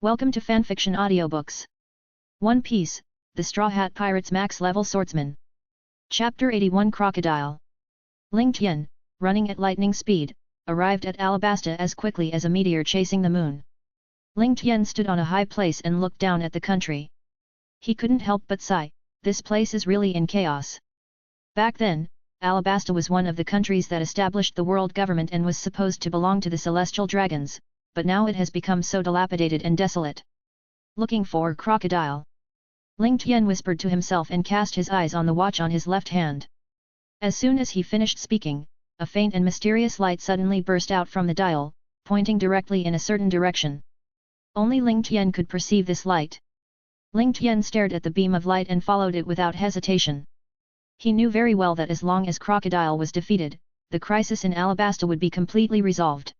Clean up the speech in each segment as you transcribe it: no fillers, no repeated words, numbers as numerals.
Welcome to Fanfiction Audiobooks. One Piece, The Straw Hat Pirate's Max Level Swordsman. Chapter 81 Crocodile. Ling Tian, running at lightning speed, arrived at Alabasta as quickly as a meteor chasing the moon. Ling Tian stood on a high place and looked down at the country. He couldn't help but sigh, this place is really in chaos. Back then, Alabasta was one of the countries that established the world government and was supposed to belong to the celestial dragons, but now it has become so dilapidated and desolate. Looking for crocodile. Ling Tian whispered to himself and cast his eyes on the watch on his left hand. As soon as he finished speaking, a faint and mysterious light suddenly burst out from the dial, pointing directly in a certain direction. Only Ling Tian could perceive this light. Ling Tian stared at the beam of light and followed it without hesitation. He knew very well that as long as Crocodile was defeated, the crisis in Alabasta would be completely resolved.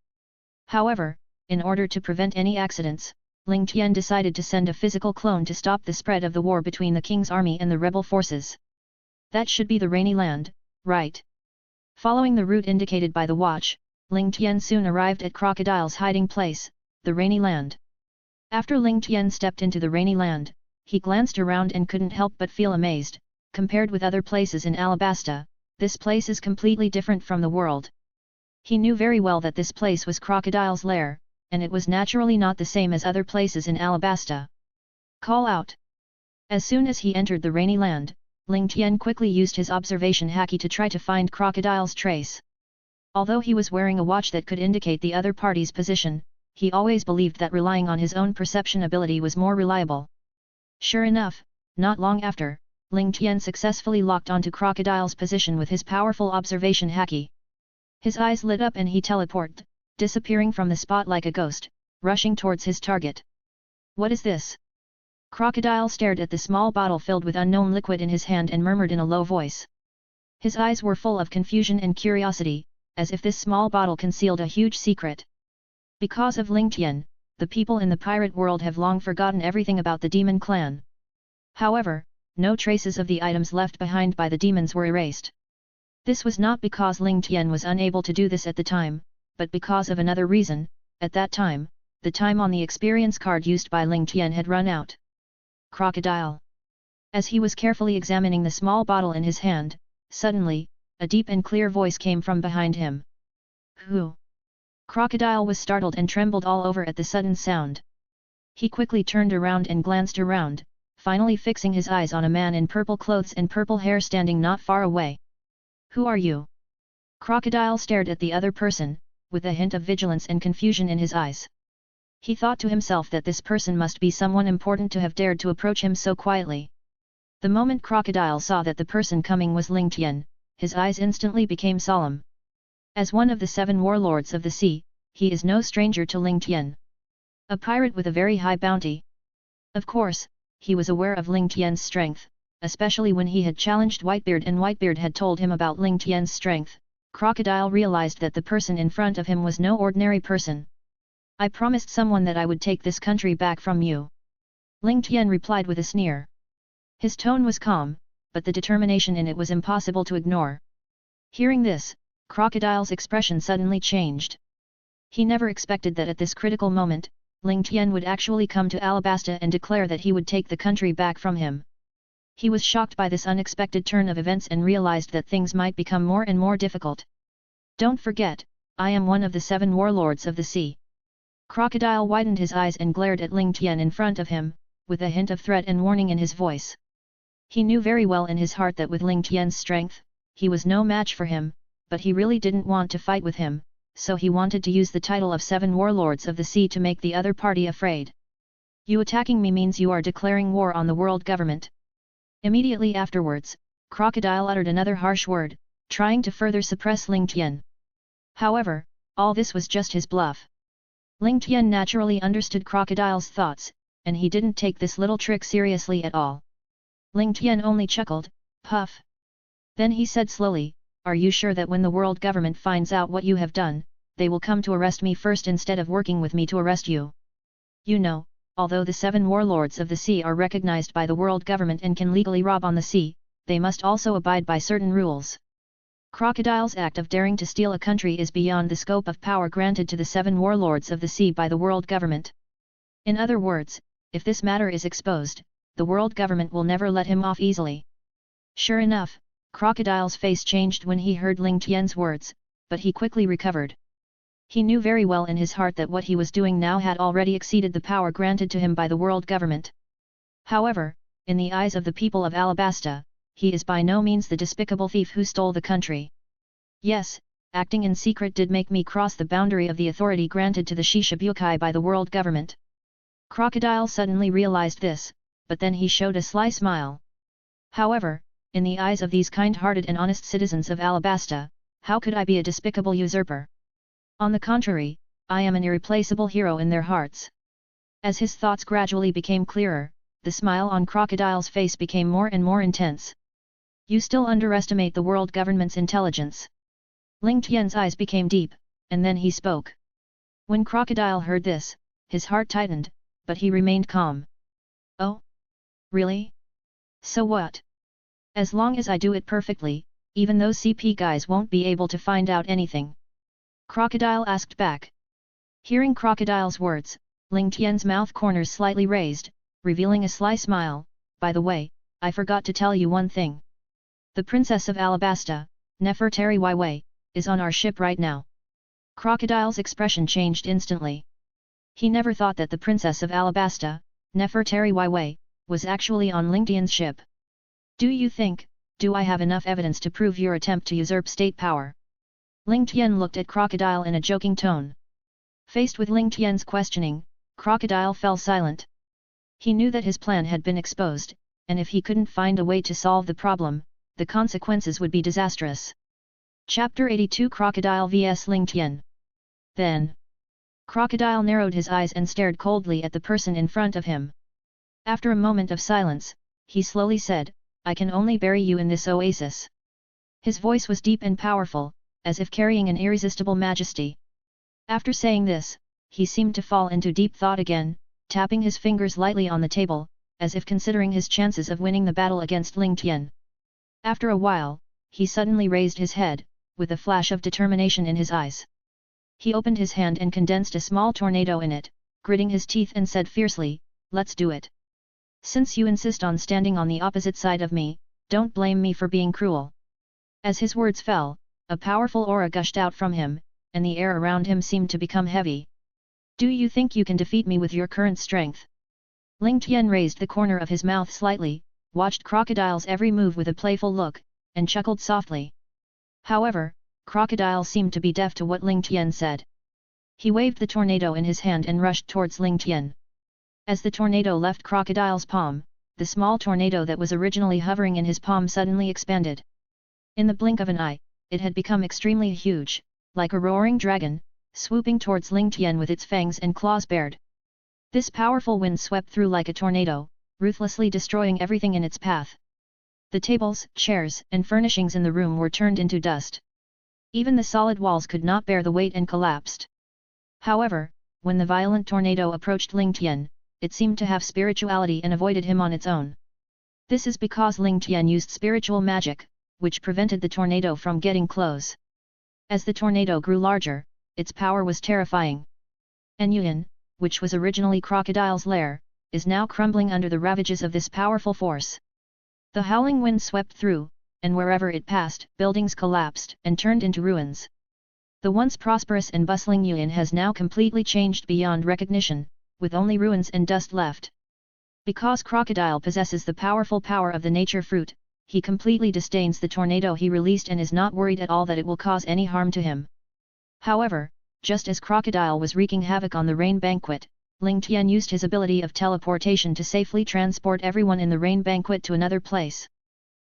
However, in order to prevent any accidents, Ling Tian decided to send a physical clone to stop the spread of the war between the king's army and the rebel forces. That should be the rainy land, right? Following the route indicated by the watch, Ling Tian soon arrived at Crocodile's hiding place, the rainy land. After Ling Tian stepped into the rainy land, he glanced around and couldn't help but feel amazed. Compared with other places in Alabasta, this place is completely different from the world. He knew very well that this place was Crocodile's lair, and it was naturally not the same as other places in Alabasta. Call out! As soon as he entered the rainy land, Ling Tian quickly used his observation haki to try to find Crocodile's trace. Although he was wearing a watch that could indicate the other party's position, he always believed that relying on his own perception ability was more reliable. Sure enough, not long after, Ling Tian successfully locked onto Crocodile's position with his powerful observation haki. His eyes lit up and he teleported, disappearing from the spot like a ghost, rushing towards his target. What is this? Crocodile stared at the small bottle filled with unknown liquid in his hand and murmured in a low voice. His eyes were full of confusion and curiosity, as if this small bottle concealed a huge secret. Because of Ling Tian, the people in the pirate world have long forgotten everything about the demon clan. However, no traces of the items left behind by the demons were erased. This was not because Ling Tian was unable to do this at the time, but because of another reason. At that time, the time on the experience card used by Ling Tian had run out. Crocodile. As he was carefully examining the small bottle in his hand, suddenly, a deep and clear voice came from behind him. Who? Crocodile was startled and trembled all over at the sudden sound. He quickly turned around and glanced around, finally fixing his eyes on a man in purple clothes and purple hair standing not far away. Who are you? Crocodile stared at the other person, with a hint of vigilance and confusion in his eyes. He thought to himself that this person must be someone important to have dared to approach him so quietly. The moment Crocodile saw that the person coming was Ling Tian, his eyes instantly became solemn. As one of the 7 warlords of the sea, he is no stranger to Ling Tian. A pirate with a very high bounty. Of course, he was aware of Ling Tian's strength, especially when he had challenged Whitebeard and Whitebeard had told him about Ling Tian's strength. Crocodile realized that the person in front of him was no ordinary person. I promised someone that I would take this country back from you. Ling Tian replied with a sneer. His tone was calm, but the determination in it was impossible to ignore. Hearing this, Crocodile's expression suddenly changed. He never expected that at this critical moment, Ling Tian would actually come to Alabasta and declare that he would take the country back from him. He was shocked by this unexpected turn of events and realized that things might become more and more difficult. Don't forget, I am one of the 7 warlords of the sea. Crocodile widened his eyes and glared at Ling Tian in front of him, with a hint of threat and warning in his voice. He knew very well in his heart that with Ling Tian's strength, he was no match for him, but he really didn't want to fight with him, so he wanted to use the title of 7 warlords of the sea to make the other party afraid. You attacking me means you are declaring war on the world government. Immediately afterwards, Crocodile uttered another harsh word, trying to further suppress Ling Tian. However, all this was just his bluff. Ling Tian naturally understood Crocodile's thoughts, and he didn't take this little trick seriously at all. Ling Tian only chuckled, puff. Then he said slowly, are you sure that when the world government finds out what you have done, they will come to arrest me first instead of working with me to arrest you? You know, although the 7 warlords of the sea are recognized by the world government and can legally rob on the sea, they must also abide by certain rules. Crocodile's act of daring to steal a country is beyond the scope of power granted to the 7 warlords of the sea by the world government. In other words, if this matter is exposed, the world government will never let him off easily. Sure enough, Crocodile's face changed when he heard Ling Tian's words, but he quickly recovered. He knew very well in his heart that what he was doing now had already exceeded the power granted to him by the world government. However, in the eyes of the people of Alabasta, he is by no means the despicable thief who stole the country. Yes, acting in secret did make me cross the boundary of the authority granted to the Shishibukai by the world government. Crocodile suddenly realized this, but then he showed a sly smile. However, in the eyes of these kind-hearted and honest citizens of Alabasta, how could I be a despicable usurper? On the contrary, I am an irreplaceable hero in their hearts. As his thoughts gradually became clearer, the smile on Crocodile's face became more and more intense. You still underestimate the world government's intelligence. Ling Tian's eyes became deep, and then he spoke. When Crocodile heard this, his heart tightened, but he remained calm. Oh? Really? So what? As long as I do it perfectly, even those CP guys won't be able to find out anything. Crocodile asked back. Hearing Crocodile's words, Ling Tian's mouth corners slightly raised, revealing a sly smile. By the way, I forgot to tell you one thing. The Princess of Alabasta, Nefertari Waiwei, is on our ship right now. Crocodile's expression changed instantly. He never thought that the Princess of Alabasta, Nefertari Waiwei, was actually on Ling Tian's ship. Do you think, do I have enough evidence to prove your attempt to usurp state power? Ling Tian looked at Crocodile in a joking tone. Faced with Ling Tian's questioning, Crocodile fell silent. He knew that his plan had been exposed, and if he couldn't find a way to solve the problem, the consequences would be disastrous. Chapter 82 Crocodile vs Ling Tian. Then, Crocodile narrowed his eyes and stared coldly at the person in front of him. After a moment of silence, he slowly said, I can only bury you in this oasis. His voice was deep and powerful, as if carrying an irresistible majesty. After saying this, he seemed to fall into deep thought again, tapping his fingers lightly on the table, as if considering his chances of winning the battle against Ling Tian. After a while, he suddenly raised his head, with a flash of determination in his eyes. He opened his hand and condensed a small tornado in it, gritting his teeth and said fiercely, Let's do it. Since you insist on standing on the opposite side of me, don't blame me for being cruel. As his words fell, a powerful aura gushed out from him, and the air around him seemed to become heavy. Do you think you can defeat me with your current strength? Ling Tian raised the corner of his mouth slightly, watched Crocodile's every move with a playful look, and chuckled softly. However, Crocodile seemed to be deaf to what Ling Tian said. He waved the tornado in his hand and rushed towards Ling Tian. As the tornado left Crocodile's palm, the small tornado that was originally hovering in his palm suddenly expanded. In the blink of an eye, it had become extremely huge, like a roaring dragon, swooping towards Ling Tian with its fangs and claws bared. This powerful wind swept through like a tornado, ruthlessly destroying everything in its path. The tables, chairs, and furnishings in the room were turned into dust. Even the solid walls could not bear the weight and collapsed. However, when the violent tornado approached Ling Tian, it seemed to have spirituality and avoided him on its own. This is because Ling Tian used spiritual magic, which prevented the tornado from getting close. As the tornado grew larger, its power was terrifying. Enyuan, which was originally Crocodile's lair, is now crumbling under the ravages of this powerful force. The howling wind swept through, and wherever it passed, buildings collapsed and turned into ruins. The once prosperous and bustling Yuan has now completely changed beyond recognition, with only ruins and dust left. Because Crocodile possesses the powerful power of the nature fruit, he completely disdains the tornado he released and is not worried at all that it will cause any harm to him. However, just as Crocodile was wreaking havoc on the rain banquet, Ling Tian used his ability of teleportation to safely transport everyone in the rain banquet to another place.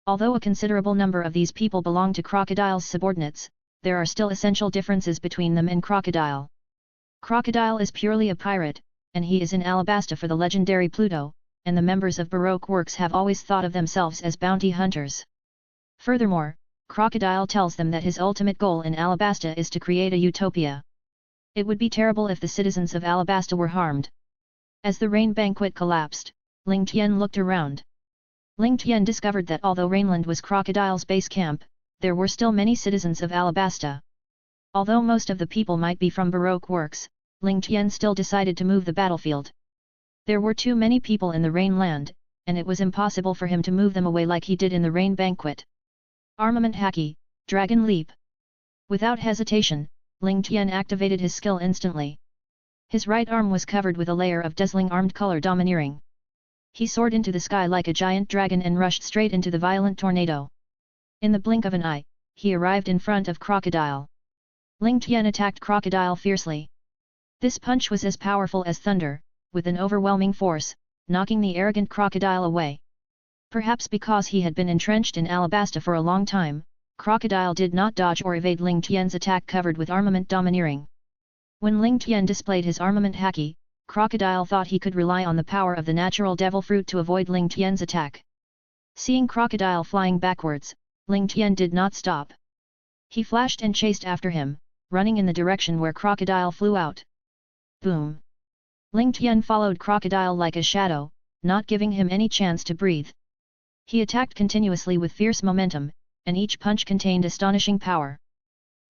Although a considerable number of these people belong to Crocodile's subordinates, there are still essential differences between them and Crocodile. Crocodile is purely a pirate, and he is in Alabasta for the legendary Pluto, and the members of Baroque Works have always thought of themselves as bounty hunters. Furthermore, Crocodile tells them that his ultimate goal in Alabasta is to create a utopia. It would be terrible if the citizens of Alabasta were harmed. As the rain banquet collapsed, Ling Tian looked around. Ling Tian discovered that although Rainland was Crocodile's base camp, there were still many citizens of Alabasta. Although most of the people might be from Baroque Works, Ling Tian still decided to move the battlefield. There were too many people in the rain land, and it was impossible for him to move them away like he did in the rain banquet. Armament Haki, Dragon Leap. Without hesitation, Ling Tian activated his skill instantly. His right arm was covered with a layer of dazzling armed color domineering. He soared into the sky like a giant dragon and rushed straight into the violent tornado. In the blink of an eye, he arrived in front of Crocodile. Ling Tian attacked Crocodile fiercely. This punch was as powerful as thunder, with an overwhelming force, knocking the arrogant Crocodile away. Perhaps because he had been entrenched in Alabasta for a long time, Crocodile did not dodge or evade Ling Tian's attack covered with armament domineering. When Ling Tian displayed his armament Haki, Crocodile thought he could rely on the power of the natural devil fruit to avoid Ling Tian's attack. Seeing Crocodile flying backwards, Ling Tian did not stop. He flashed and chased after him, running in the direction where Crocodile flew out. Boom! Ling Tian followed Crocodile like a shadow, not giving him any chance to breathe. He attacked continuously with fierce momentum, and each punch contained astonishing power.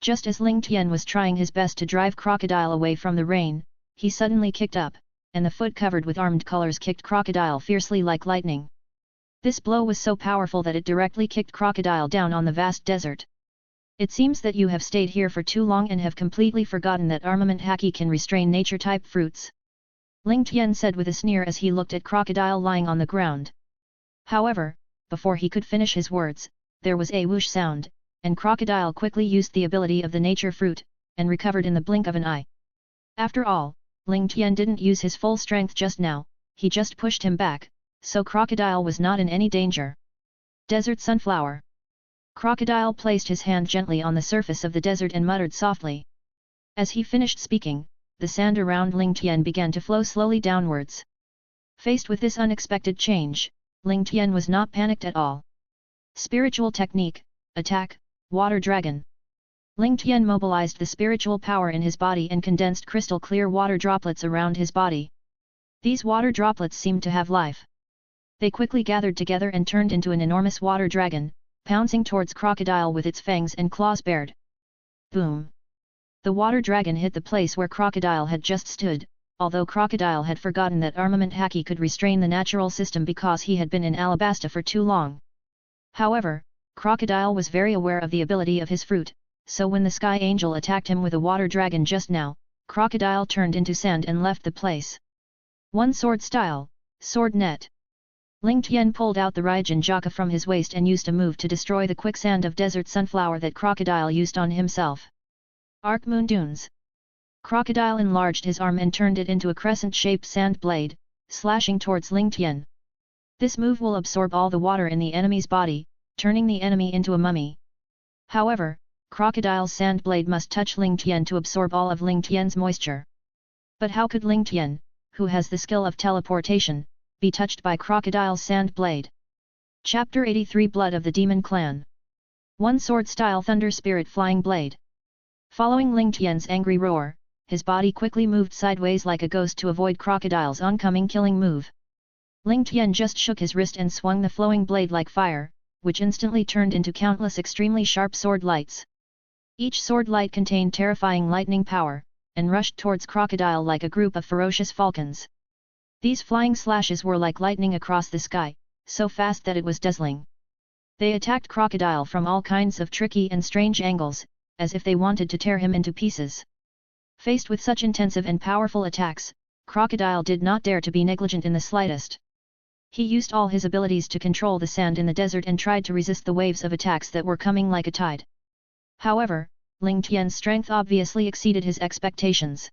Just as Ling Tian was trying his best to drive Crocodile away from the rain, he suddenly kicked up, and the foot covered with armed colors kicked Crocodile fiercely like lightning. This blow was so powerful that it directly kicked Crocodile down on the vast desert. It seems that you have stayed here for too long and have completely forgotten that armament Haki can restrain nature-type fruits. Ling Tian said with a sneer as he looked at Crocodile lying on the ground. However, before he could finish his words, there was a whoosh sound, and Crocodile quickly used the ability of the nature fruit, and recovered in the blink of an eye. After all, Ling Tian didn't use his full strength just now, he just pushed him back, so Crocodile was not in any danger. Desert Sunflower. Crocodile placed his hand gently on the surface of the desert and muttered softly. As he finished speaking, the sand around Ling Tian began to flow slowly downwards. Faced with this unexpected change, Ling Tian was not panicked at all. Spiritual Technique, Attack, Water Dragon. Ling Tian mobilized the spiritual power in his body and condensed crystal-clear water droplets around his body. These water droplets seemed to have life. They quickly gathered together and turned into an enormous water dragon, pouncing towards Crocodile with its fangs and claws bared. Boom! The water dragon hit the place where Crocodile had just stood, although Crocodile had forgotten that armament Haki could restrain the natural system because he had been in Alabasta for too long. However, Crocodile was very aware of the ability of his fruit, so when the Sky Angel attacked him with a water dragon just now, Crocodile turned into sand and left the place. One sword style, Sword Net. Ling Tian pulled out the Raijin Jaka from his waist and used a move to destroy the quicksand of Desert Sunflower that Crocodile used on himself. Arc Moon Dunes. Crocodile enlarged his arm and turned it into a crescent-shaped sand blade, slashing towards Ling Tian. This move will absorb all the water in the enemy's body, turning the enemy into a mummy. However, Crocodile's sand blade must touch Ling Tian to absorb all of Ling Tian's moisture. But how could Ling Tian, who has the skill of teleportation, be touched by Crocodile's sand blade? Chapter 83 Blood of the Demon Clan. One sword style Thunder Spirit Flying Blade. Following Ling Tian's angry roar, his body quickly moved sideways like a ghost to avoid Crocodile's oncoming killing move. Ling Tian just shook his wrist and swung the flowing blade like fire, which instantly turned into countless extremely sharp sword lights. Each sword light contained terrifying lightning power, and rushed towards Crocodile like a group of ferocious falcons. These flying slashes were like lightning across the sky, so fast that it was dazzling. They attacked Crocodile from all kinds of tricky and strange angles, as if they wanted to tear him into pieces. Faced with such intensive and powerful attacks, Crocodile did not dare to be negligent in the slightest. He used all his abilities to control the sand in the desert and tried to resist the waves of attacks that were coming like a tide. However, Ling Tian's strength obviously exceeded his expectations.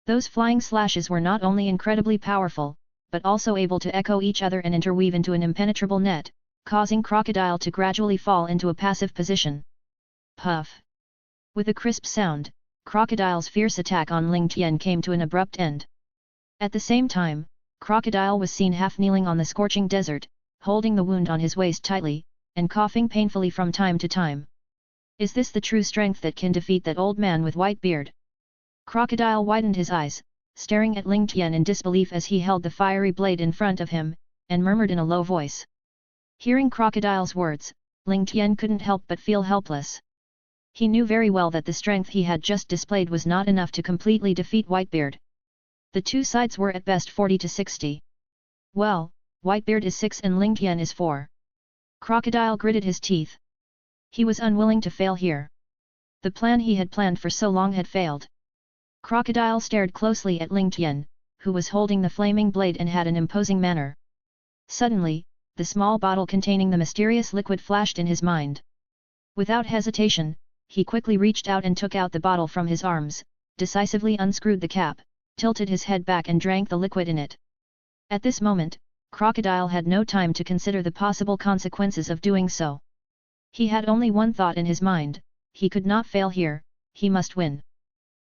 Those flying slashes were not only incredibly powerful, but also able to echo each other and interweave into an impenetrable net, causing Crocodile to gradually fall into a passive position. Puff! With a crisp sound, Crocodile's fierce attack on Ling Tian came to an abrupt end. At the same time, Crocodile was seen half-kneeling on the scorching desert, holding the wound on his waist tightly, and coughing painfully from time to time. Is this the true strength that can defeat that old man with white beard? Crocodile widened his eyes, staring at Ling Tian in disbelief as he held the fiery blade in front of him, and murmured in a low voice. Hearing Crocodile's words, Ling Tian couldn't help but feel helpless. He knew very well that the strength he had just displayed was not enough to completely defeat Whitebeard. The two sides were at best 40 to 60. Well, Whitebeard is 6 and Ling Tian is 4. Crocodile gritted his teeth. He was unwilling to fail here. The plan he had planned for so long had failed. Crocodile stared closely at Ling Tian, who was holding the flaming blade and had an imposing manner. Suddenly, the small bottle containing the mysterious liquid flashed in his mind. Without hesitation, he quickly reached out and took out the bottle from his arms, decisively unscrewed the cap, tilted his head back and drank the liquid in it. At this moment, Crocodile had no time to consider the possible consequences of doing so. He had only one thought in his mind: he could not fail here, he must win.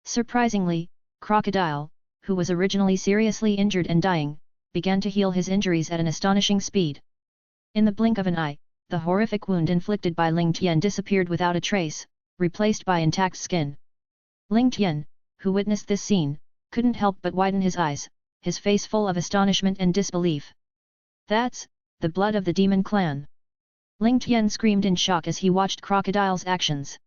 Surprisingly, Crocodile, who was originally seriously injured and dying, began to heal his injuries at an astonishing speed. In the blink of an eye, the horrific wound inflicted by Ling Tian disappeared without a trace, replaced by intact skin. Ling Tian, who witnessed this scene, couldn't help but widen his eyes, his face full of astonishment and disbelief. "That's the blood of the demon clan!" Ling Tian screamed in shock as he watched Crocodile's actions.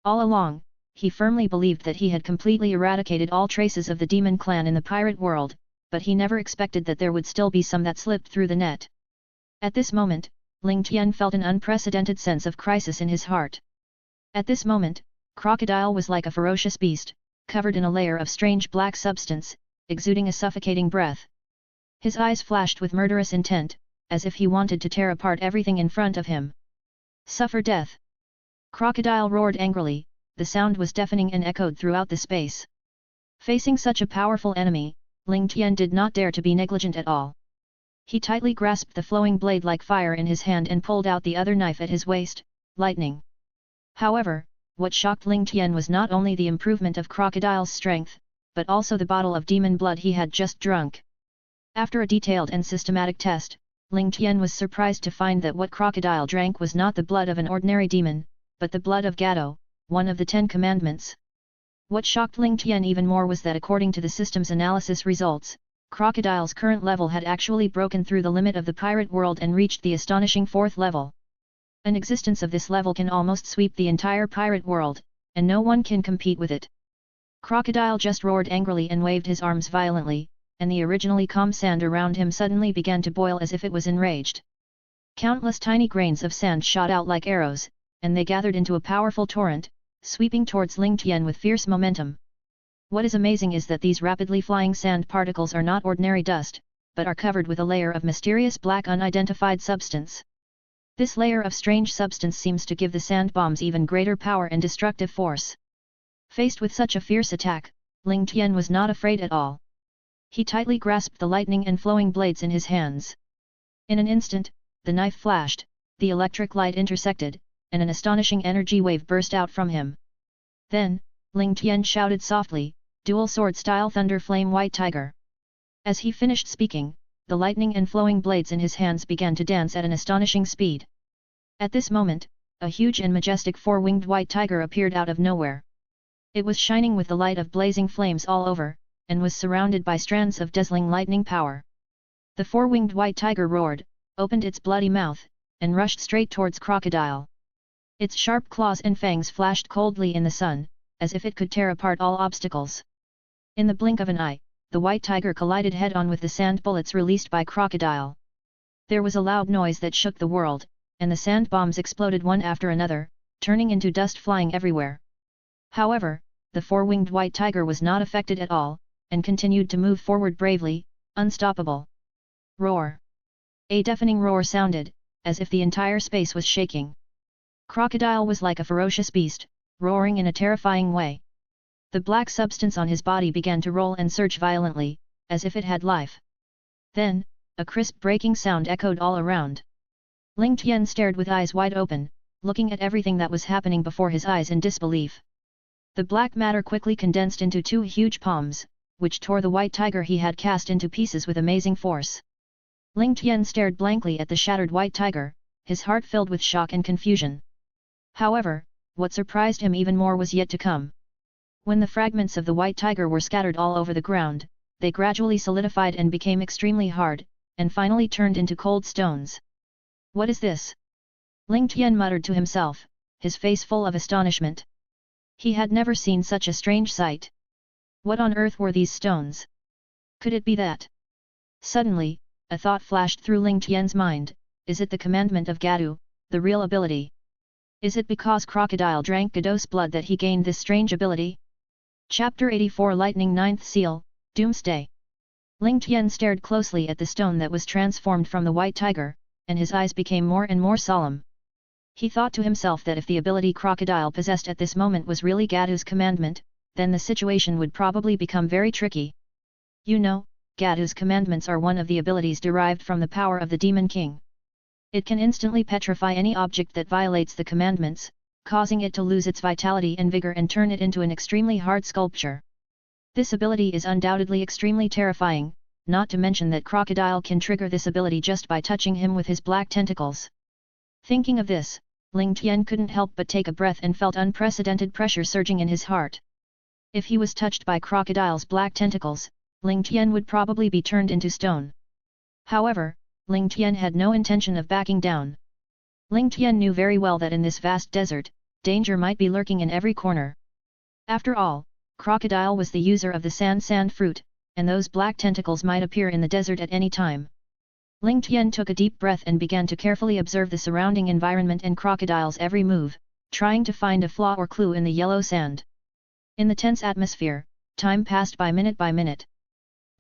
All along, he firmly believed that he had completely eradicated all traces of the demon clan in the pirate world, but he never expected that there would still be some that slipped through the net. At this moment, Ling Tian felt an unprecedented sense of crisis in his heart. At this moment, Crocodile was like a ferocious beast, covered in a layer of strange black substance, exuding a suffocating breath. His eyes flashed with murderous intent, as if he wanted to tear apart everything in front of him. "Suffer death!" Crocodile roared angrily, the sound was deafening and echoed throughout the space. Facing such a powerful enemy, Ling Tian did not dare to be negligent at all. He tightly grasped the flowing blade like fire in his hand and pulled out the other knife at his waist, lightning. However, what shocked Ling Tian was not only the improvement of Crocodile's strength, but also the bottle of demon blood he had just drunk. After a detailed and systematic test, Ling Tian was surprised to find that what Crocodile drank was not the blood of an ordinary demon, but the blood of Gato, one of the 10 commandments. What shocked Ling Tian even more was that according to the system's analysis results, Crocodile's current level had actually broken through the limit of the pirate world and reached the astonishing 4th level. An existence of this level can almost sweep the entire pirate world, and no one can compete with it. Crocodile just roared angrily and waved his arms violently, and the originally calm sand around him suddenly began to boil as if it was enraged. Countless tiny grains of sand shot out like arrows, and they gathered into a powerful torrent, sweeping towards Ling Tian with fierce momentum. What is amazing is that these rapidly flying sand particles are not ordinary dust, but are covered with a layer of mysterious black unidentified substance. This layer of strange substance seems to give the sand bombs even greater power and destructive force. Faced with such a fierce attack, Ling Tian was not afraid at all. He tightly grasped the lightning and flowing blades in his hands. In an instant, the knife flashed, the electric light intersected, and an astonishing energy wave burst out from him. Then, Ling Tian shouted softly, "Dual sword style thunder flame white tiger." As he finished speaking, the lightning and flowing blades in his hands began to dance at an astonishing speed. At this moment, a huge and majestic 4-winged white tiger appeared out of nowhere. It was shining with the light of blazing flames all over, and was surrounded by strands of dazzling lightning power. The 4-winged white tiger roared, opened its bloody mouth, and rushed straight towards Crocodile. Its sharp claws and fangs flashed coldly in the sun, as if it could tear apart all obstacles. In the blink of an eye, the white tiger collided head-on with the sand bullets released by Crocodile. There was a loud noise that shook the world, and the sand bombs exploded one after another, turning into dust flying everywhere. However, the 4-winged white tiger was not affected at all, and continued to move forward bravely, unstoppable. Roar! A deafening roar sounded, as if the entire space was shaking. Crocodile was like a ferocious beast, roaring in a terrifying way. The black substance on his body began to roll and surge violently, as if it had life. Then, a crisp breaking sound echoed all around. Ling Tian stared with eyes wide open, looking at everything that was happening before his eyes in disbelief. The black matter quickly condensed into 2 huge palms, which tore the white tiger he had cast into pieces with amazing force. Ling Tian stared blankly at the shattered white tiger, his heart filled with shock and confusion. However, what surprised him even more was yet to come. When the fragments of the white tiger were scattered all over the ground, they gradually solidified and became extremely hard, and finally turned into cold stones. "What is this?" Ling Tian muttered to himself, his face full of astonishment. He had never seen such a strange sight. What on earth were these stones? Could it be that? Suddenly, a thought flashed through Ling Tian's mind, is it the commandment of Gadu, the real ability? Is it because Crocodile drank Gado's blood that he gained this strange ability? Chapter 84 Lightning Ninth Seal, Doomsday. Ling Tian stared closely at the stone that was transformed from the white tiger, and his eyes became more and more solemn. He thought to himself that if the ability Crocodile possessed at this moment was really Gadu's commandment, then the situation would probably become very tricky. You know, Gadu's commandments are one of the abilities derived from the power of the Demon King. It can instantly petrify any object that violates the commandments, causing it to lose its vitality and vigor and turn it into an extremely hard sculpture. This ability is undoubtedly extremely terrifying, not to mention that Crocodile can trigger this ability just by touching him with his black tentacles. Thinking of this, Ling Tian couldn't help but take a breath and felt unprecedented pressure surging in his heart. If he was touched by Crocodile's black tentacles, Ling Tian would probably be turned into stone. However, Ling Tian had no intention of backing down. Ling Tian knew very well that in this vast desert, danger might be lurking in every corner. After all, Crocodile was the user of the sand fruit, and those black tentacles might appear in the desert at any time. Ling Tian took a deep breath and began to carefully observe the surrounding environment and Crocodile's every move, trying to find a flaw or clue in the yellow sand. In the tense atmosphere, time passed by minute.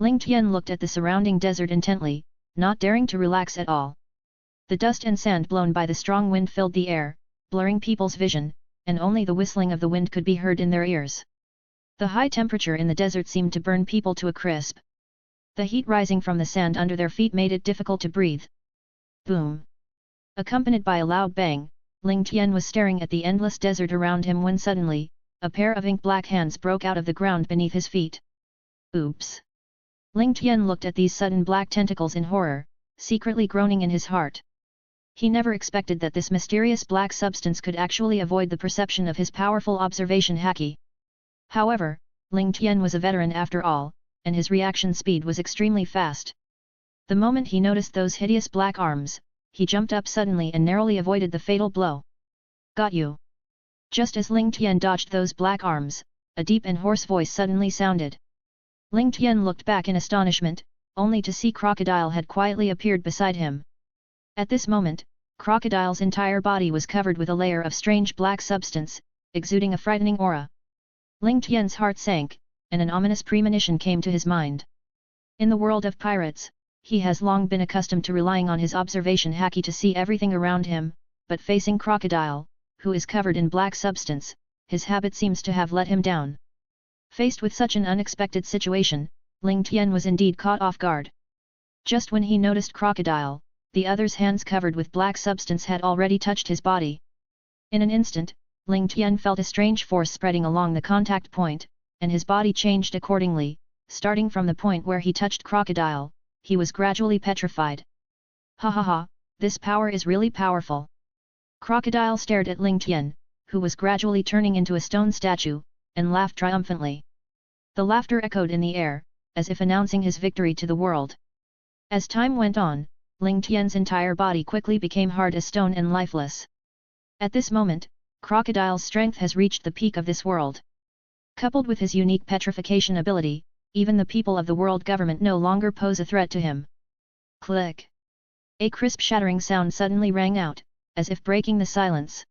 Ling Tian looked at the surrounding desert intently, not daring to relax at all. The dust and sand blown by the strong wind filled the air, blurring people's vision, and only the whistling of the wind could be heard in their ears. The high temperature in the desert seemed to burn people to a crisp. The heat rising from the sand under their feet made it difficult to breathe. Boom! Accompanied by a loud bang, Ling Tian was staring at the endless desert around him when suddenly, a pair of ink-black hands broke out of the ground beneath his feet. Oops! Ling Tian looked at these sudden black tentacles in horror, secretly groaning in his heart. He never expected that this mysterious black substance could actually avoid the perception of his powerful observation haki. However, Ling Tian was a veteran after all, and his reaction speed was extremely fast. The moment he noticed those hideous black arms, he jumped up suddenly and narrowly avoided the fatal blow. Got you! Just as Ling Tian dodged those black arms, a deep and hoarse voice suddenly sounded. Ling Tian looked back in astonishment, only to see Crocodile had quietly appeared beside him. At this moment, Crocodile's entire body was covered with a layer of strange black substance, exuding a frightening aura. Ling Tian's heart sank, and an ominous premonition came to his mind. In the world of pirates, he has long been accustomed to relying on his observation haki to see everything around him, but facing Crocodile, who is covered in black substance, his habit seems to have let him down. Faced with such an unexpected situation, Ling Tian was indeed caught off guard. Just when he noticed Crocodile, the other's hands covered with black substance had already touched his body. In an instant, Ling Tian felt a strange force spreading along the contact point, and his body changed accordingly. Starting from the point where he touched Crocodile, he was gradually petrified. Ha ha ha, this power is really powerful. Crocodile stared at Ling Tian, who was gradually turning into a stone statue, and laughed triumphantly. The laughter echoed in the air, as if announcing his victory to the world. As time went on, Ling Tian's entire body quickly became hard as stone and lifeless. At this moment, Crocodile's strength has reached the peak of this world. Coupled with his unique petrification ability, even the people of the world government no longer pose a threat to him. Click! A crisp shattering sound suddenly rang out, as if breaking the silence.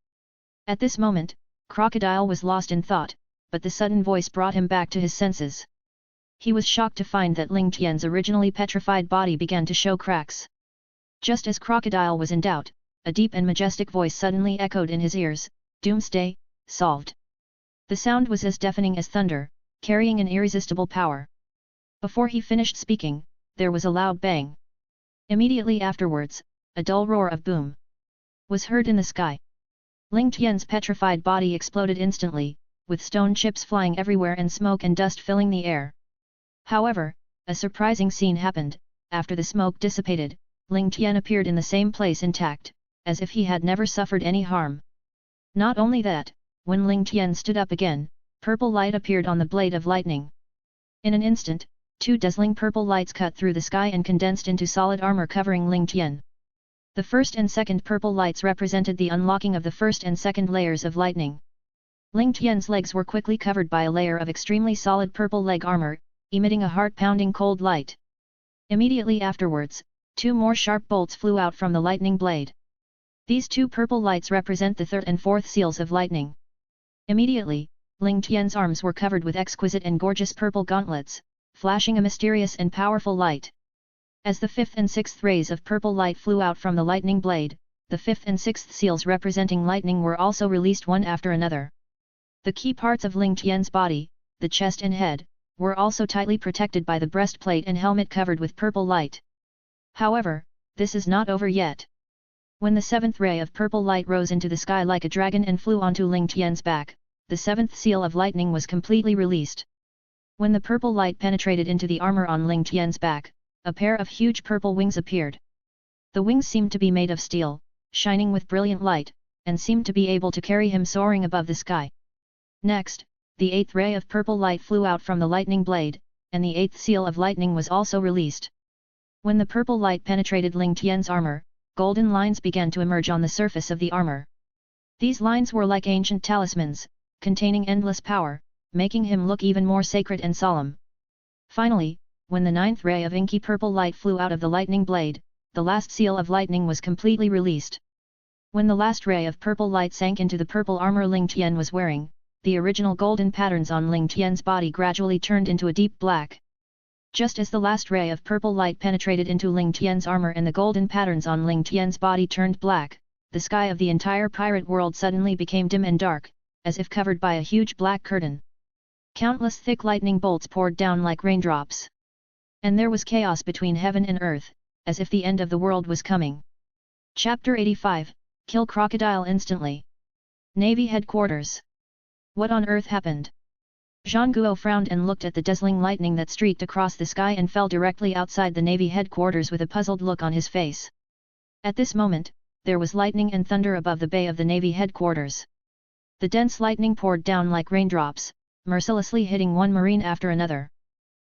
At this moment, Crocodile was lost in thought, but the sudden voice brought him back to his senses. He was shocked to find that Ling Tian's originally petrified body began to show cracks. Just as Crocodile was in doubt, a deep and majestic voice suddenly echoed in his ears, "Doomsday, solved." The sound was as deafening as thunder, carrying an irresistible power. Before he finished speaking, there was a loud bang. Immediately afterwards, a dull roar of boom was heard in the sky. Ling Tian's petrified body exploded instantly, with stone chips flying everywhere and smoke and dust filling the air. However, a surprising scene happened. After the smoke dissipated, Ling Tian appeared in the same place intact, as if he had never suffered any harm. Not only that, when Ling Tian stood up again, purple light appeared on the blade of lightning. In an instant, two dazzling purple lights cut through the sky and condensed into solid armor covering Ling Tian. The first and second purple lights represented the unlocking of the first and second layers of lightning. Ling Tian's legs were quickly covered by a layer of extremely solid purple leg armor, emitting a heart-pounding cold light. Immediately afterwards, 2 more sharp bolts flew out from the lightning blade. These 2 purple lights represent the 3rd and 4th seals of lightning. Immediately, Ling Tian's arms were covered with exquisite and gorgeous purple gauntlets, flashing a mysterious and powerful light. As the 5th and 6th rays of purple light flew out from the lightning blade, the 5th and 6th seals representing lightning were also released one after another. The key parts of Ling Tian's body, the chest and head, were also tightly protected by the breastplate and helmet covered with purple light. However, this is not over yet. When the 7th ray of purple light rose into the sky like a dragon and flew onto Ling Tian's back, the 7th seal of lightning was completely released. When the purple light penetrated into the armor on Ling Tian's back, a pair of huge purple wings appeared. The wings seemed to be made of steel, shining with brilliant light, and seemed to be able to carry him soaring above the sky. Next, the 8th ray of purple light flew out from the lightning blade, and the 8th seal of lightning was also released. When the purple light penetrated Ling Tian's armor, golden lines began to emerge on the surface of the armor. These lines were like ancient talismans, containing endless power, making him look even more sacred and solemn. Finally, when the 9th ray of inky purple light flew out of the lightning blade, the last seal of lightning was completely released. When the last ray of purple light sank into the purple armor Ling Tian was wearing, the original golden patterns on Ling Tian's body gradually turned into a deep black. Just as the last ray of purple light penetrated into Ling Tian's armor and the golden patterns on Ling Tian's body turned black, the sky of the entire pirate world suddenly became dim and dark, as if covered by a huge black curtain. Countless thick lightning bolts poured down like raindrops. And there was chaos between heaven and earth, as if the end of the world was coming. Chapter 85, Kill Crocodile Instantly. Navy Headquarters. What on earth happened? Zhang Guo frowned and looked at the dazzling lightning that streaked across the sky and fell directly outside the Navy headquarters with a puzzled look on his face. At this moment, there was lightning and thunder above the bay of the Navy headquarters. The dense lightning poured down like raindrops, mercilessly hitting one marine after another.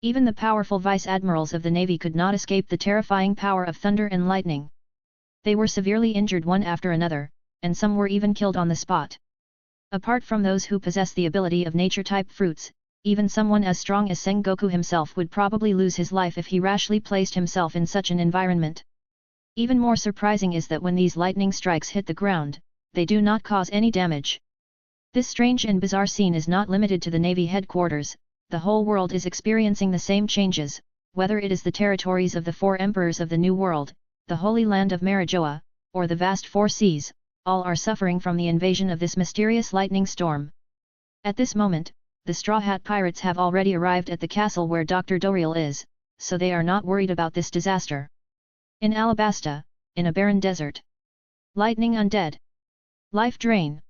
Even the powerful vice-admirals of the Navy could not escape the terrifying power of thunder and lightning. They were severely injured one after another, and some were even killed on the spot. Apart from those who possess the ability of nature-type fruits, even someone as strong as Sengoku himself would probably lose his life if he rashly placed himself in such an environment. Even more surprising is that when these lightning strikes hit the ground, they do not cause any damage. This strange and bizarre scene is not limited to the Navy headquarters. The whole world is experiencing the same changes, whether it is the territories of the 4 emperors of the New World, the Holy Land of Marijoa, or the vast 4 seas, all are suffering from the invasion of this mysterious lightning storm. At this moment, the Straw Hat Pirates have already arrived at the castle where Dr. Doriel is, so they are not worried about this disaster. In Alabasta, in a barren desert. Lightning undead. Life drain.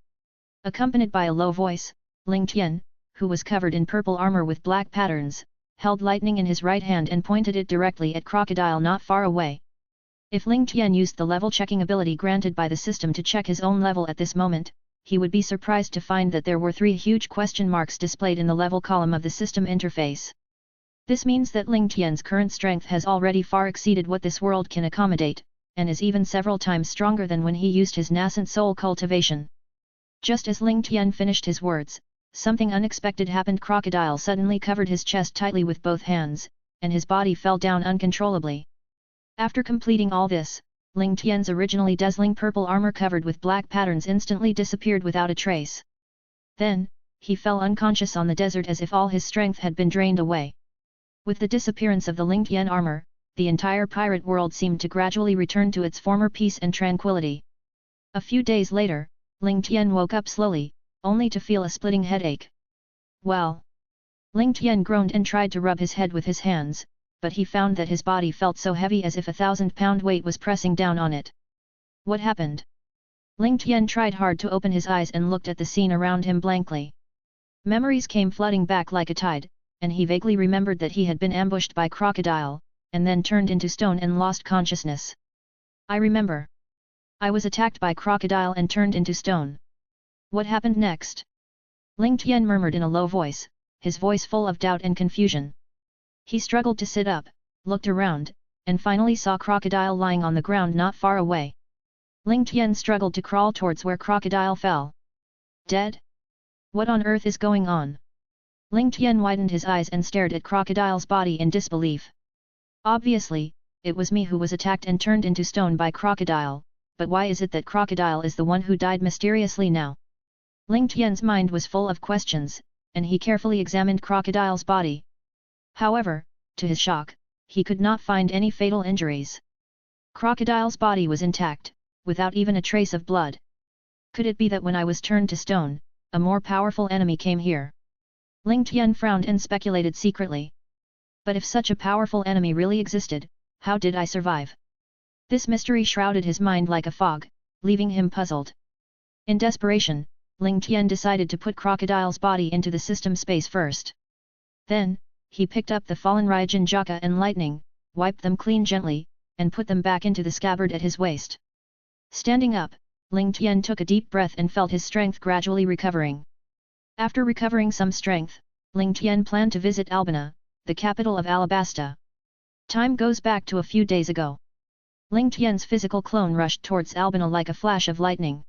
Accompanied by a low voice, Ling Tian, who was covered in purple armor with black patterns, held lightning in his right hand and pointed it directly at Crocodile not far away. If Ling Tian used the level checking ability granted by the system to check his own level at this moment, he would be surprised to find that there were 3 huge question marks displayed in the level column of the system interface. This means that Ling Tian's current strength has already far exceeded what this world can accommodate, and is even several times stronger than when he used his nascent soul cultivation. Just as Ling Tian finished his words, something unexpected happened. Crocodile suddenly covered his chest tightly with both hands, and his body fell down uncontrollably. After completing all this, Ling Tian's originally dazzling purple armor covered with black patterns instantly disappeared without a trace. Then, he fell unconscious on the desert as if all his strength had been drained away. With the disappearance of the Ling Tian armor, the entire pirate world seemed to gradually return to its former peace and tranquility. A few days later, Ling Tian woke up slowly, only to feel a splitting headache. Well! Ling Tian groaned and tried to rub his head with his hands, but he found that his body felt so heavy as if 1,000-pound weight was pressing down on it. What happened? Ling Tian tried hard to open his eyes and looked at the scene around him blankly. Memories came flooding back like a tide, and he vaguely remembered that he had been ambushed by Crocodile, and then turned into stone and lost consciousness. I remember. I was attacked by Crocodile and turned into stone. What happened next? Ling Tian murmured in a low voice, his voice full of doubt and confusion. He struggled to sit up, looked around, and finally saw Crocodile lying on the ground not far away. Ling Tian struggled to crawl towards where Crocodile fell. Dead? What on earth is going on? Ling Tian widened his eyes and stared at Crocodile's body in disbelief. Obviously, it was me who was attacked and turned into stone by Crocodile, but why is it that Crocodile is the one who died mysteriously now? Ling Tian's mind was full of questions, and he carefully examined Crocodile's body. However, to his shock, he could not find any fatal injuries. Crocodile's body was intact, without even a trace of blood. Could it be that when I was turned to stone, a more powerful enemy came here? Ling Tian frowned and speculated secretly. But if such a powerful enemy really existed, how did I survive? This mystery shrouded his mind like a fog, leaving him puzzled. In desperation, Ling Tian decided to put Crocodile's body into the system space first. Then, he picked up the fallen Raijin Jaka and Lightning, wiped them clean gently, and put them back into the scabbard at his waist. Standing up, Ling Tian took a deep breath and felt his strength gradually recovering. After recovering some strength, Ling Tian planned to visit Albina, the capital of Alabasta. Time goes back to a few days ago. Ling Tian's physical clone rushed towards Albina like a flash of lightning.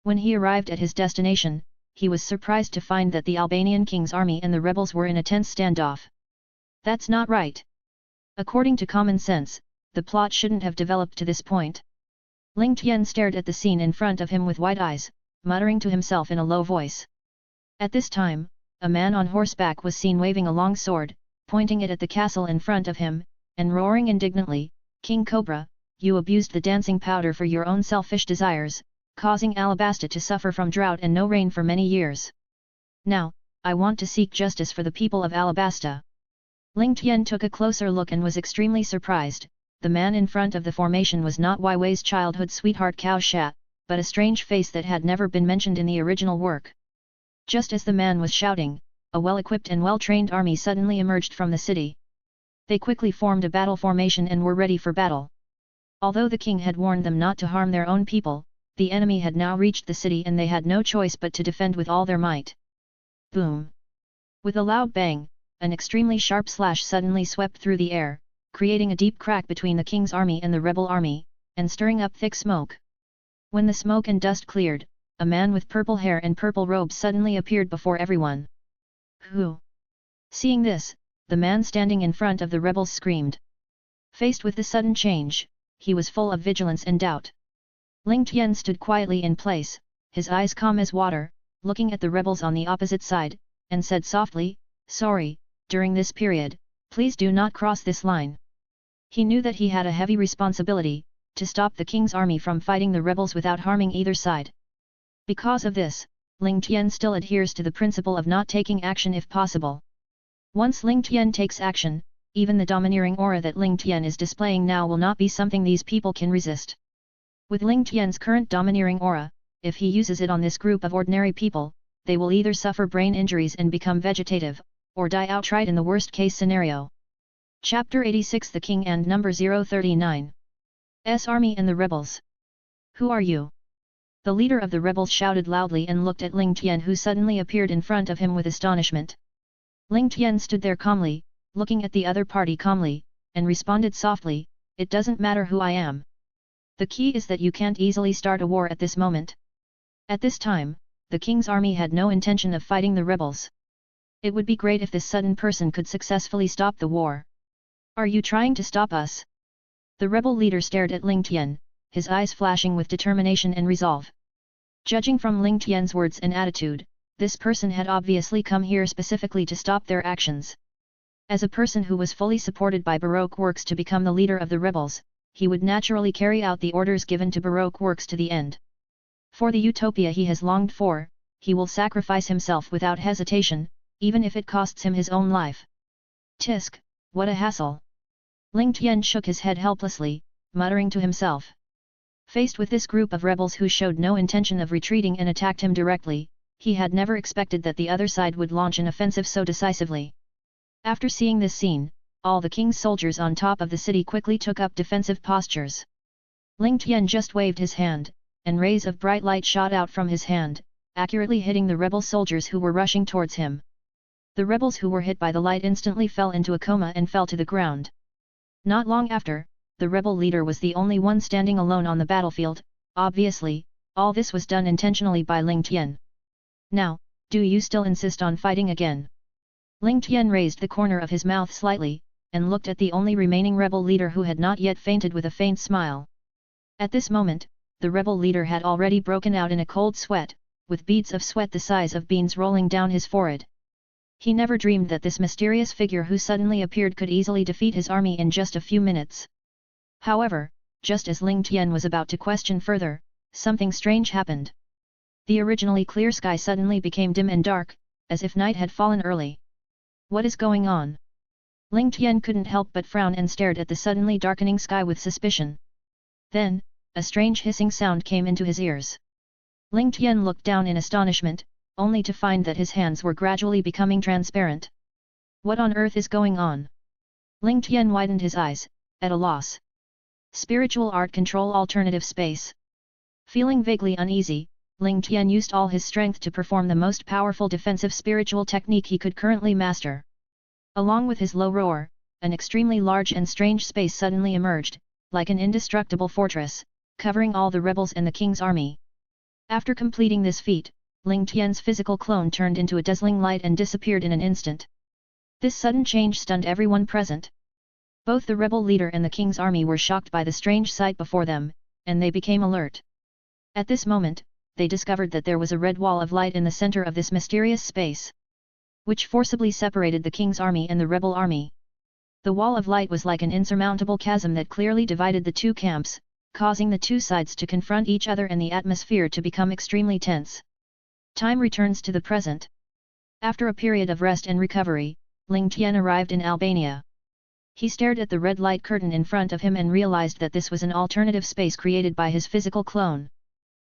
When he arrived at his destination, he was surprised to find that the Albanian king's army and the rebels were in a tense standoff. That's not right. According to common sense, the plot shouldn't have developed to this point. Ling Tian stared at the scene in front of him with wide eyes, muttering to himself in a low voice. At this time, a man on horseback was seen waving a long sword, pointing it at the castle in front of him, and roaring indignantly, "King Cobra, you abused the dancing powder for your own selfish desires, causing Alabasta to suffer from drought and no rain for many years. Now, I want to seek justice for the people of Alabasta." Ling Tian took a closer look and was extremely surprised. The man in front of the formation was not Wei Wei's childhood sweetheart Cao Sha, but a strange face that had never been mentioned in the original work. Just as the man was shouting, a well-equipped and well-trained army suddenly emerged from the city. They quickly formed a battle formation and were ready for battle. Although the king had warned them not to harm their own people, the enemy had now reached the city and they had no choice but to defend with all their might. Boom! With a loud bang, an extremely sharp slash suddenly swept through the air, creating a deep crack between the king's army and the rebel army, and stirring up thick smoke. When the smoke and dust cleared, a man with purple hair and purple robes suddenly appeared before everyone. Who? Seeing this, the man standing in front of the rebels screamed. Faced with the sudden change, he was full of vigilance and doubt. Ling Tian stood quietly in place, his eyes calm as water, looking at the rebels on the opposite side, and said softly, "Sorry, during this period, please do not cross this line." He knew that he had a heavy responsibility, to stop the king's army from fighting the rebels without harming either side. Because of this, Ling Tian still adheres to the principle of not taking action if possible. Once Ling Tian takes action, even the domineering aura that Ling Tian is displaying now will not be something these people can resist. With Ling Tian's current domineering aura, if he uses it on this group of ordinary people, they will either suffer brain injuries and become vegetative, or die outright in the worst-case scenario. Chapter 86 The King and Number 039 S Army and the Rebels. Who are you? The leader of the rebels shouted loudly and looked at Ling Tian, who suddenly appeared in front of him with astonishment. Ling Tian stood there calmly, looking at the other party calmly, and responded softly, "It doesn't matter who I am. The key is that you can't easily start a war at this moment." At this time, the king's army had no intention of fighting the rebels. It would be great if this sudden person could successfully stop the war. "Are you trying to stop us?" The rebel leader stared at Ling Tian, his eyes flashing with determination and resolve. Judging from Ling Tian's words and attitude, this person had obviously come here specifically to stop their actions. As a person who was fully supported by Baroque Works to become the leader of the rebels, he would naturally carry out the orders given to Baroque Works to the end. For the utopia he has longed for, he will sacrifice himself without hesitation, even if it costs him his own life. Tisk, what a hassle! Ling Tian shook his head helplessly, muttering to himself. Faced with this group of rebels who showed no intention of retreating and attacked him directly, he had never expected that the other side would launch an offensive so decisively. After seeing this scene, all the king's soldiers on top of the city quickly took up defensive postures. Ling Tian just waved his hand, and rays of bright light shot out from his hand, accurately hitting the rebel soldiers who were rushing towards him. The rebels who were hit by the light instantly fell into a coma and fell to the ground. Not long after, the rebel leader was the only one standing alone on the battlefield. Obviously, all this was done intentionally by Ling Tian. "Now, do you still insist on fighting again?" Ling Tian raised the corner of his mouth slightly, and looked at the only remaining rebel leader who had not yet fainted with a faint smile. At this moment, the rebel leader had already broken out in a cold sweat, with beads of sweat the size of beans rolling down his forehead. He never dreamed that this mysterious figure who suddenly appeared could easily defeat his army in just a few minutes. However, just as Ling Tian was about to question further, something strange happened. The originally clear sky suddenly became dim and dark, as if night had fallen early. What is going on? Ling Tian couldn't help but frown and stared at the suddenly darkening sky with suspicion. Then, a strange hissing sound came into his ears. Ling Tian looked down in astonishment, only to find that his hands were gradually becoming transparent. What on earth is going on? Ling Tian widened his eyes, at a loss. Spiritual art control alternative space. Feeling vaguely uneasy, Ling Tian used all his strength to perform the most powerful defensive spiritual technique he could currently master. Along with his low roar, an extremely large and strange space suddenly emerged, like an indestructible fortress, covering all the rebels and the king's army. After completing this feat, Ling Tian's physical clone turned into a dazzling light and disappeared in an instant. This sudden change stunned everyone present. Both the rebel leader and the king's army were shocked by the strange sight before them, and they became alert. At this moment, they discovered that there was a red wall of light in the center of this mysterious space, which forcibly separated the king's army and the rebel army. The wall of light was like an insurmountable chasm that clearly divided the two camps, causing the two sides to confront each other and the atmosphere to become extremely tense. Time returns to the present. After a period of rest and recovery, Ling Tian arrived in Albania. He stared at the red light curtain in front of him and realized that this was an alternative space created by his physical clone.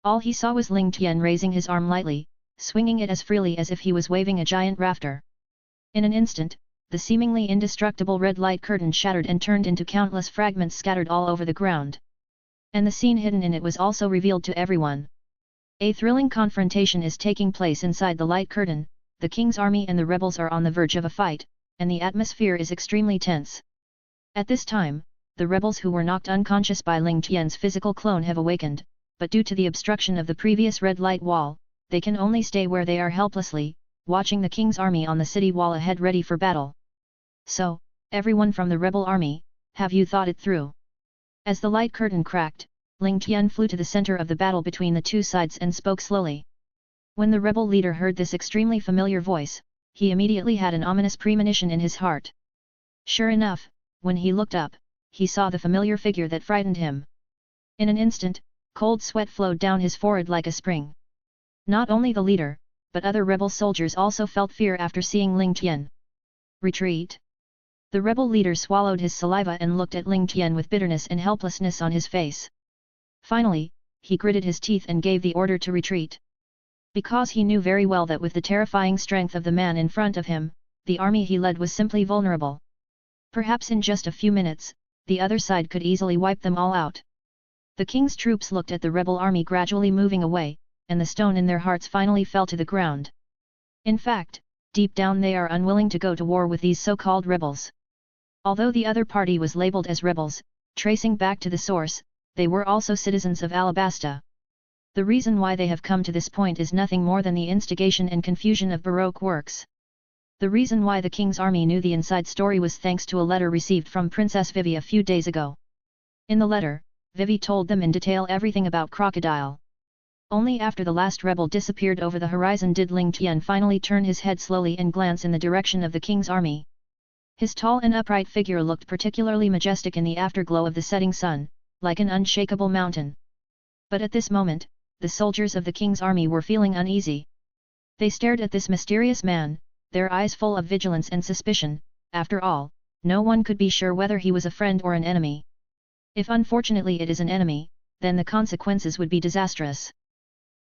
All he saw was Ling Tian raising his arm lightly, swinging it as freely as if he was waving a giant rafter. In an instant, the seemingly indestructible red light curtain shattered and turned into countless fragments scattered all over the ground. And the scene hidden in it was also revealed to everyone. A thrilling confrontation is taking place inside the light curtain, the king's army and the rebels are on the verge of a fight, and the atmosphere is extremely tense. At this time, the rebels who were knocked unconscious by Ling Tian's physical clone have awakened, but due to the obstruction of the previous red light wall, they can only stay where they are helplessly, watching the king's army on the city wall ahead ready for battle. So, everyone from the rebel army, have you thought it through? As the light curtain cracked, Ling Tian flew to the center of the battle between the two sides and spoke slowly. When the rebel leader heard this extremely familiar voice, he immediately had an ominous premonition in his heart. Sure enough, when he looked up, he saw the familiar figure that frightened him. In an instant, cold sweat flowed down his forehead like a spring. Not only the leader, but other rebel soldiers also felt fear after seeing Ling Tian. Retreat? The rebel leader swallowed his saliva and looked at Ling Tian with bitterness and helplessness on his face. Finally, he gritted his teeth and gave the order to retreat. Because he knew very well that with the terrifying strength of the man in front of him, the army he led was simply vulnerable. Perhaps in just a few minutes, the other side could easily wipe them all out. The king's troops looked at the rebel army gradually moving away, and the stone in their hearts finally fell to the ground. In fact, deep down they are unwilling to go to war with these so-called rebels. Although the other party was labeled as rebels, tracing back to the source, they were also citizens of Alabasta. The reason why they have come to this point is nothing more than the instigation and confusion of Baroque works. The reason why the king's army knew the inside story was thanks to a letter received from Princess Vivi a few days ago. In the letter, Vivi told them in detail everything about Crocodile. Only after the last rebel disappeared over the horizon did Ling Tian finally turn his head slowly and glance in the direction of the king's army. His tall and upright figure looked particularly majestic in the afterglow of the setting sun, like an unshakable mountain. But at this moment, the soldiers of the king's army were feeling uneasy. They stared at this mysterious man, their eyes full of vigilance and suspicion. After all, no one could be sure whether he was a friend or an enemy. If unfortunately it is an enemy, then the consequences would be disastrous.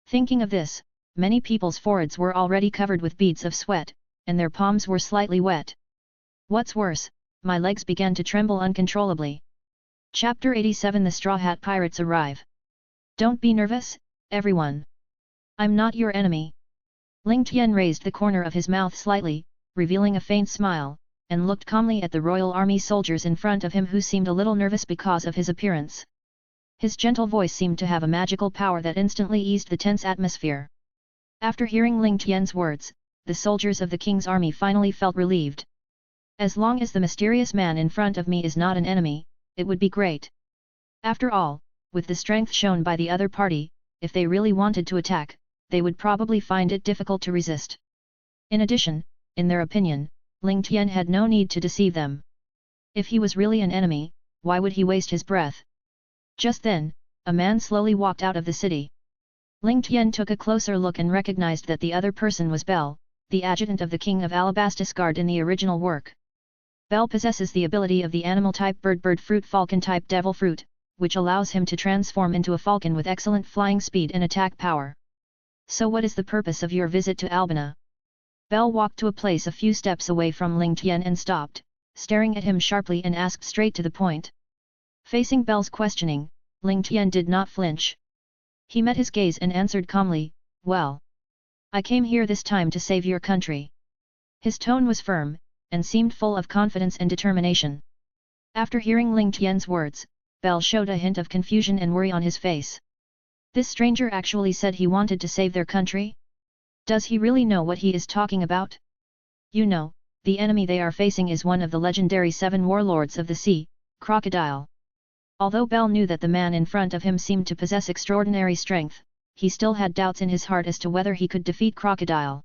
Thinking of this, many people's foreheads were already covered with beads of sweat, and their palms were slightly wet. What's worse, my legs began to tremble uncontrollably. Chapter 87 The Straw Hat Pirates Arrive. Don't be nervous, everyone. I'm not your enemy. Ling Tian raised the corner of his mouth slightly, revealing a faint smile, and looked calmly at the royal army soldiers in front of him who seemed a little nervous because of his appearance. His gentle voice seemed to have a magical power that instantly eased the tense atmosphere. After hearing Ling Tian's words, the soldiers of the king's army finally felt relieved. As long as the mysterious man in front of me is not an enemy, it would be great. After all, with the strength shown by the other party, if they really wanted to attack, they would probably find it difficult to resist. In addition, in their opinion, Ling Tian had no need to deceive them. If he was really an enemy, why would he waste his breath? Just then, a man slowly walked out of the city. Ling Tian took a closer look and recognized that the other person was Bell, the adjutant of the King of Alabastus Guard in the original work. Bell possesses the ability of the animal-type bird fruit falcon-type devil fruit, which allows him to transform into a falcon with excellent flying speed and attack power. So what is the purpose of your visit to Albina? Bell walked to a place a few steps away from Ling Tian and stopped, staring at him sharply and asked straight to the point. Facing Bell's questioning, Ling Tian did not flinch. He met his gaze and answered calmly, "Well, I came here this time to save your country." His tone was firm, and seemed full of confidence and determination. After hearing Ling Tian's words, Bell showed a hint of confusion and worry on his face. This stranger actually said he wanted to save their country? Does he really know what he is talking about? You know, the enemy they are facing is one of the legendary 7 warlords of the sea, Crocodile. Although Bell knew that the man in front of him seemed to possess extraordinary strength, he still had doubts in his heart as to whether he could defeat Crocodile.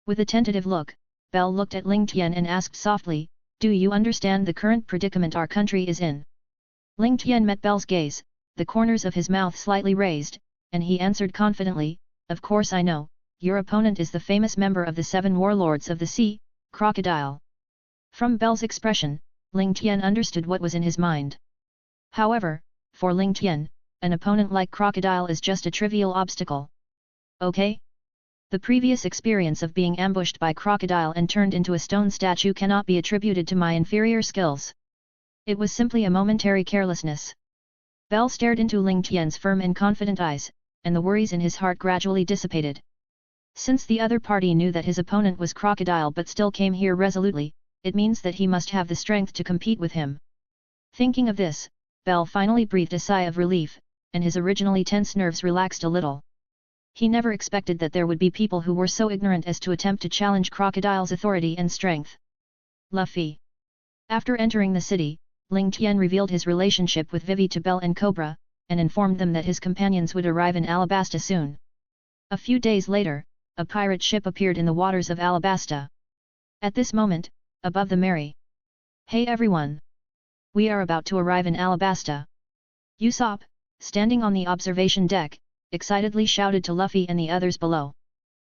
With a tentative look, Bell looked at Ling Tian and asked softly, "Do you understand the current predicament our country is in?" Ling Tian met Bell's gaze, the corners of his mouth slightly raised, and he answered confidently, "Of course I know, your opponent is the famous member of the 7 warlords of the sea, Crocodile." From Bell's expression, Ling Tian understood what was in his mind. However, for Ling Tian, an opponent like Crocodile is just a trivial obstacle. Okay? The previous experience of being ambushed by Crocodile and turned into a stone statue cannot be attributed to my inferior skills. It was simply a momentary carelessness. Bell stared into Ling Tian's firm and confident eyes, and the worries in his heart gradually dissipated. Since the other party knew that his opponent was Crocodile but still came here resolutely, it means that he must have the strength to compete with him. Thinking of this, Bell finally breathed a sigh of relief, and his originally tense nerves relaxed a little. He never expected that there would be people who were so ignorant as to attempt to challenge Crocodile's authority and strength. Luffy. After entering the city, Ling Tian revealed his relationship with Vivi to Bell and Cobra, and informed them that his companions would arrive in Alabasta soon. A few days later, a pirate ship appeared in the waters of Alabasta. At this moment, above the Mary. "Hey everyone! We are about to arrive in Alabasta." Usopp, standing on the observation deck, excitedly shouted to Luffy and the others below.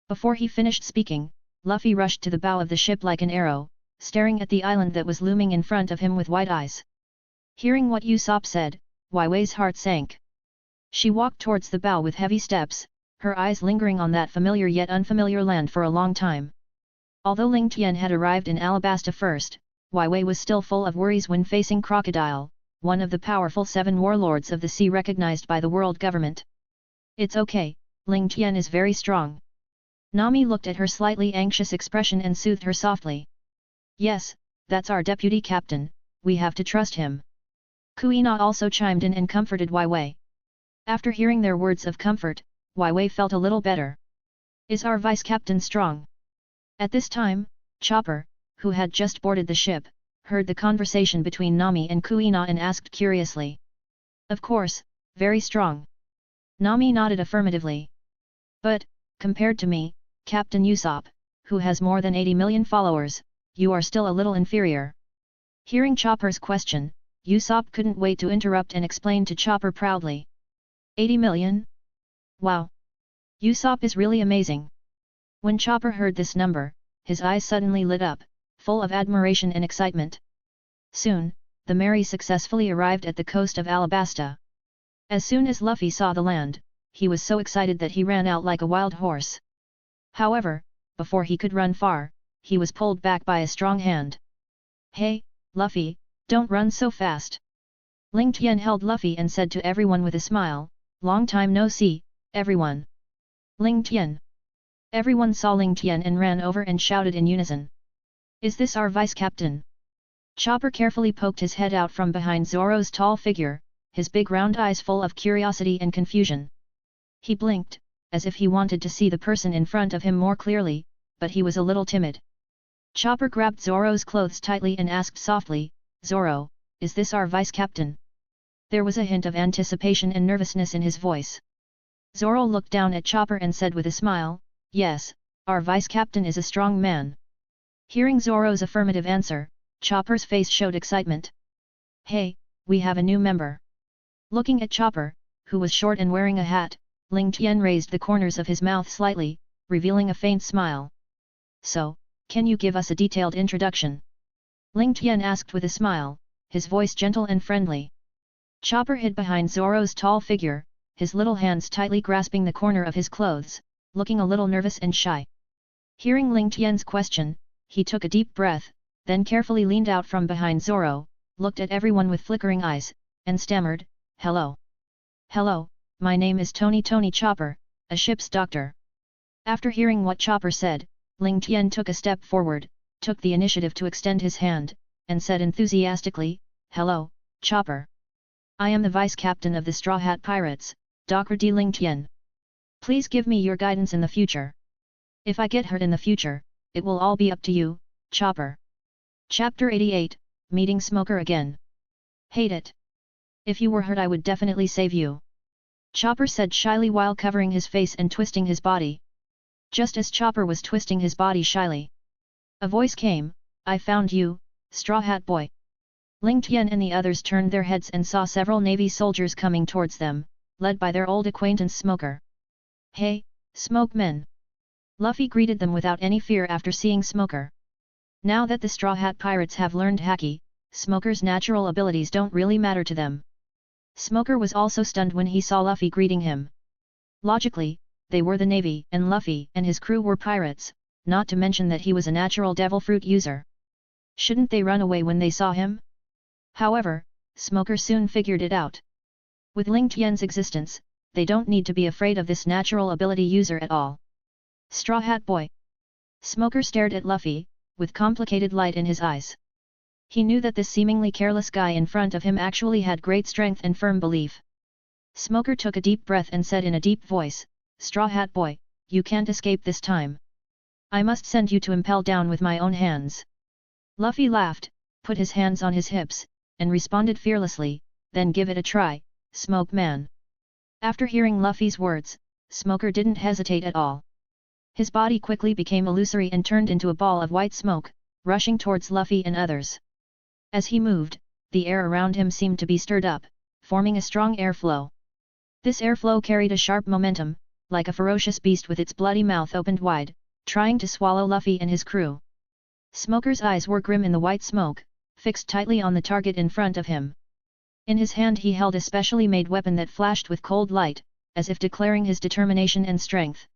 Before he finished speaking, Luffy rushed to the bow of the ship like an arrow, staring at the island that was looming in front of him with wide eyes. Hearing what Usopp said, Wai Wei's heart sank. She walked towards the bow with heavy steps, her eyes lingering on that familiar yet unfamiliar land for a long time. Although Ling Tian had arrived in Alabasta first, Wai Wei was still full of worries when facing Crocodile, one of the powerful 7 warlords of the sea recognized by the world government. "It's okay, Ling Tian is very strong." Nami looked at her slightly anxious expression and soothed her softly. "Yes, that's our deputy captain, we have to trust him." Kuina also chimed in and comforted Wai Wei. After hearing their words of comfort, Wai Wei felt a little better. "Is our vice-captain strong?" At this time, Chopper, who had just boarded the ship, heard the conversation between Nami and Kuina and asked curiously. "Of course, very strong." Nami nodded affirmatively. "But, compared to me, Captain Usopp, who has more than 80 million followers, you are still a little inferior." Hearing Chopper's question, Usopp couldn't wait to interrupt and explain to Chopper proudly. 80 million? Wow! Usopp is really amazing. When Chopper heard this number, his eyes suddenly lit up, full of admiration and excitement. Soon, the Mary successfully arrived at the coast of Alabasta. As soon as Luffy saw the land, he was so excited that he ran out like a wild horse. However, before he could run far, he was pulled back by a strong hand. "Hey, Luffy, don't run so fast." Ling Tian held Luffy and said to everyone with a smile, "Long time no see, everyone." Ling Tian. Everyone saw Ling Tian and ran over and shouted in unison. "Is this our vice-captain?" Chopper carefully poked his head out from behind Zoro's tall figure, his big round eyes full of curiosity and confusion. He blinked, as if he wanted to see the person in front of him more clearly, but he was a little timid. Chopper grabbed Zoro's clothes tightly and asked softly, "Zoro, is this our vice-captain?" There was a hint of anticipation and nervousness in his voice. Zoro looked down at Chopper and said with a smile, "Yes, our vice-captain is a strong man." Hearing Zoro's affirmative answer, Chopper's face showed excitement. "Hey, we have a new member." Looking at Chopper, who was short and wearing a hat, Ling Tian raised the corners of his mouth slightly, revealing a faint smile. "So, can you give us a detailed introduction?" Ling Tian asked with a smile, his voice gentle and friendly. Chopper hid behind Zoro's tall figure, his little hands tightly grasping the corner of his clothes, looking a little nervous and shy. Hearing Ling Tian's question, he took a deep breath, then carefully leaned out from behind Zoro, looked at everyone with flickering eyes, and stammered, "Hello. Hello, my name is Tony Chopper, a ship's doctor." After hearing what Chopper said, Ling Tian took a step forward, took the initiative to extend his hand, and said enthusiastically, "Hello, Chopper. I am the vice-captain of the Straw Hat Pirates, Dr. D. Ling Tian. Please give me your guidance in the future. If I get hurt in the future, it will all be up to you, Chopper." Chapter 88, Meeting Smoker Again. "Hate it. If you were hurt I would definitely save you," Chopper said shyly while covering his face and twisting his body. Just as Chopper was twisting his body shyly, a voice came, "I found you, Straw Hat Boy." Ling Tian and the others turned their heads and saw several navy soldiers coming towards them, led by their old acquaintance Smoker. "Hey, Smoke Men!" Luffy greeted them without any fear after seeing Smoker. Now that the Straw Hat Pirates have learned Haki, Smoker's natural abilities don't really matter to them. Smoker was also stunned when he saw Luffy greeting him. Logically, they were the Navy and Luffy and his crew were pirates, not to mention that he was a natural devil fruit user. Shouldn't they run away when they saw him? However, Smoker soon figured it out. With Ling Tian's existence, they don't need to be afraid of this natural ability user at all. Straw Hat Boy. Smoker stared at Luffy, with complicated light in his eyes. He knew that this seemingly careless guy in front of him actually had great strength and firm belief. Smoker took a deep breath and said in a deep voice, "Straw Hat Boy, you can't escape this time. I must send you to Impel Down with my own hands." Luffy laughed, put his hands on his hips, and responded fearlessly, "Then give it a try, Smoke Man." After hearing Luffy's words, Smoker didn't hesitate at all. His body quickly became illusory and turned into a ball of white smoke, rushing towards Luffy and others. As he moved, the air around him seemed to be stirred up, forming a strong airflow. This airflow carried a sharp momentum, like a ferocious beast with its bloody mouth opened wide, trying to swallow Luffy and his crew. Smoker's eyes were grim in the white smoke, fixed tightly on the target in front of him. In his hand he held a specially made weapon that flashed with cold light, as if declaring his determination and strength.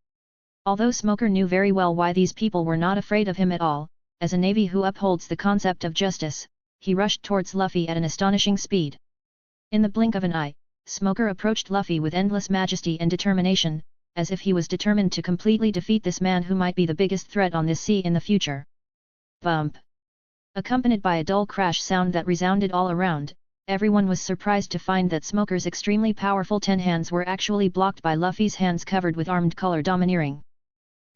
Although Smoker knew very well why these people were not afraid of him at all, as a navy who upholds the concept of justice, he rushed towards Luffy at an astonishing speed. In the blink of an eye, Smoker approached Luffy with endless majesty and determination, as if he was determined to completely defeat this man who might be the biggest threat on this sea in the future. Bump! Accompanied by a dull crash sound that resounded all around, everyone was surprised to find that Smoker's extremely powerful 10 hands were actually blocked by Luffy's hands covered with armed color domineering.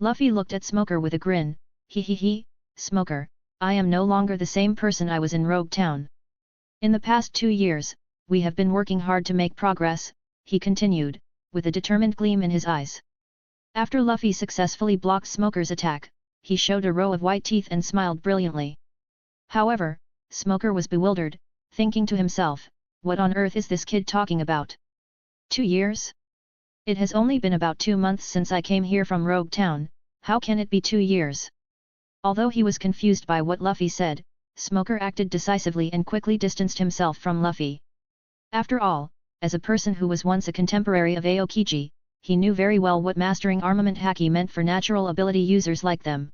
Luffy looked at Smoker with a grin, "He, Smoker, I am no longer the same person I was in Rogue Town. In the past 2 years, we have been working hard to make progress," he continued, with a determined gleam in his eyes. After Luffy successfully blocked Smoker's attack, he showed a row of white teeth and smiled brilliantly. However, Smoker was bewildered, thinking to himself, what on earth is this kid talking about? 2 years? It has only been about 2 months since I came here from Rogue Town, how can it be 2 years? Although he was confused by what Luffy said, Smoker acted decisively and quickly distanced himself from Luffy. After all, as a person who was once a contemporary of Aokiji, he knew very well what mastering armament haki meant for natural ability users like them.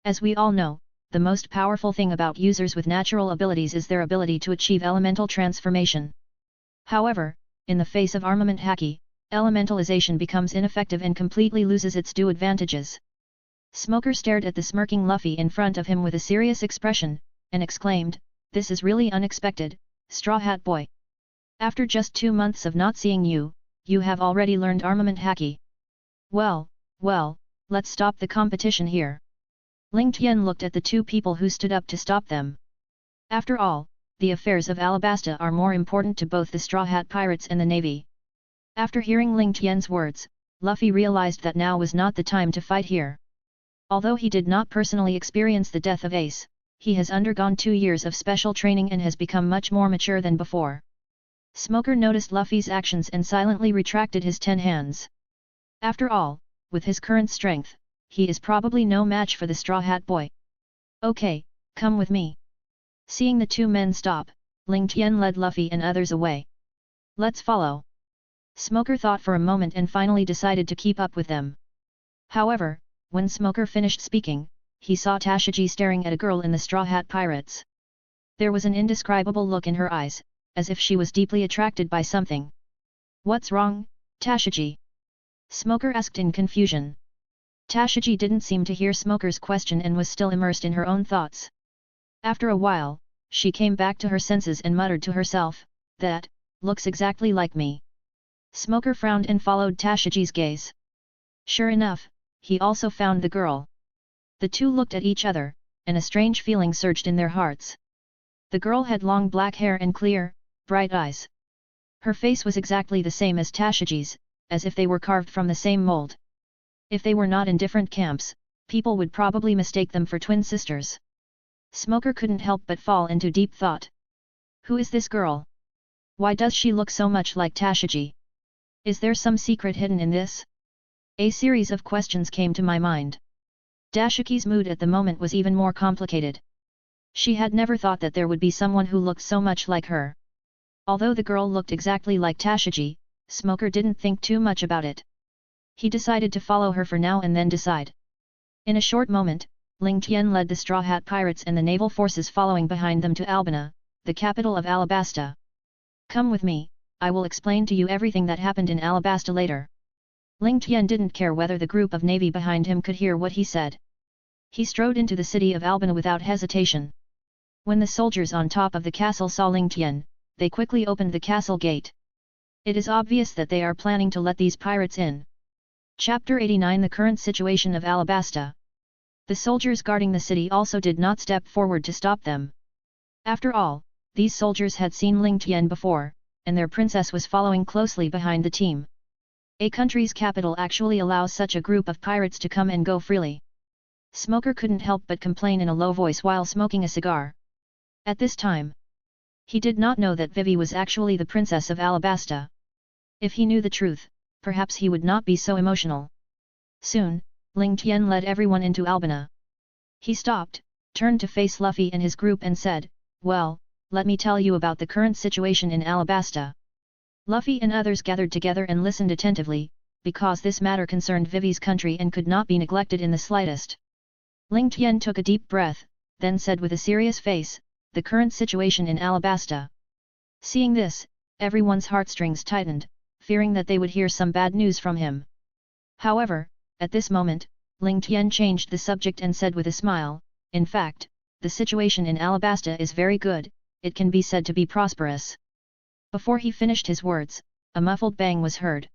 As we all know, the most powerful thing about users with natural abilities is their ability to achieve elemental transformation. However, in the face of armament haki, elementalization becomes ineffective and completely loses its due advantages. Smoker stared at the smirking Luffy in front of him with a serious expression, and exclaimed, "This is really unexpected, Straw Hat Boy. After just 2 months of not seeing you, you have already learned armament haki. Well, let's stop the competition here. Ling Tian looked at the two people who stood up to stop them. After all, the affairs of Alabasta are more important to both the Straw Hat Pirates and the Navy. After hearing Ling Tian's words, Luffy realized that now was not the time to fight here. Although he did not personally experience the death of Ace, he has undergone 2 years of special training and has become much more mature than before. Smoker noticed Luffy's actions and silently retracted his 10 hands. After all, with his current strength, he is probably no match for the Straw Hat Boy. Okay, come with me. Seeing the two men stop, Ling Tian led Luffy and others away. Let's follow. Smoker thought for a moment and finally decided to keep up with them. However, when Smoker finished speaking, he saw Tashigi staring at a girl in the Straw Hat Pirates. There was an indescribable look in her eyes, as if she was deeply attracted by something. What's wrong, Tashigi? Smoker asked in confusion. Tashigi didn't seem to hear Smoker's question and was still immersed in her own thoughts. After a while, she came back to her senses and muttered to herself, "That looks exactly like me." Smoker frowned and followed Tashigi's gaze. Sure enough, he also found the girl. The two looked at each other, and a strange feeling surged in their hearts. The girl had long black hair and clear, bright eyes. Her face was exactly the same as Tashigi's, as if they were carved from the same mold. If they were not in different camps, people would probably mistake them for twin sisters. Smoker couldn't help but fall into deep thought. Who is this girl? Why does she look so much like Tashigi? Is there some secret hidden in this? A series of questions came to my mind. Dashiki's mood at the moment was even more complicated. She had never thought that there would be someone who looked so much like her. Although the girl looked exactly like Tashigi, Smoker didn't think too much about it. He decided to follow her for now and then decide. In a short moment, Ling Tian led the Straw Hat Pirates and the naval forces following behind them to Albina, the capital of Alabasta. Come with me, I will explain to you everything that happened in Alabasta later. Ling Tian didn't care whether the group of navy behind him could hear what he said. He strode into the city of Albina without hesitation. When the soldiers on top of the castle saw Ling Tian, they quickly opened the castle gate. It is obvious that they are planning to let these pirates in. Chapter 89 The current situation of Alabasta. The soldiers guarding the city also did not step forward to stop them. After all, these soldiers had seen Ling Tian before, and their princess was following closely behind the team. A country's capital actually allows such a group of pirates to come and go freely. Smoker couldn't help but complain in a low voice while smoking a cigar. At this time, he did not know that Vivi was actually the princess of Alabasta. If he knew the truth, perhaps he would not be so emotional. Soon, Ling Tian led everyone into Albina. He stopped, turned to face Luffy and his group and said, "Well, let me tell you about the current situation in Alabasta." Luffy and others gathered together and listened attentively, because this matter concerned Vivi's country and could not be neglected in the slightest. Ling Tian took a deep breath, then said with a serious face, "The current situation in Alabasta." Seeing this, everyone's heartstrings tightened, fearing that they would hear some bad news from him. However, at this moment, Ling Tian changed the subject and said with a smile, "In fact, the situation in Alabasta is very good, it can be said to be prosperous." Before he finished his words, a muffled bang was heard.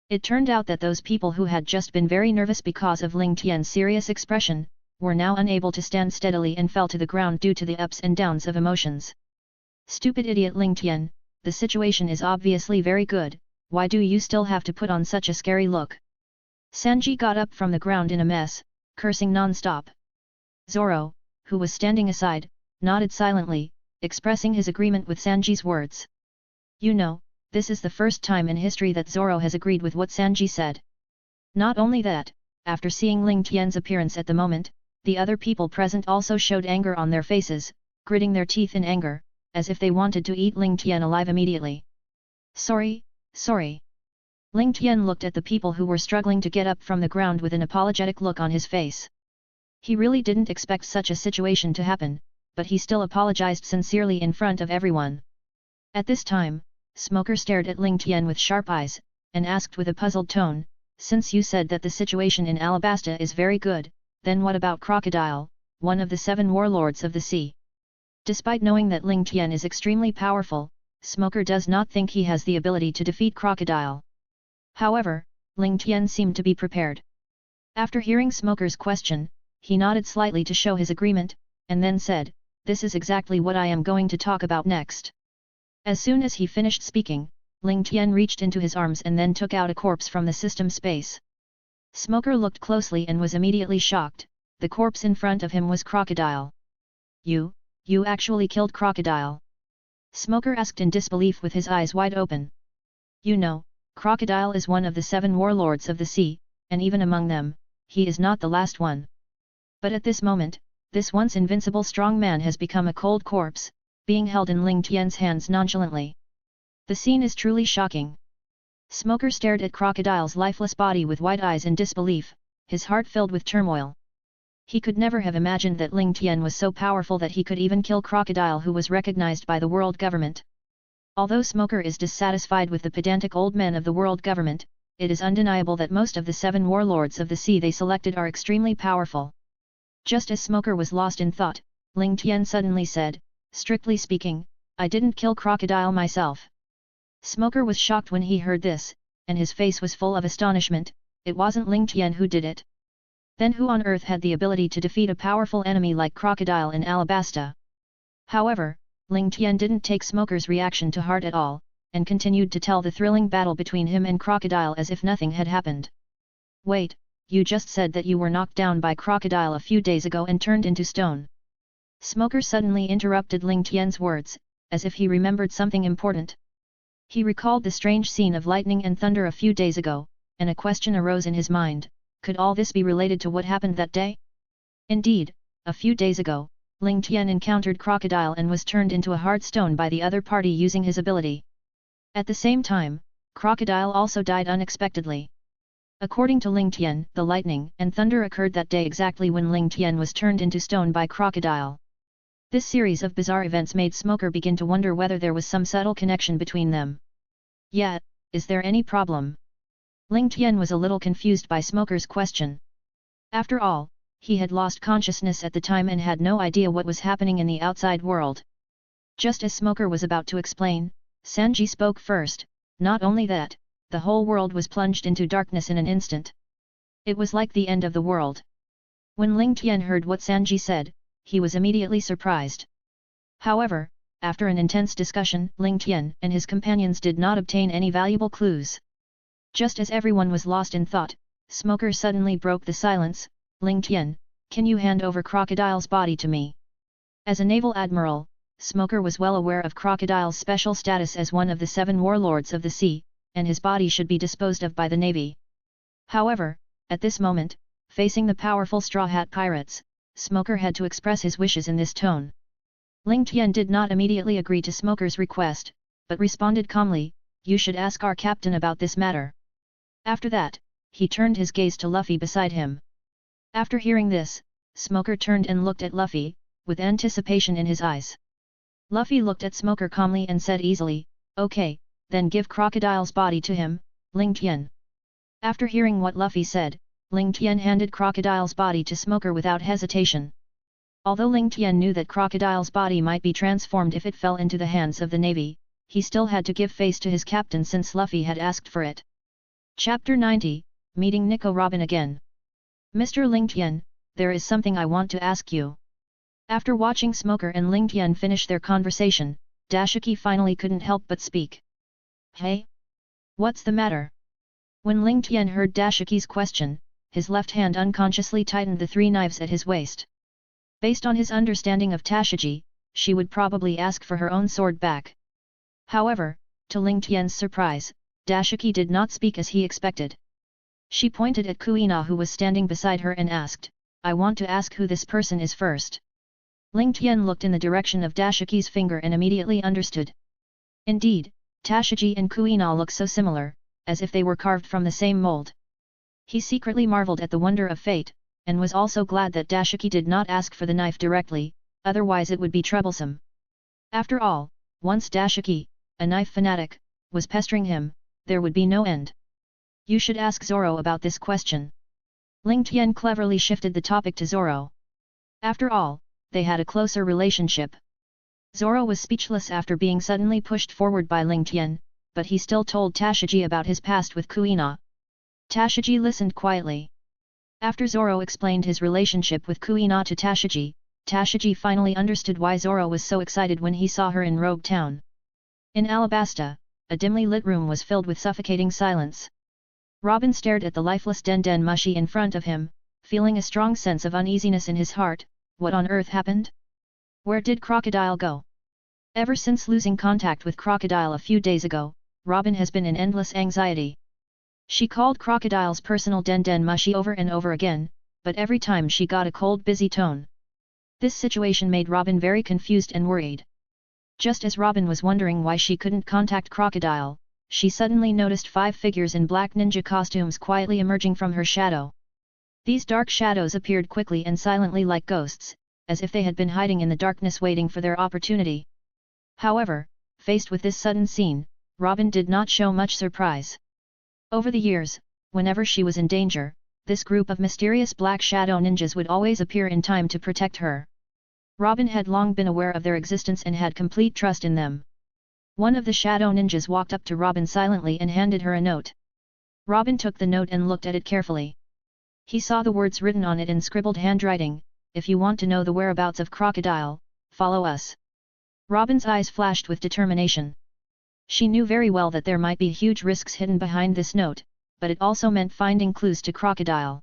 It turned out that those people who had just been very nervous because of Ling Tian's serious expression, were now unable to stand steadily and fell to the ground due to the ups and downs of emotions. "Stupid idiot Ling Tian, the situation is obviously very good, why do you still have to put on such a scary look?" Sanji got up from the ground in a mess, cursing non-stop. Zoro, who was standing aside, nodded silently, expressing his agreement with Sanji's words. You know, this is the first time in history that Zoro has agreed with what Sanji said. Not only that, after seeing Ling Tian's appearance at the moment, the other people present also showed anger on their faces, gritting their teeth in anger, as if they wanted to eat Ling Tian alive immediately. Sorry. Ling Tian looked at the people who were struggling to get up from the ground with an apologetic look on his face. He really didn't expect such a situation to happen, but he still apologized sincerely in front of everyone. At this time, Smoker stared at Ling Tian with sharp eyes, and asked with a puzzled tone, "Since you said that the situation in Alabasta is very good, then what about Crocodile, one of the 7 warlords of the sea?" Despite knowing that Ling Tian is extremely powerful, Smoker does not think he has the ability to defeat Crocodile. However, Ling Tian seemed to be prepared. After hearing Smoker's question, he nodded slightly to show his agreement, and then said, "This is exactly what I am going to talk about next." As soon as he finished speaking, Ling Tian reached into his arms and then took out a corpse from the system space. Smoker looked closely and was immediately shocked. The corpse in front of him was Crocodile. You actually killed Crocodile?" Smoker asked in disbelief with his eyes wide open. "You know, Crocodile is one of the 7 warlords of the sea, and even among them, he is not the last one. But at this moment, this once invincible strong man has become a cold corpse, being held in Ling Tian's hands nonchalantly. The scene is truly shocking." Smoker stared at Crocodile's lifeless body with wide eyes in disbelief, his heart filled with turmoil. He could never have imagined that Ling Tian was so powerful that he could even kill Crocodile, who was recognized by the world government. Although Smoker is dissatisfied with the pedantic old men of the world government, it is undeniable that most of the 7 warlords of the sea they selected are extremely powerful. Just as Smoker was lost in thought, Ling Tian suddenly said, "Strictly speaking, I didn't kill Crocodile myself." Smoker was shocked when he heard this, and his face was full of astonishment. It wasn't Ling Tian who did it. Then who on earth had the ability to defeat a powerful enemy like Crocodile in Alabasta? However, Ling Tian didn't take Smoker's reaction to heart at all, and continued to tell the thrilling battle between him and Crocodile as if nothing had happened. "Wait, you just said that you were knocked down by Crocodile a few days ago and turned into stone." Smoker suddenly interrupted Ling Tian's words, as if he remembered something important. He recalled the strange scene of lightning and thunder a few days ago, and a question arose in his mind: could all this be related to what happened that day? Indeed, a few days ago, Ling Tian encountered Crocodile and was turned into a hard stone by the other party using his ability. At the same time, Crocodile also died unexpectedly. According to Ling Tian, the lightning and thunder occurred that day exactly when Ling Tian was turned into stone by Crocodile. This series of bizarre events made Smoker begin to wonder whether there was some subtle connection between them. "Yeah, is there any problem?" Ling Tian was a little confused by Smoker's question. After all, he had lost consciousness at the time and had no idea what was happening in the outside world. Just as Smoker was about to explain, Sanji spoke first. Not only that, the whole world was plunged into darkness in an instant. It was like the end of the world. When Ling Tian heard what Sanji said, he was immediately surprised. However, after an intense discussion, Ling Tian and his companions did not obtain any valuable clues. Just as everyone was lost in thought, Smoker suddenly broke the silence. "Ling Tian, can you hand over Crocodile's body to me?" As a naval admiral, Smoker was well aware of Crocodile's special status as one of the 7 warlords of the sea, and his body should be disposed of by the navy. However, at this moment, facing the powerful Straw Hat Pirates, Smoker had to express his wishes in this tone. Ling Tian did not immediately agree to Smoker's request, but responded calmly, "You should ask our captain about this matter." After that, he turned his gaze to Luffy beside him. After hearing this, Smoker turned and looked at Luffy, with anticipation in his eyes. Luffy looked at Smoker calmly and said easily, "Okay, then give Crocodile's body to him, Ling Tian." After hearing what Luffy said, Ling Tian handed Crocodile's body to Smoker without hesitation. Although Ling Tian knew that Crocodile's body might be transformed if it fell into the hands of the navy, he still had to give face to his captain since Luffy had asked for it. Chapter 90, Meeting Nico Robin again. "Mr. Ling Tian, there is something I want to ask you." After watching Smoker and Ling Tian finish their conversation, Dashiki finally couldn't help but speak. "Hey? What's the matter?" When Ling Tian heard Dashiki's question, his left hand unconsciously tightened the 3 knives at his waist. Based on his understanding of Tashigi, she would probably ask for her own sword back. However, to Ling Tian's surprise, Dashiki did not speak as he expected. She pointed at Kuina who was standing beside her and asked, "I want to ask who this person is first." Ling Tian looked in the direction of Dashiki's finger and immediately understood. Indeed, Tashigi and Kuina look so similar, as if they were carved from the same mold. He secretly marveled at the wonder of fate, and was also glad that Dashiki did not ask for the knife directly, otherwise it would be troublesome. After all, once Dashiki, a knife fanatic, was pestering him, there would be no end. "You should ask Zoro about this question." Ling Tian cleverly shifted the topic to Zoro. After all, they had a closer relationship. Zoro was speechless after being suddenly pushed forward by Ling Tian, but he still told Tashigi about his past with Kuina. Tashigi listened quietly. After Zoro explained his relationship with Kuina to Tashigi, Tashigi finally understood why Zoro was so excited when he saw her in Rogue Town. In Alabasta, a dimly lit room was filled with suffocating silence. Robin stared at the lifeless Den Den Mushi in front of him, feeling a strong sense of uneasiness in his heart. What on earth happened? Where did Crocodile go? Ever since losing contact with Crocodile a few days ago, Robin has been in endless anxiety. She called Crocodile's personal Den Den Mushi over and over again, but every time she got a cold busy tone. This situation made Robin very confused and worried. Just as Robin was wondering why she couldn't contact Crocodile, she suddenly noticed 5 figures in black ninja costumes quietly emerging from her shadow. These dark shadows appeared quickly and silently like ghosts, as if they had been hiding in the darkness waiting for their opportunity. However, faced with this sudden scene, Robin did not show much surprise. Over the years, whenever she was in danger, this group of mysterious black shadow ninjas would always appear in time to protect her. Robin had long been aware of their existence and had complete trust in them. One of the shadow ninjas walked up to Robin silently and handed her a note. Robin took the note and looked at it carefully. He saw the words written on it in scribbled handwriting, "If you want to know the whereabouts of Crocodile, follow us." Robin's eyes flashed with determination. She knew very well that there might be huge risks hidden behind this note, but it also meant finding clues to Crocodile.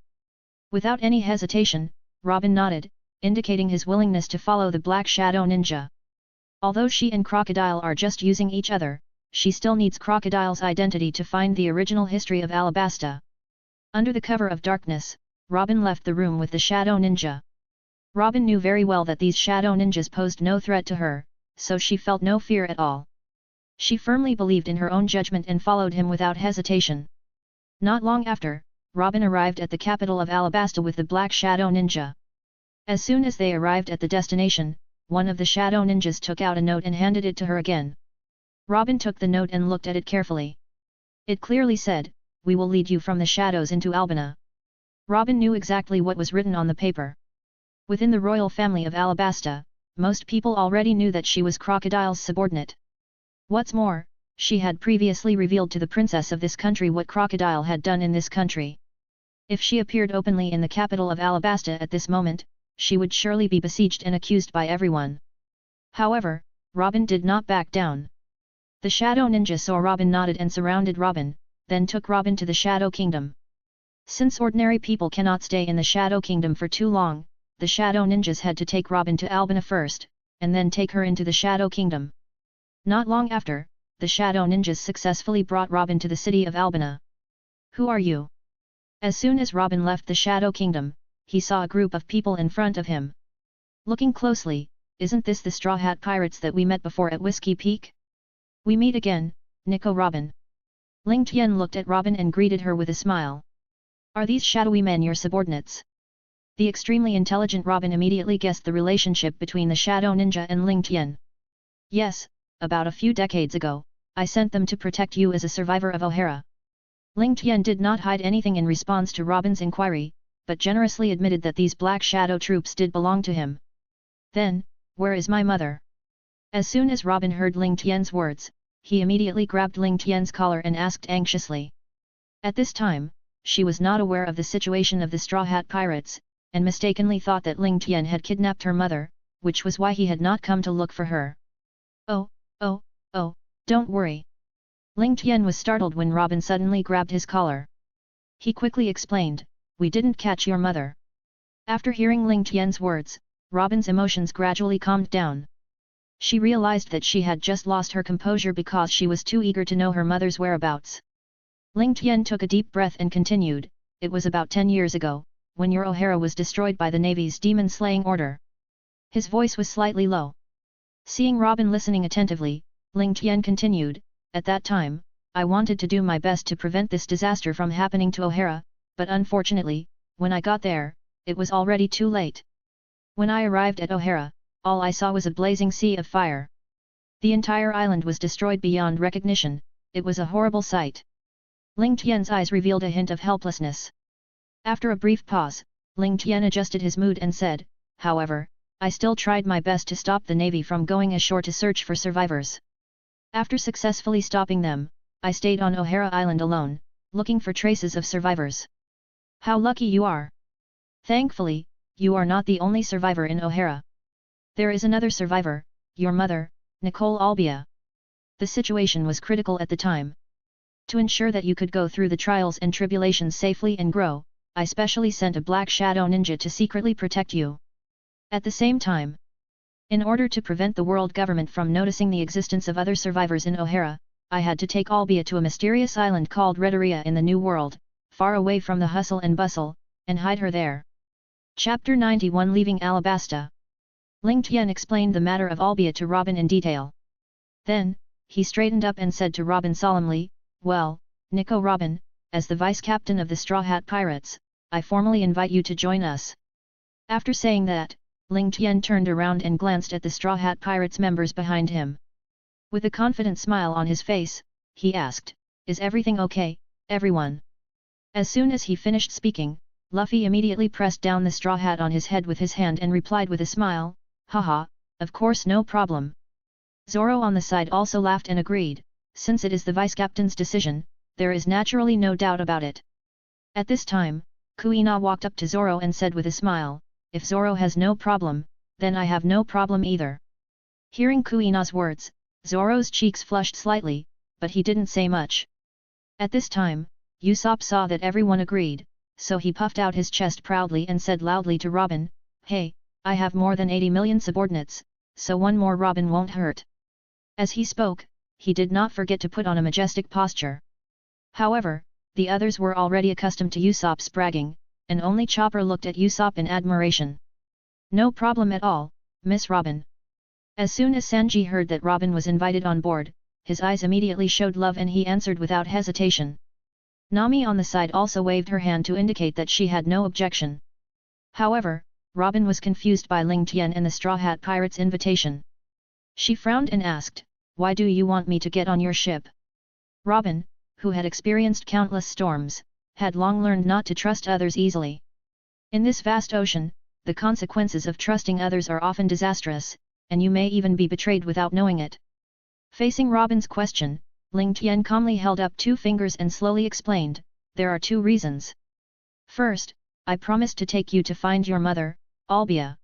Without any hesitation, Robin nodded, indicating his willingness to follow the Black Shadow Ninja. Although she and Crocodile are just using each other, she still needs Crocodile's identity to find the original history of Alabasta. Under the cover of darkness, Robin left the room with the Shadow Ninja. Robin knew very well that these Shadow Ninjas posed no threat to her, so she felt no fear at all. She firmly believed in her own judgment and followed him without hesitation. Not long after, Robin arrived at the capital of Alabasta with the Black Shadow Ninja. As soon as they arrived at the destination, one of the Shadow Ninjas took out a note and handed it to her again. Robin took the note and looked at it carefully. It clearly said, "We will lead you from the shadows into Albina." Robin knew exactly what was written on the paper. Within the royal family of Alabasta, most people already knew that she was Crocodile's subordinate. What's more, she had previously revealed to the princess of this country what Crocodile had done in this country. If she appeared openly in the capital of Alabasta at this moment, she would surely be besieged and accused by everyone. However, Robin did not back down. The Shadow Ninja saw Robin nodded and surrounded Robin, then took Robin to the Shadow Kingdom. Since ordinary people cannot stay in the Shadow Kingdom for too long, the Shadow Ninjas had to take Robin to Albina first, and then take her into the Shadow Kingdom. Not long after, the Shadow Ninjas successfully brought Robin to the city of Albina. "Who are you?" As soon as Robin left the Shadow Kingdom, he saw a group of people in front of him. Looking closely, "Isn't this the Straw Hat Pirates that we met before at Whiskey Peak?" "We meet again, Nico Robin." Ling Tian looked at Robin and greeted her with a smile. "Are these shadowy men your subordinates?" The extremely intelligent Robin immediately guessed the relationship between the Shadow Ninja and Ling Tian. "Yes, about a few decades ago, I sent them to protect you as a survivor of O'Hara." Ling Tian did not hide anything in response to Robin's inquiry, but generously admitted that these Black Shadow troops did belong to him. "Then, where is my mother?" As soon as Robin heard Ling Tian's words, he immediately grabbed Ling Tian's collar and asked anxiously. At this time, she was not aware of the situation of the Straw Hat Pirates, and mistakenly thought that Ling Tian had kidnapped her mother, which was why he had not come to look for her. Oh, don't worry." Ling Tian was startled when Robin suddenly grabbed his collar. He quickly explained, "We didn't catch your mother." After hearing Ling Tian's words, Robin's emotions gradually calmed down. She realized that she had just lost her composure because she was too eager to know her mother's whereabouts. Ling Tian took a deep breath and continued, "It was about 10 years ago, when your O'Hara was destroyed by the Navy's demon-slaying order." His voice was slightly low. Seeing Robin listening attentively, Ling Tian continued, "At that time, I wanted to do my best to prevent this disaster from happening to O'Hara, but unfortunately, when I got there, it was already too late. When I arrived at O'Hara, all I saw was a blazing sea of fire. The entire island was destroyed beyond recognition. It was a horrible sight." Ling Tian's eyes revealed a hint of helplessness. After a brief pause, Ling Tian adjusted his mood and said, "However, I still tried my best to stop the Navy from going ashore to search for survivors. After successfully stopping them, I stayed on O'Hara Island alone, looking for traces of survivors." "How lucky you are!" Thankfully, you are not the only survivor in O'Hara. There is another survivor, your mother, Nicole Albia. The situation was critical at the time. To ensure that you could go through the trials and tribulations safely and grow, I specially sent a black shadow ninja to secretly protect you. At the same time, in order to prevent the world government from noticing the existence of other survivors in O'Hara, I had to take Albia to a mysterious island called Redaria in the New World, far away from the hustle and bustle, and hide her there. Chapter 91 Leaving Alabasta. Ling Tian explained the matter of Albia to Robin in detail. Then, he straightened up and said to Robin solemnly, "Well, Nico Robin, as the vice-captain of the Straw Hat Pirates, I formally invite you to join us." After saying that, Ling Tian turned around and glanced at the Straw Hat Pirates members behind him. With a confident smile on his face, he asked, "Is everything okay, everyone?" As soon as he finished speaking, Luffy immediately pressed down the straw hat on his head with his hand and replied with a smile, "Haha, of course no problem." Zoro on the side also laughed and agreed, since it is the vice-captain's decision, there is naturally no doubt about it. At this time, Kuina walked up to Zoro and said with a smile, "If Zoro has no problem, then I have no problem either." Hearing Kuina's words, Zoro's cheeks flushed slightly, but he didn't say much. At this time, Usopp saw that everyone agreed, so he puffed out his chest proudly and said loudly to Robin, "Hey, I have more than 80 million subordinates, so one more Robin won't hurt." As he spoke, he did not forget to put on a majestic posture. However, the others were already accustomed to Usopp's bragging, and only Chopper looked at Usopp in admiration. "No problem at all, Miss Robin." As soon as Sanji heard that Robin was invited on board, his eyes immediately showed love and he answered without hesitation. Nami on the side also waved her hand to indicate that she had no objection. However, Robin was confused by Ling Tian and the Straw Hat Pirates' invitation. She frowned and asked, "Why do you want me to get on your ship?" Robin, who had experienced countless storms, had long learned not to trust others easily. In this vast ocean, the consequences of trusting others are often disastrous, and you may even be betrayed without knowing it. Facing Robin's question, Ling Tian calmly held up two fingers and slowly explained, "There are two reasons. First, I promised to take you to find your mother, Albia.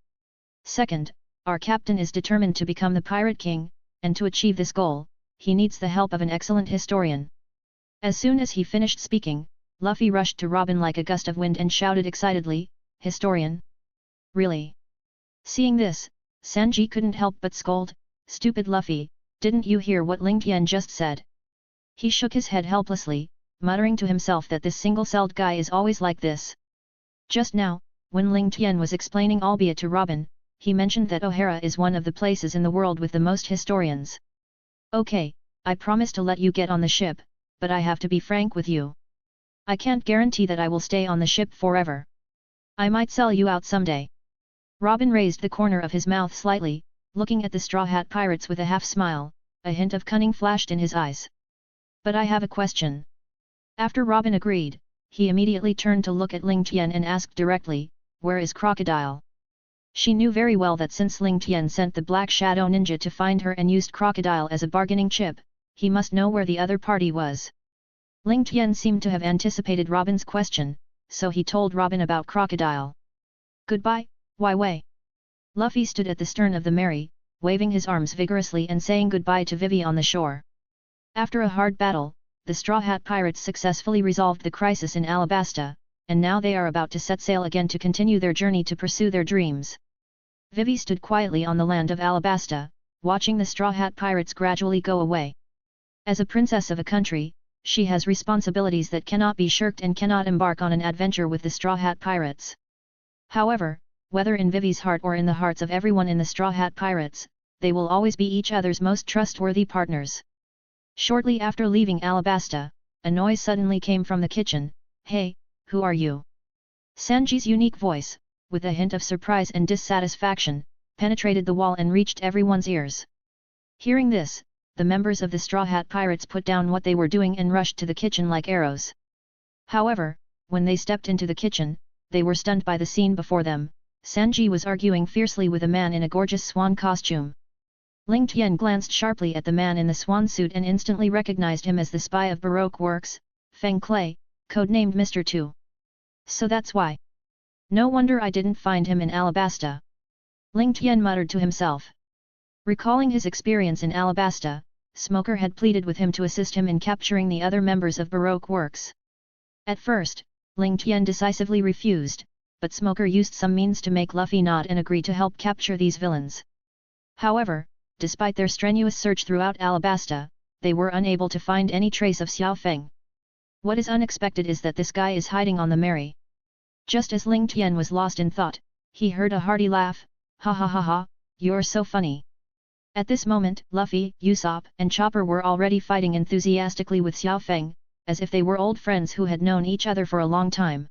Second, our captain is determined to become the Pirate King, and to achieve this goal, he needs the help of an excellent historian." As soon as he finished speaking, Luffy rushed to Robin like a gust of wind and shouted excitedly, "Historian? Really?" Seeing this, Sanji couldn't help but scold, "Stupid Luffy, didn't you hear what Ling Tian just said?" He shook his head helplessly, muttering to himself that this single-celled guy is always like this. Just now, when Ling Tian was explaining Albia to Robin, he mentioned that O'Hara is one of the places in the world with the most historians. "Okay, I promise to let you get on the ship, but I have to be frank with you. I can't guarantee that I will stay on the ship forever. I might sell you out someday." Robin raised the corner of his mouth slightly, looking at the Straw Hat Pirates with a half-smile, a hint of cunning flashed in his eyes. "But I have a question." After Robin agreed, he immediately turned to look at Ling Tian and asked directly, "Where is Crocodile?" She knew very well that since Ling Tian sent the Black Shadow Ninja to find her and used Crocodile as a bargaining chip, he must know where the other party was. Ling Tian seemed to have anticipated Robin's question, so he told Robin about Crocodile. "Goodbye, Wai Wei." Luffy stood at the stern of the Mary, waving his arms vigorously and saying goodbye to Vivi on the shore. After a hard battle, the Straw Hat Pirates successfully resolved the crisis in Alabasta, and now they are about to set sail again to continue their journey to pursue their dreams. Vivi stood quietly on the land of Alabasta, watching the Straw Hat Pirates gradually go away. As a princess of a country, she has responsibilities that cannot be shirked and cannot embark on an adventure with the Straw Hat Pirates. However, whether in Vivi's heart or in the hearts of everyone in the Straw Hat Pirates, they will always be each other's most trustworthy partners. Shortly after leaving Alabasta, a noise suddenly came from the kitchen. "Hey, who are you?" Sanji's unique voice, with a hint of surprise and dissatisfaction, penetrated the wall and reached everyone's ears. Hearing this, the members of the Straw Hat Pirates put down what they were doing and rushed to the kitchen like arrows. However, when they stepped into the kitchen, they were stunned by the scene before them. Sanji was arguing fiercely with a man in a gorgeous swan costume. Ling Tian glanced sharply at the man in the swan suit and instantly recognized him as the spy of Baroque Works, Feng Clay, codenamed Mr. Tu. "So that's why. No wonder I didn't find him in Alabasta. Ling Tian muttered to himself. Recalling his experience in Alabasta, Smoker had pleaded with him to assist him in capturing the other members of Baroque Works. At first, Ling Tian decisively refused, but Smoker used some means to make Luffy nod and agree to help capture these villains. However, despite their strenuous search throughout Alabasta, they were unable to find any trace of Xiao Feng. What is unexpected is that this guy is hiding on the Mary. Just as Ling Tian was lost in thought, he heard a hearty laugh. Ha ha ha ha, you're so funny. At this moment, Luffy, Usopp, and Chopper were already fighting enthusiastically with Xiao Feng, as if they were old friends who had known each other for a long time.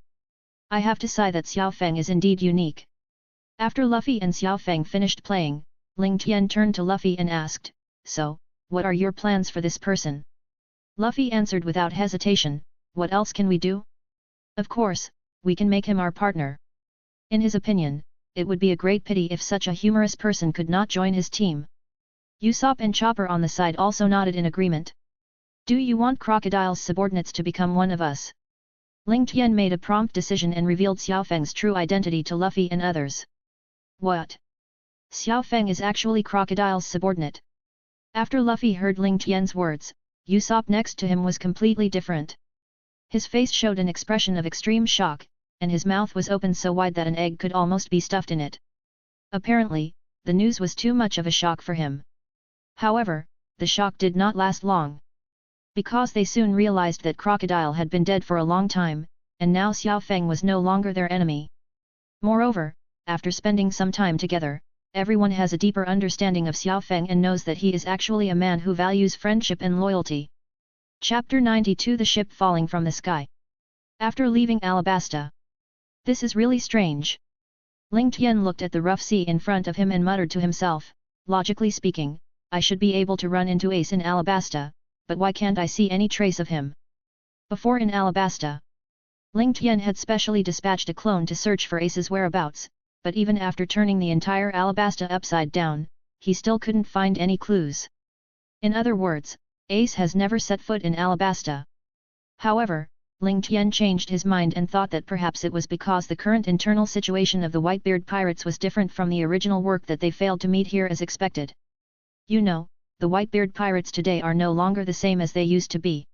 I have to say that Xiao Feng is indeed unique. After Luffy and Xiao Feng finished playing, Ling Tian turned to Luffy and asked, "So, what are your plans for this person?" Luffy answered without hesitation, "What else can we do? Of course, we can make him our partner." In his opinion, it would be a great pity if such a humorous person could not join his team. Usopp and Chopper on the side also nodded in agreement. "Do you want Crocodile's subordinates to become one of us?" Ling Tian made a prompt decision and revealed Xiao Feng's true identity to Luffy and others. What? Xiao Feng is actually Crocodile's subordinate? After Luffy heard Ling Tian's words, Usopp next to him was completely different. His face showed an expression of extreme shock, and his mouth was open so wide that an egg could almost be stuffed in it. Apparently, the news was too much of a shock for him. However, the shock did not last long. Because they soon realized that Crocodile had been dead for a long time, and now Xiao Feng was no longer their enemy. Moreover, after spending some time together, everyone has a deeper understanding of Xiao Feng and knows that he is actually a man who values friendship and loyalty. Chapter 92 The Ship Falling from the Sky. After leaving Alabasta. This is really strange. Ling Tian looked at the rough sea in front of him and muttered to himself, logically speaking, I should be able to run into Ace in Alabasta, but why can't I see any trace of him? Before in Alabasta, Ling Tian had specially dispatched a clone to search for Ace's whereabouts, but even after turning the entire Alabasta upside down, he still couldn't find any clues. In other words, Ace has never set foot in Alabasta. However, Ling Tian changed his mind and thought that perhaps it was because the current internal situation of the Whitebeard pirates was different from the original work that they failed to meet here as expected. You know, the Whitebeard pirates today are no longer the same as they used to be.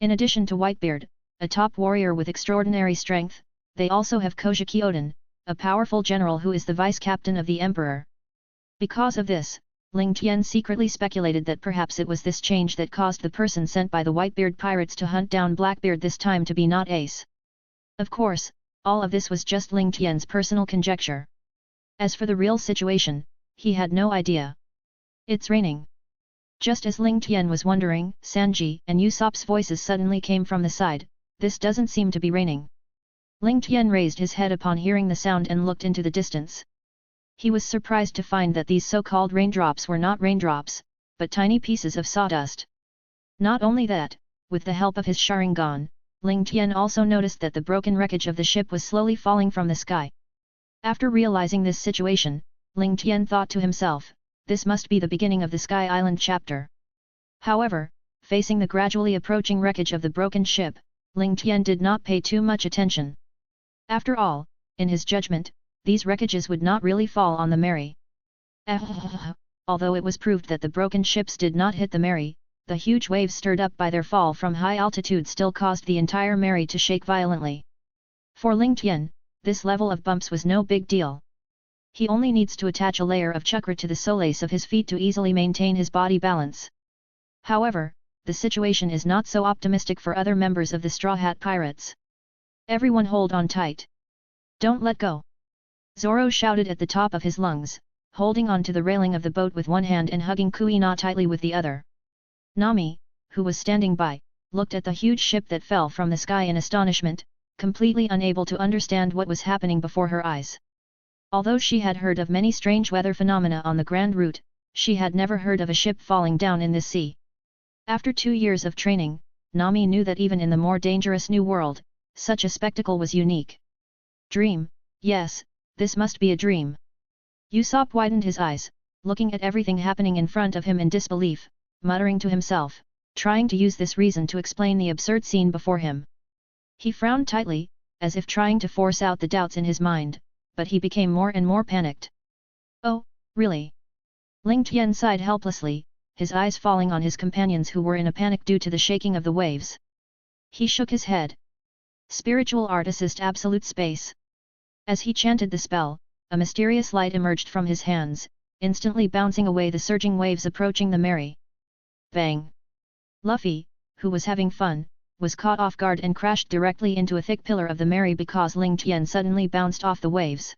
In addition to Whitebeard, a top warrior with extraordinary strength, they also have Kojiki Oden, a powerful general who is the vice-captain of the emperor. Because of this, Ling Tian secretly speculated that perhaps it was this change that caused the person sent by the Whitebeard pirates to hunt down Blackbeard this time to be not Ace. Of course, all of this was just Ling Tian's personal conjecture. As for the real situation, he had no idea. It's raining. Just as Ling Tian was wondering, Sanji and Usopp's voices suddenly came from the side, this doesn't seem to be raining. Ling Tian raised his head upon hearing the sound and looked into the distance. He was surprised to find that these so-called raindrops were not raindrops, but tiny pieces of sawdust. Not only that, with the help of his Sharingan, Ling Tian also noticed that the broken wreckage of the ship was slowly falling from the sky. After realizing this situation, Ling Tian thought to himself, this must be the beginning of the Sky Island chapter. However, facing the gradually approaching wreckage of the broken ship, Ling Tian did not pay too much attention. After all, in his judgment, these wreckages would not really fall on the Mary. Although it was proved that the broken ships did not hit the Mary, the huge waves stirred up by their fall from high altitude still caused the entire Mary to shake violently. For Ling Tian, this level of bumps was no big deal. He only needs to attach a layer of chakra to the solace of his feet to easily maintain his body balance. However, the situation is not so optimistic for other members of the Straw Hat Pirates. Everyone hold on tight. Don't let go. Zoro shouted at the top of his lungs, holding on to the railing of the boat with one hand and hugging Kuina tightly with the other. Nami, who was standing by, looked at the huge ship that fell from the sky in astonishment, completely unable to understand what was happening before her eyes. Although she had heard of many strange weather phenomena on the Grand Route, she had never heard of a ship falling down in this sea. After 2 years of training, Nami knew that even in the more dangerous New World, such a spectacle was unique. Dream, yes, this must be a dream. Usopp widened his eyes, looking at everything happening in front of him in disbelief, muttering to himself, trying to use this reason to explain the absurd scene before him. He frowned tightly, as if trying to force out the doubts in his mind, but he became more and more panicked. Oh, really? Ling Tian sighed helplessly, his eyes falling on his companions who were in a panic due to the shaking of the waves. He shook his head. Spiritual Artist Absolute Space. As he chanted the spell, a mysterious light emerged from his hands, instantly bouncing away the surging waves approaching the Mary. Bang! Luffy, who was having fun, was caught off guard and crashed directly into a thick pillar of the Mary because Ling Tian suddenly bounced off the waves.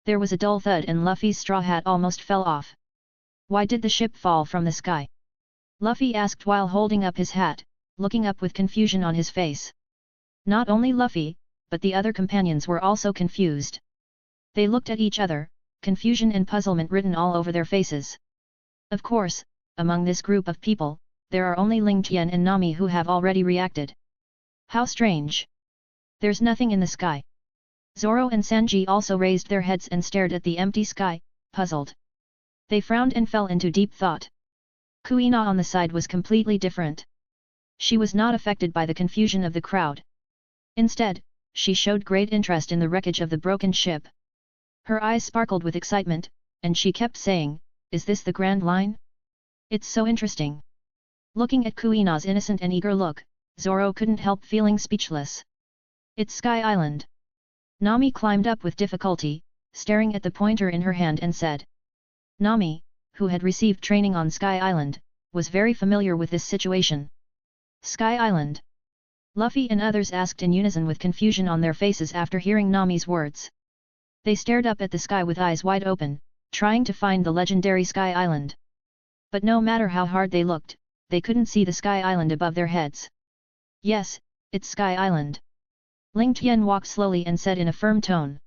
There was a dull thud and Luffy's straw hat almost fell off. Why did the ship fall from the sky? Luffy asked while holding up his hat, looking up with confusion on his face. Not only Luffy, but the other companions were also confused. They looked at each other, confusion and puzzlement written all over their faces. Of course, among this group of people, there are only Ling Tian and Nami who have already reacted. How strange! There's nothing in the sky. Zoro and Sanji also raised their heads and stared at the empty sky, puzzled. They frowned and fell into deep thought. Kuina on the side was completely different. She was not affected by the confusion of the crowd. Instead, she showed great interest in the wreckage of the broken ship. Her eyes sparkled with excitement, and she kept saying, "Is this the Grand Line? It's so interesting." Looking at Kuina's innocent and eager look, Zoro couldn't help feeling speechless. It's Sky Island. Nami climbed up with difficulty, staring at the pointer in her hand and said. Nami, who had received training on Sky Island, was very familiar with this situation. Sky Island? Luffy and others asked in unison with confusion on their faces after hearing Nami's words. They stared up at the sky with eyes wide open, trying to find the legendary Sky Island. But no matter how hard they looked, they couldn't see the Sky Island above their heads. Yes, it's Sky Island. Ling Tian walked slowly and said in a firm tone.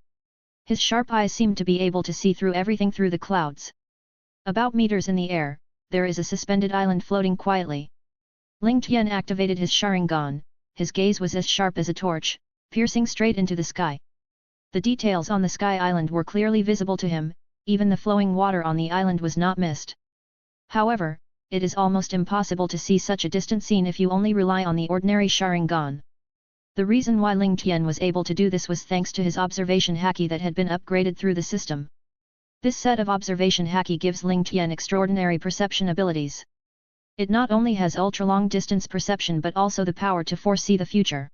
His sharp eyes seemed to be able to see through everything through the clouds. About meters in the air, there is a suspended island floating quietly. Ling Tian activated his Sharingan, his gaze was as sharp as a torch, piercing straight into the sky. The details on the Sky Island were clearly visible to him, even the flowing water on the island was not missed. However, it is almost impossible to see such a distant scene if you only rely on the ordinary Sharingan. The reason why Ling Tian was able to do this was thanks to his observation haki that had been upgraded through the system. This set of observation haki gives Ling Tian extraordinary perception abilities. It not only has ultra-long distance perception but also the power to foresee the future.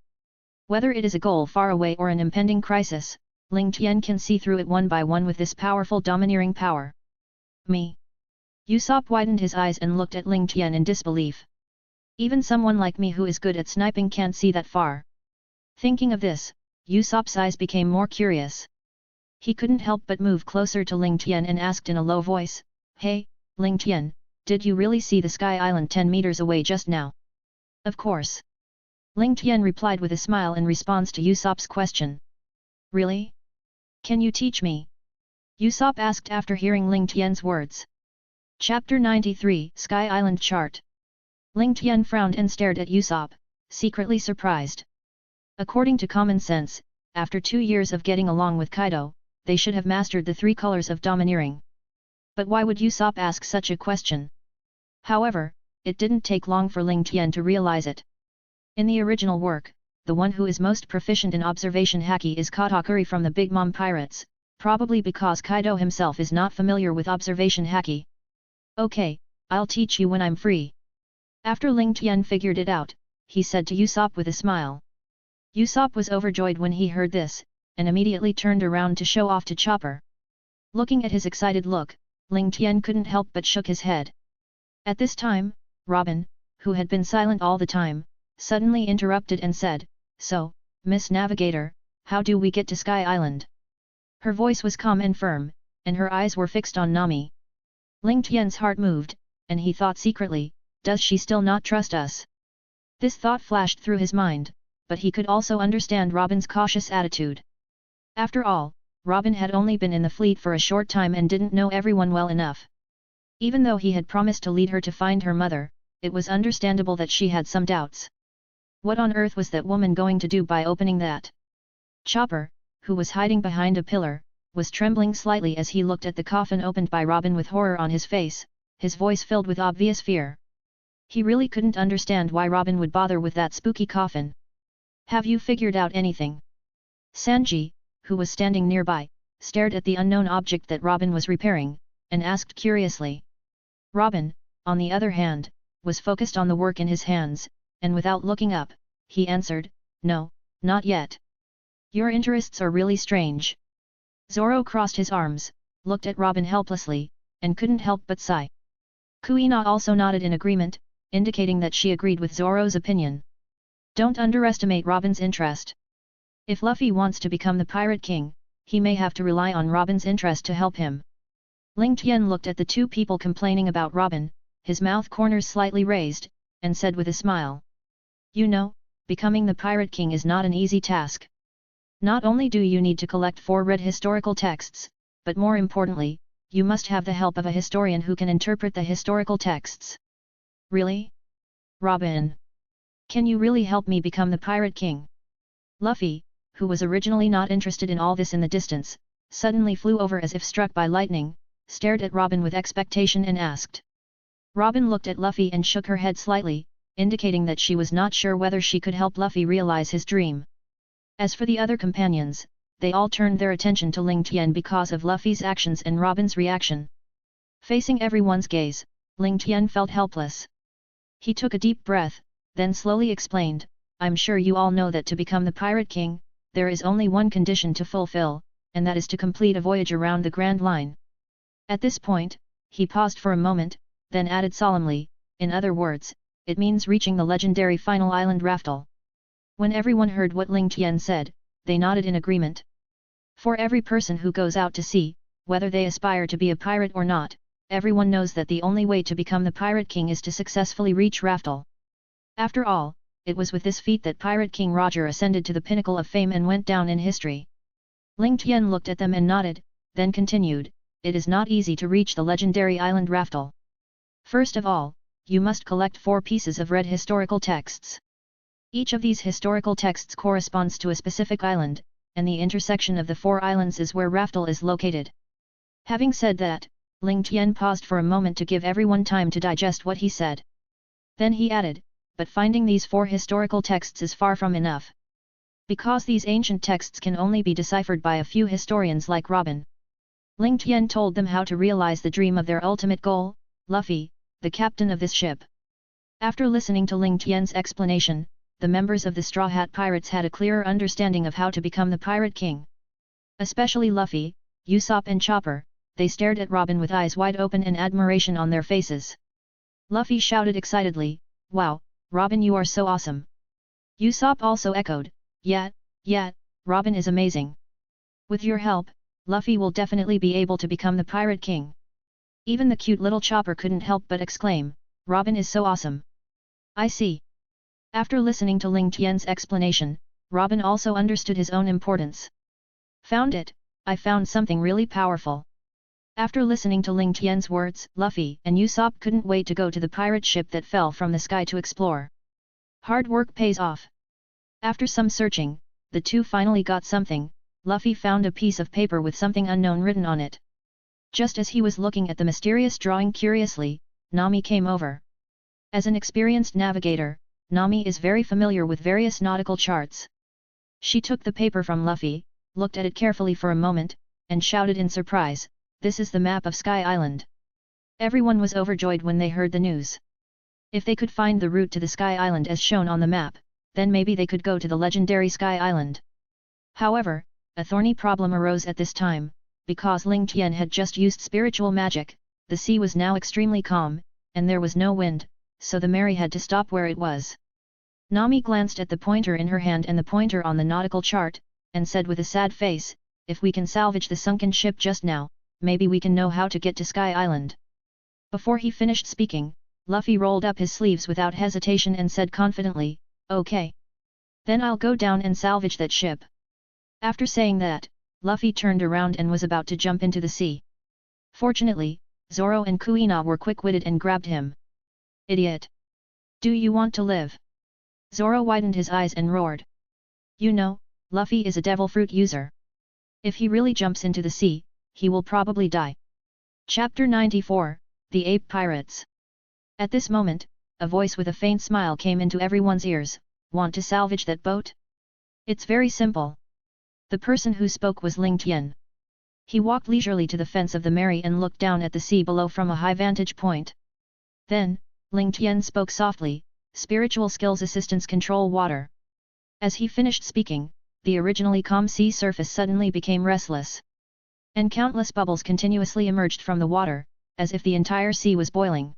Whether it is a goal far away or an impending crisis, Ling Tian can see through it one by one with this powerful domineering power. Me? Usopp widened his eyes and looked at Ling Tian in disbelief. Even someone like me who is good at sniping can't see that far. Thinking of this, Usopp's eyes became more curious. He couldn't help but move closer to Ling Tian and asked in a low voice, Hey, Ling Tian, did you really see the Sky Island 10 meters away just now? Of course. Ling Tian replied with a smile in response to Usopp's question. Really? Can you teach me? Usopp asked after hearing Ling Tian's words. Chapter 93 Sky Island Chart. Ling Tian frowned and stared at Usopp, secretly surprised. According to common sense, after 2 years of getting along with Kaido, they should have mastered the 3 colors of domineering. But why would Usopp ask such a question? However, it didn't take long for Ling Tian to realize it. In the original work, the one who is most proficient in observation haki is Katakuri from the Big Mom Pirates, probably because Kaido himself is not familiar with observation haki. Okay, I'll teach you when I'm free. After Ling Tian figured it out, he said to Usopp with a smile. Usopp was overjoyed when he heard this, and immediately turned around to show off to Chopper. Looking at his excited look, Ling Tian couldn't help but shook his head. At this time, Robin, who had been silent all the time, suddenly interrupted and said, So, Miss Navigator, how do we get to Sky Island? Her voice was calm and firm, and her eyes were fixed on Nami. Ling Tian's heart moved, and he thought secretly, does she still not trust us? This thought flashed through his mind, but he could also understand Robin's cautious attitude. After all, Robin had only been in the fleet for a short time and didn't know everyone well enough. Even though he had promised to lead her to find her mother, it was understandable that she had some doubts. What on earth was that woman going to do by opening that? Chopper, who was hiding behind a pillar, was trembling slightly as he looked at the coffin opened by Robin with horror on his face, his voice filled with obvious fear. He really couldn't understand why Robin would bother with that spooky coffin. Have you figured out anything? Sanji, who was standing nearby, stared at the unknown object that Robin was repairing, and asked curiously. Robin, on the other hand, was focused on the work in his hands, and without looking up, he answered, "No, not yet. Your interests are really strange." Zoro crossed his arms, looked at Robin helplessly, and couldn't help but sigh. Kuina also nodded in agreement, indicating that she agreed with Zoro's opinion. Don't underestimate Robin's interest. If Luffy wants to become the Pirate King, he may have to rely on Robin's interest to help him. Ling Tian looked at the two people complaining about Robin, his mouth corners slightly raised, and said with a smile. You know, becoming the Pirate King is not an easy task. Not only do you need to collect 4 red historical texts, but more importantly, you must have the help of a historian who can interpret the historical texts. Really? Robin? Can you really help me become the Pirate King? Luffy, who was originally not interested in all this in the distance, suddenly flew over as if struck by lightning, stared at Robin with expectation and asked. Robin looked at Luffy and shook her head slightly, indicating that she was not sure whether she could help Luffy realize his dream. As for the other companions, they all turned their attention to Ling Tian because of Luffy's actions and Robin's reaction. Facing everyone's gaze, Ling Tian felt helpless. He took a deep breath, then slowly explained, I'm sure you all know that to become the Pirate King, there is only one condition to fulfill, and that is to complete a voyage around the Grand Line. At this point, he paused for a moment, then added solemnly, in other words, it means reaching the legendary final island Raftel. When everyone heard what Ling Tian said, they nodded in agreement. For every person who goes out to sea, whether they aspire to be a pirate or not, everyone knows that the only way to become the Pirate King is to successfully reach Raftel. After all, it was with this feat that Pirate King Roger ascended to the pinnacle of fame and went down in history. Ling Tian looked at them and nodded, then continued, it is not easy to reach the legendary island Raftel. First of all, you must collect 4 pieces of red historical texts. Each of these historical texts corresponds to a specific island, and the intersection of the 4 islands is where Raftel is located. Having said that, Ling Tian paused for a moment to give everyone time to digest what he said. Then he added, but finding these 4 historical texts is far from enough. Because these ancient texts can only be deciphered by a few historians like Robin. Ling Tian told them how to realize the dream of their ultimate goal, Luffy, the captain of this ship. After listening to Ling Tian's explanation, the members of the Straw Hat Pirates had a clearer understanding of how to become the Pirate King. Especially Luffy, Usopp and Chopper, they stared at Robin with eyes wide open and admiration on their faces. Luffy shouted excitedly, wow, Robin, you are so awesome. Usopp also echoed, yeah, Robin is amazing. With your help, Luffy will definitely be able to become the Pirate King. Even the cute little Chopper couldn't help but exclaim, Robin is so awesome. I see. After listening to Ling Tian's explanation, Robin also understood his own importance. Found it, I found something really powerful. After listening to Ling Tian's words, Luffy and Usopp couldn't wait to go to the pirate ship that fell from the sky to explore. Hard work pays off. After some searching, the two finally got something. Luffy found a piece of paper with something unknown written on it. Just as he was looking at the mysterious drawing curiously, Nami came over. As an experienced navigator, Nami is very familiar with various nautical charts. She took the paper from Luffy, looked at it carefully for a moment, and shouted in surprise, this is the map of Sky Island. Everyone was overjoyed when they heard the news. If they could find the route to the Sky Island as shown on the map, then maybe they could go to the legendary Sky Island. However, a thorny problem arose at this time, because Ling Tian had just used spiritual magic, the sea was now extremely calm, and there was no wind, so the Mary had to stop where it was. Nami glanced at the pointer in her hand and the pointer on the nautical chart, and said with a sad face, if we can salvage the sunken ship just now, maybe we can know how to get to Sky Island. Before he finished speaking, Luffy rolled up his sleeves without hesitation and said confidently, okay. Then I'll go down and salvage that ship. After saying that, Luffy turned around and was about to jump into the sea. Fortunately, Zoro and Kuina were quick-witted and grabbed him. Idiot! Do you want to live? Zoro widened his eyes and roared. You know, Luffy is a devil fruit user. If he really jumps into the sea, he will probably die. Chapter 94, The Ape Pirates. At this moment, a voice with a faint smile came into everyone's ears, want to salvage that boat? It's very simple. The person who spoke was Ling Tian. He walked leisurely to the fence of the Mary and looked down at the sea below from a high vantage point. Then, Ling Tian spoke softly, "Spiritual skills assistance control water." As he finished speaking, the originally calm sea surface suddenly became restless. And countless bubbles continuously emerged from the water, as if the entire sea was boiling.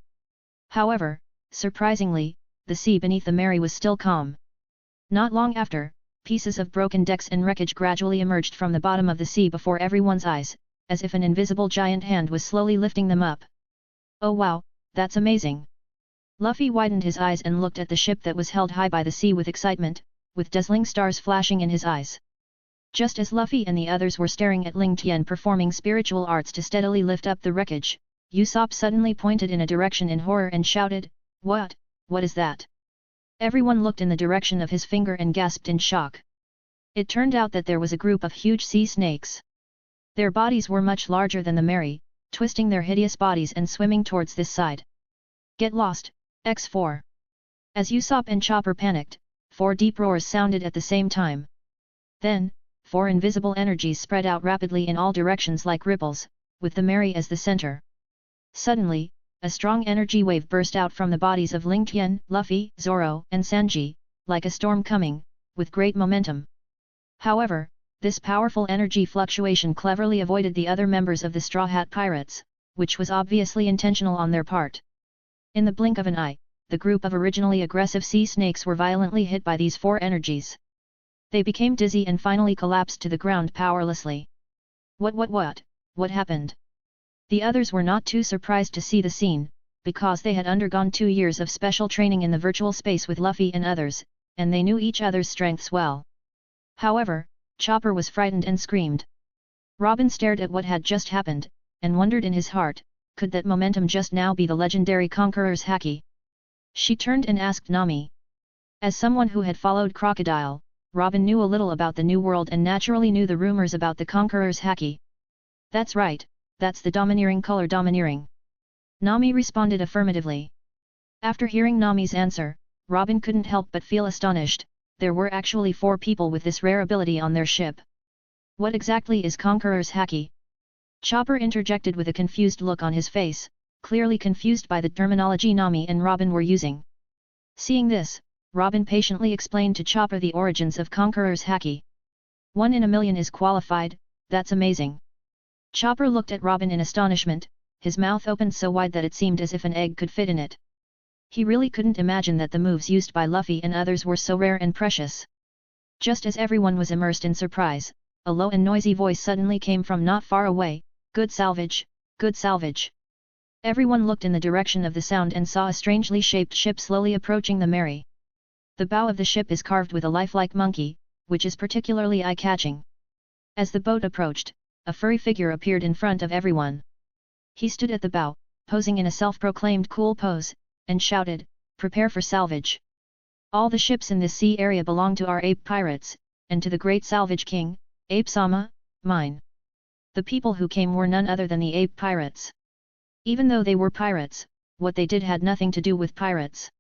However, surprisingly, the sea beneath the Mary was still calm. Not long after, pieces of broken decks and wreckage gradually emerged from the bottom of the sea before everyone's eyes, as if an invisible giant hand was slowly lifting them up. "Oh wow, that's amazing!" Luffy widened his eyes and looked at the ship that was held high by the sea with excitement, with dazzling stars flashing in his eyes. Just as Luffy and the others were staring at Ling Tian performing spiritual arts to steadily lift up the wreckage, Usopp suddenly pointed in a direction in horror and shouted, "What? What is that?" Everyone looked in the direction of his finger and gasped in shock. It turned out that there was a group of huge sea snakes. Their bodies were much larger than the Mary, twisting their hideous bodies and swimming towards this side. "Get lost, X4!" As Usopp and Chopper panicked, 4 deep roars sounded at the same time. Then, 4 invisible energies spread out rapidly in all directions like ripples, with the Mary as the center. Suddenly, a strong energy wave burst out from the bodies of Ling Tian, Luffy, Zoro, and Sanji, like a storm coming, with great momentum. However, this powerful energy fluctuation cleverly avoided the other members of the Straw Hat Pirates, which was obviously intentional on their part. In the blink of an eye, the group of originally aggressive sea snakes were violently hit by these 4 energies. They became dizzy and finally collapsed to the ground powerlessly. What happened? The others were not too surprised to see the scene, because they had undergone 2 years of special training in the virtual space with Luffy and others, and they knew each other's strengths well. However, Chopper was frightened and screamed. Robin stared at what had just happened, and wondered in his heart, could that momentum just now be the legendary Conqueror's Haki? She turned and asked Nami. As someone who had followed Crocodile, Robin knew a little about the New World and naturally knew the rumors about the Conqueror's Haki. "That's right, that's the domineering color domineering." Nami responded affirmatively. After hearing Nami's answer, Robin couldn't help but feel astonished. There were actually 4 people with this rare ability on their ship. What exactly is Conqueror's Haki? Chopper interjected with a confused look on his face, clearly confused by the terminology Nami and Robin were using. Seeing this, Robin patiently explained to Chopper the origins of Conqueror's Haki. 1 in a million is qualified, that's amazing. Chopper looked at Robin in astonishment, his mouth opened so wide that it seemed as if an egg could fit in it. He really couldn't imagine that the moves used by Luffy and others were so rare and precious. Just as everyone was immersed in surprise, a low and noisy voice suddenly came from not far away, "Good salvage, good salvage." Everyone looked in the direction of the sound and saw a strangely shaped ship slowly approaching the Mary. The bow of the ship is carved with a lifelike monkey, which is particularly eye-catching. As the boat approached, a furry figure appeared in front of everyone. He stood at the bow, posing in a self-proclaimed cool pose, and shouted, "Prepare for salvage. All the ships in this sea area belong to our ape pirates, and to the great salvage king, Ape-sama, mine." The people who came were none other than the ape pirates. Even though they were pirates, what they did had nothing to do with pirates.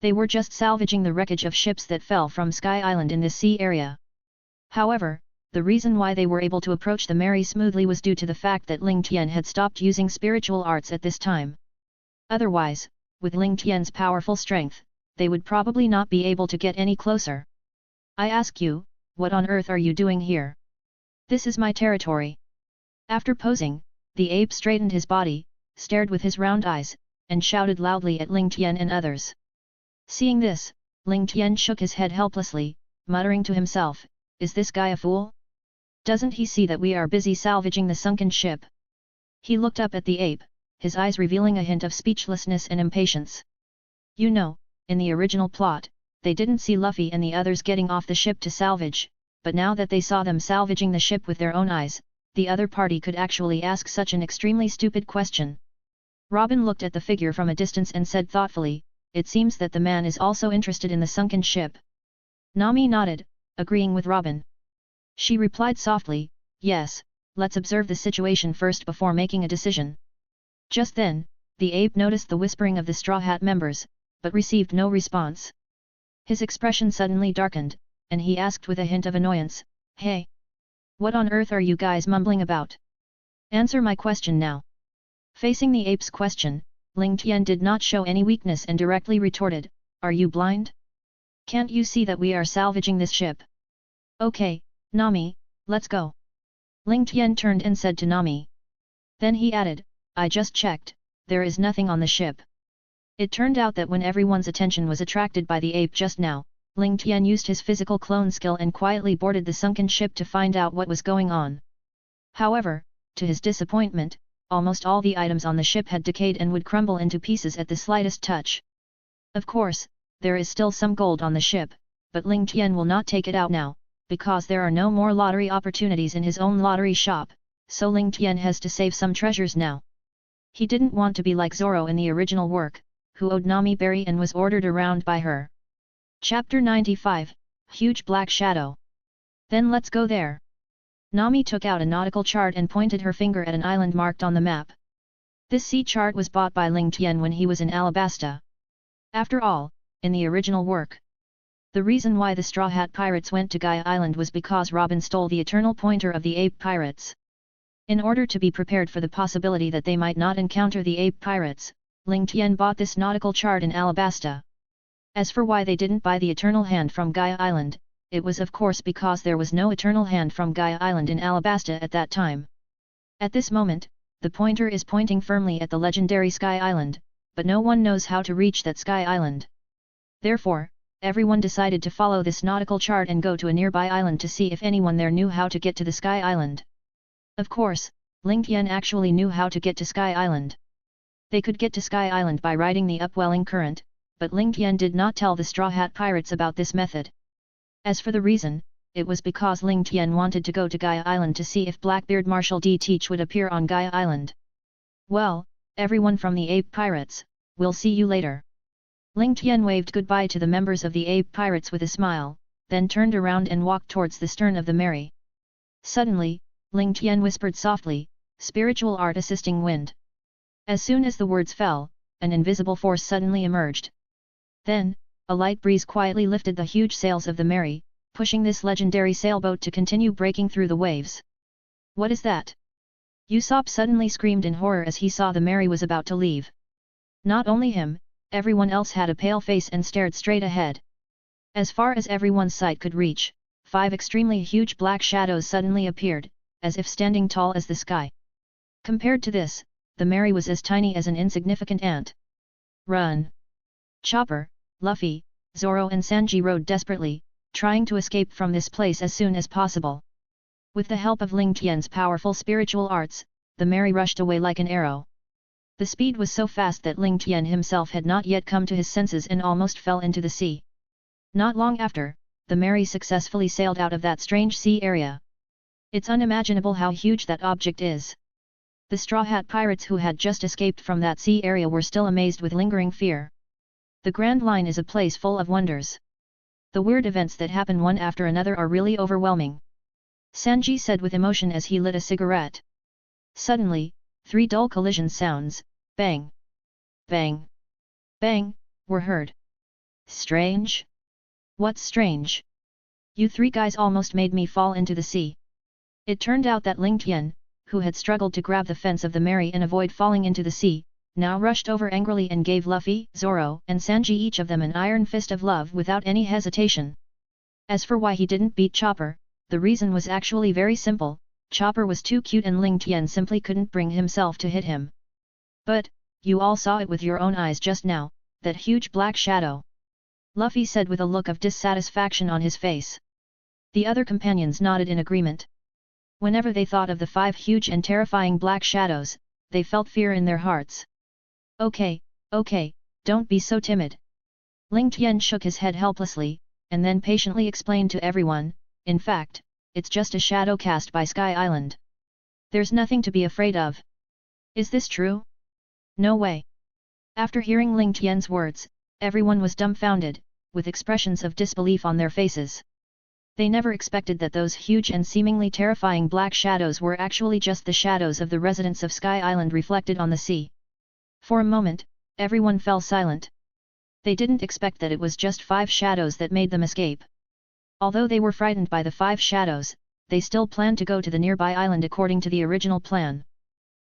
They were just salvaging the wreckage of ships that fell from Sky Island in this sea area. However, the reason why they were able to approach the Mary smoothly was due to the fact that Ling Tian had stopped using spiritual arts at this time. Otherwise, with Ling Tian's powerful strength, they would probably not be able to get any closer. "I ask you, what on earth are you doing here? This is my territory." After posing, the ape straightened his body, stared with his round eyes, and shouted loudly at Ling Tian and others. Seeing this, Ling Tian shook his head helplessly, muttering to himself, "Is this guy a fool? Doesn't he see that we are busy salvaging the sunken ship?" He looked up at the ape, his eyes revealing a hint of speechlessness and impatience. You know, in the original plot, they didn't see Luffy and the others getting off the ship to salvage, but now that they saw them salvaging the ship with their own eyes, the other party could actually ask such an extremely stupid question. Robin looked at the figure from a distance and said thoughtfully, "It seems that the man is also interested in the sunken ship." Nami nodded, agreeing with Robin. She replied softly, "Yes, let's observe the situation first before making a decision." Just then, the ape noticed the whispering of the Straw Hat members, but received no response. His expression suddenly darkened, and he asked with a hint of annoyance, "Hey! What on earth are you guys mumbling about? Answer my question now. Facing the ape's question, Ling Tian did not show any weakness and directly retorted, are you blind? Can't you see that we are salvaging this ship? Okay, Nami, let's go. Ling Tian turned and said to Nami. Then he added, I just checked, there is nothing on the ship. It turned out that when everyone's attention was attracted by the ape just now, Ling Tian used his physical clone skill and quietly boarded the sunken ship to find out what was going on. However, to his disappointment, almost all the items on the ship had decayed and would crumble into pieces at the slightest touch. Of course, there is still some gold on the ship, but Ling Tian will not take it out now, because there are no more lottery opportunities in his own lottery shop, so Ling Tian has to save some treasures now. He didn't want to be like Zoro in the original work, who owed Nami berry and was ordered around by her. Chapter 95, Huge Black Shadow. Then let's go there. Nami took out a nautical chart and pointed her finger at an island marked on the map. This sea chart was bought by Ling Tian when he was in Alabasta. After all, in the original work, the reason why the Straw Hat Pirates went to Gaia Island was because Robin stole the eternal pointer of the ape pirates. In order to be prepared for the possibility that they might not encounter the ape pirates, Ling Tian bought this nautical chart in Alabasta. As for why they didn't buy the eternal hand from Gaia Island, it was of course because there was no eternal hand from Gaia Island in Alabasta at that time. At this moment, the pointer is pointing firmly at the legendary Sky Island, but no one knows how to reach that Sky Island. Therefore, everyone decided to follow this nautical chart and go to a nearby island to see if anyone there knew how to get to the Sky Island. Of course, Ling Tian actually knew how to get to Sky Island. They could get to Sky Island by riding the upwelling current, but Ling Tian did not tell the Straw Hat Pirates about this method. As for the reason, it was because Ling Tian wanted to go to Gaia Island to see if Blackbeard Marshal D. Teach would appear on Gaia Island. Well, everyone from the Ape Pirates, we'll see you later. Ling Tian waved goodbye to the members of the Ape Pirates with a smile, then turned around and walked towards the stern of the Mary. Suddenly, Ling Tian whispered softly, spiritual art assisting wind. As soon as the words fell, an invisible force suddenly emerged. Then, a light breeze quietly lifted the huge sails of the Mary, pushing this legendary sailboat to continue breaking through the waves. What is that? Usopp suddenly screamed in horror as he saw the Mary was about to leave. Not only him, everyone else had a pale face and stared straight ahead. As far as everyone's sight could reach, 5 extremely huge black shadows suddenly appeared, as if standing tall as the sky. Compared to this, the Mary was as tiny as an insignificant ant. Run! Chopper, Luffy, Zoro and Sanji rode desperately, trying to escape from this place as soon as possible. With the help of Ling Tian's powerful spiritual arts, the Mary rushed away like an arrow. The speed was so fast that Ling Tian himself had not yet come to his senses and almost fell into the sea. Not long after, the Mary successfully sailed out of that strange sea area. It's unimaginable how huge that object is. The Straw Hat Pirates who had just escaped from that sea area were still amazed with lingering fear. The Grand Line is a place full of wonders. The weird events that happen one after another are really overwhelming. Sanji said with emotion as he lit a cigarette. Suddenly, 3 dull collision sounds, bang, bang, bang, were heard. Strange? What's strange? You 3 guys almost made me fall into the sea. It turned out that Ling Tian, who had struggled to grab the fence of the Mary and avoid falling into the sea, now rushed over angrily and gave Luffy, Zoro and Sanji each of them an iron fist of love without any hesitation. As for why he didn't beat Chopper, the reason was actually very simple, Chopper was too cute and Ling Tian simply couldn't bring himself to hit him. But, you all saw it with your own eyes just now, that huge black shadow. Luffy said with a look of dissatisfaction on his face. The other companions nodded in agreement. Whenever they thought of the 5 huge and terrifying black shadows, they felt fear in their hearts. Okay, don't be so timid. Ling Tian shook his head helplessly, and then patiently explained to everyone, in fact, it's just a shadow cast by Sky Island. There's nothing to be afraid of. Is this true? No way. After hearing Ling Tian's words, everyone was dumbfounded, with expressions of disbelief on their faces. They never expected that those huge and seemingly terrifying black shadows were actually just the shadows of the residents of Sky Island reflected on the sea. For a moment, everyone fell silent. They didn't expect that it was just 5 shadows that made them escape. Although they were frightened by the 5 shadows, they still plan to go to the nearby island according to the original plan.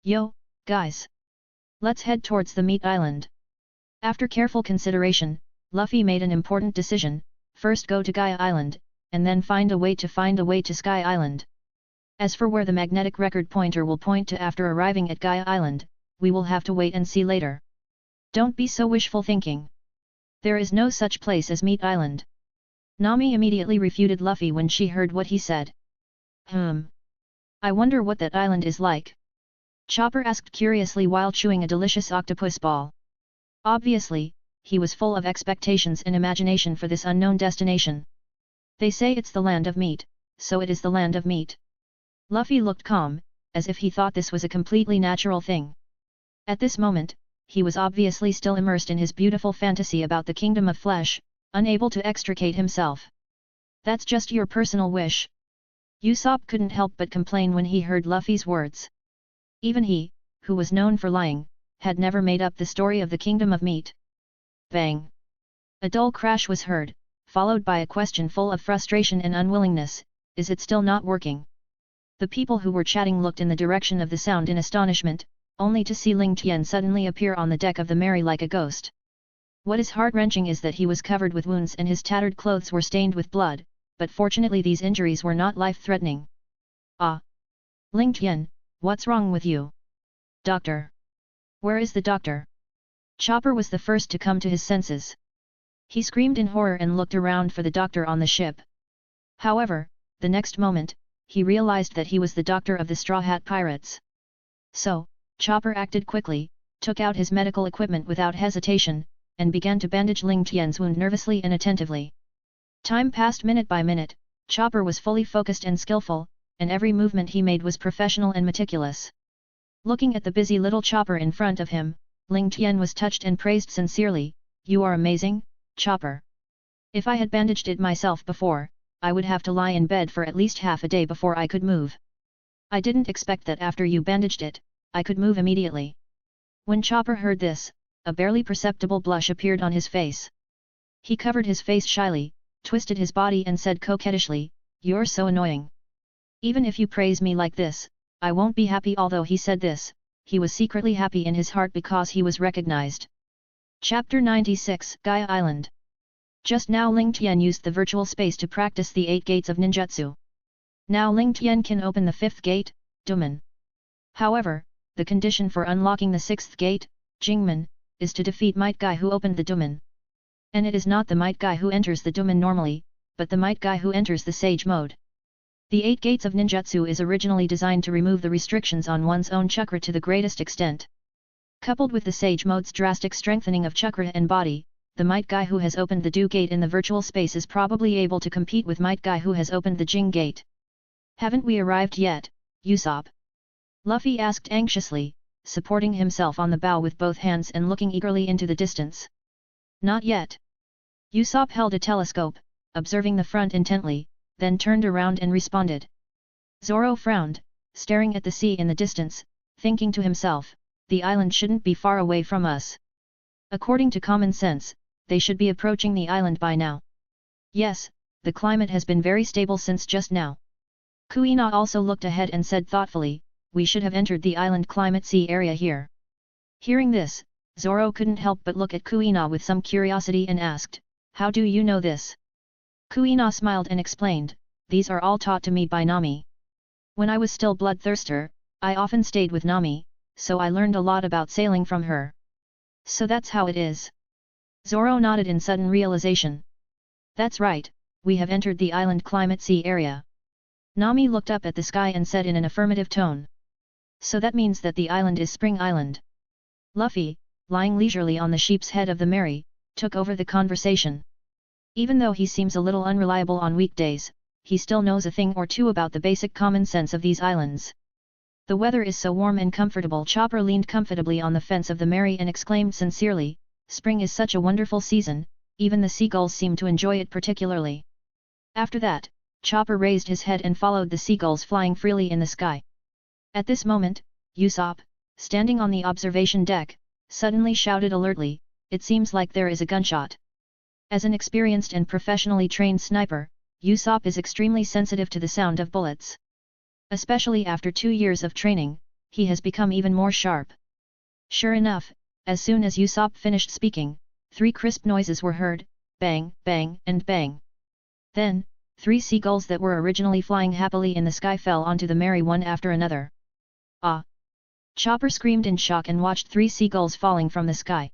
Yo, guys! Let's head towards the meat island. After careful consideration, Luffy made an important decision: first go to Gaia Island, and then find a way to Sky Island. As for where the magnetic record pointer will point to after arriving at Gaia Island, we will have to wait and see later. Don't be so wishful thinking. There is no such place as Meat Island. Nami immediately refuted Luffy when she heard what he said. I wonder what that island is like? Chopper asked curiously while chewing a delicious octopus ball. Obviously, he was full of expectations and imagination for this unknown destination. They say it's the land of meat, so it is the land of meat. Luffy looked calm, as if he thought this was a completely natural thing. At this moment, he was obviously still immersed in his beautiful fantasy about the kingdom of flesh, unable to extricate himself. That's just your personal wish. Usopp couldn't help but complain when he heard Luffy's words. Even he, who was known for lying, had never made up the story of the kingdom of meat. Bang! A dull crash was heard, followed by a question full of frustration and unwillingness: is it still not working? The people who were chatting looked in the direction of the sound in astonishment, only to see Ling Tian suddenly appear on the deck of the Mary like a ghost. What is heart-wrenching is that he was covered with wounds and his tattered clothes were stained with blood, but fortunately these injuries were not life-threatening. Ah! Ling Tian, what's wrong with you? Doctor! Where is the doctor? Chopper was the first to come to his senses. He screamed in horror and looked around for the doctor on the ship. However, the next moment, he realized that he was the doctor of the Straw Hat Pirates. So, Chopper acted quickly, took out his medical equipment without hesitation, and began to bandage Ling Tian's wound nervously and attentively. Time passed minute by minute. Chopper was fully focused and skillful, and every movement he made was professional and meticulous. Looking at the busy little Chopper in front of him, Ling Tian was touched and praised sincerely. You are amazing, Chopper. If I had bandaged it myself before, I would have to lie in bed for at least half a day before I could move. I didn't expect that after you bandaged it, I could move immediately. When Chopper heard this, a barely perceptible blush appeared on his face. He covered his face shyly, twisted his body and said coquettishly, "You're so annoying. Even if you praise me like this, I won't be happy." Although he said this, he was secretly happy in his heart because he was recognized. Chapter 96, Gaia Island. Just now Ling Tian used the virtual space to practice the 8 gates of ninjutsu. Now Ling Tian can open the 5th gate, Duman. However, the condition for unlocking the 6th gate, Jingman, is to defeat Might Guy who opened the Duman. And it is not the Might Guy who enters the Duman normally, but the Might Guy who enters the Sage mode. The 8 gates of ninjutsu is originally designed to remove the restrictions on one's own chakra to the greatest extent. Coupled with the Sage mode's drastic strengthening of chakra and body, the Might Guy who has opened the Do gate in the virtual space is probably able to compete with Might Guy who has opened the Jing gate. Haven't we arrived yet, Usopp? Luffy asked anxiously, supporting himself on the bow with both hands and looking eagerly into the distance. Not yet. Usopp held a telescope, observing the front intently, then turned around and responded. Zoro frowned, staring at the sea in the distance, thinking to himself, the island shouldn't be far away from us. According to common sense, they should be approaching the island by now. Yes, the climate has been very stable since just now. Kuina also looked ahead and said thoughtfully, we should have entered the island climate sea area here. Hearing this, Zoro couldn't help but look at Kuina with some curiosity and asked, how do you know this? Kuina smiled and explained, these are all taught to me by Nami. When I was still bloodthirster, I often stayed with Nami, so I learned a lot about sailing from her. So that's how it is. Zoro nodded in sudden realization. That's right, we have entered the island climate sea area. Nami looked up at the sky and said in an affirmative tone. So that means that the island is Spring Island. Luffy, lying leisurely on the sheep's head of the Mary, took over the conversation. Even though he seems a little unreliable on weekdays, he still knows a thing or two about the basic common sense of these islands. The weather is so warm and comfortable. Chopper leaned comfortably on the fence of the Mary and exclaimed sincerely, spring is such a wonderful season, even the seagulls seem to enjoy it particularly. After that, Chopper raised his head and followed the seagulls flying freely in the sky. At this moment, Usopp, standing on the observation deck, suddenly shouted alertly, it seems like there is a gunshot. As an experienced and professionally trained sniper, Usopp is extremely sensitive to the sound of bullets. Especially after 2 years of training, he has become even more sharp. Sure enough, as soon as Usopp finished speaking, 3 crisp noises were heard, bang, bang, and bang. Then, 3 seagulls that were originally flying happily in the sky fell onto the Mary one after another. Ah! Chopper screamed in shock and watched 3 seagulls falling from the sky.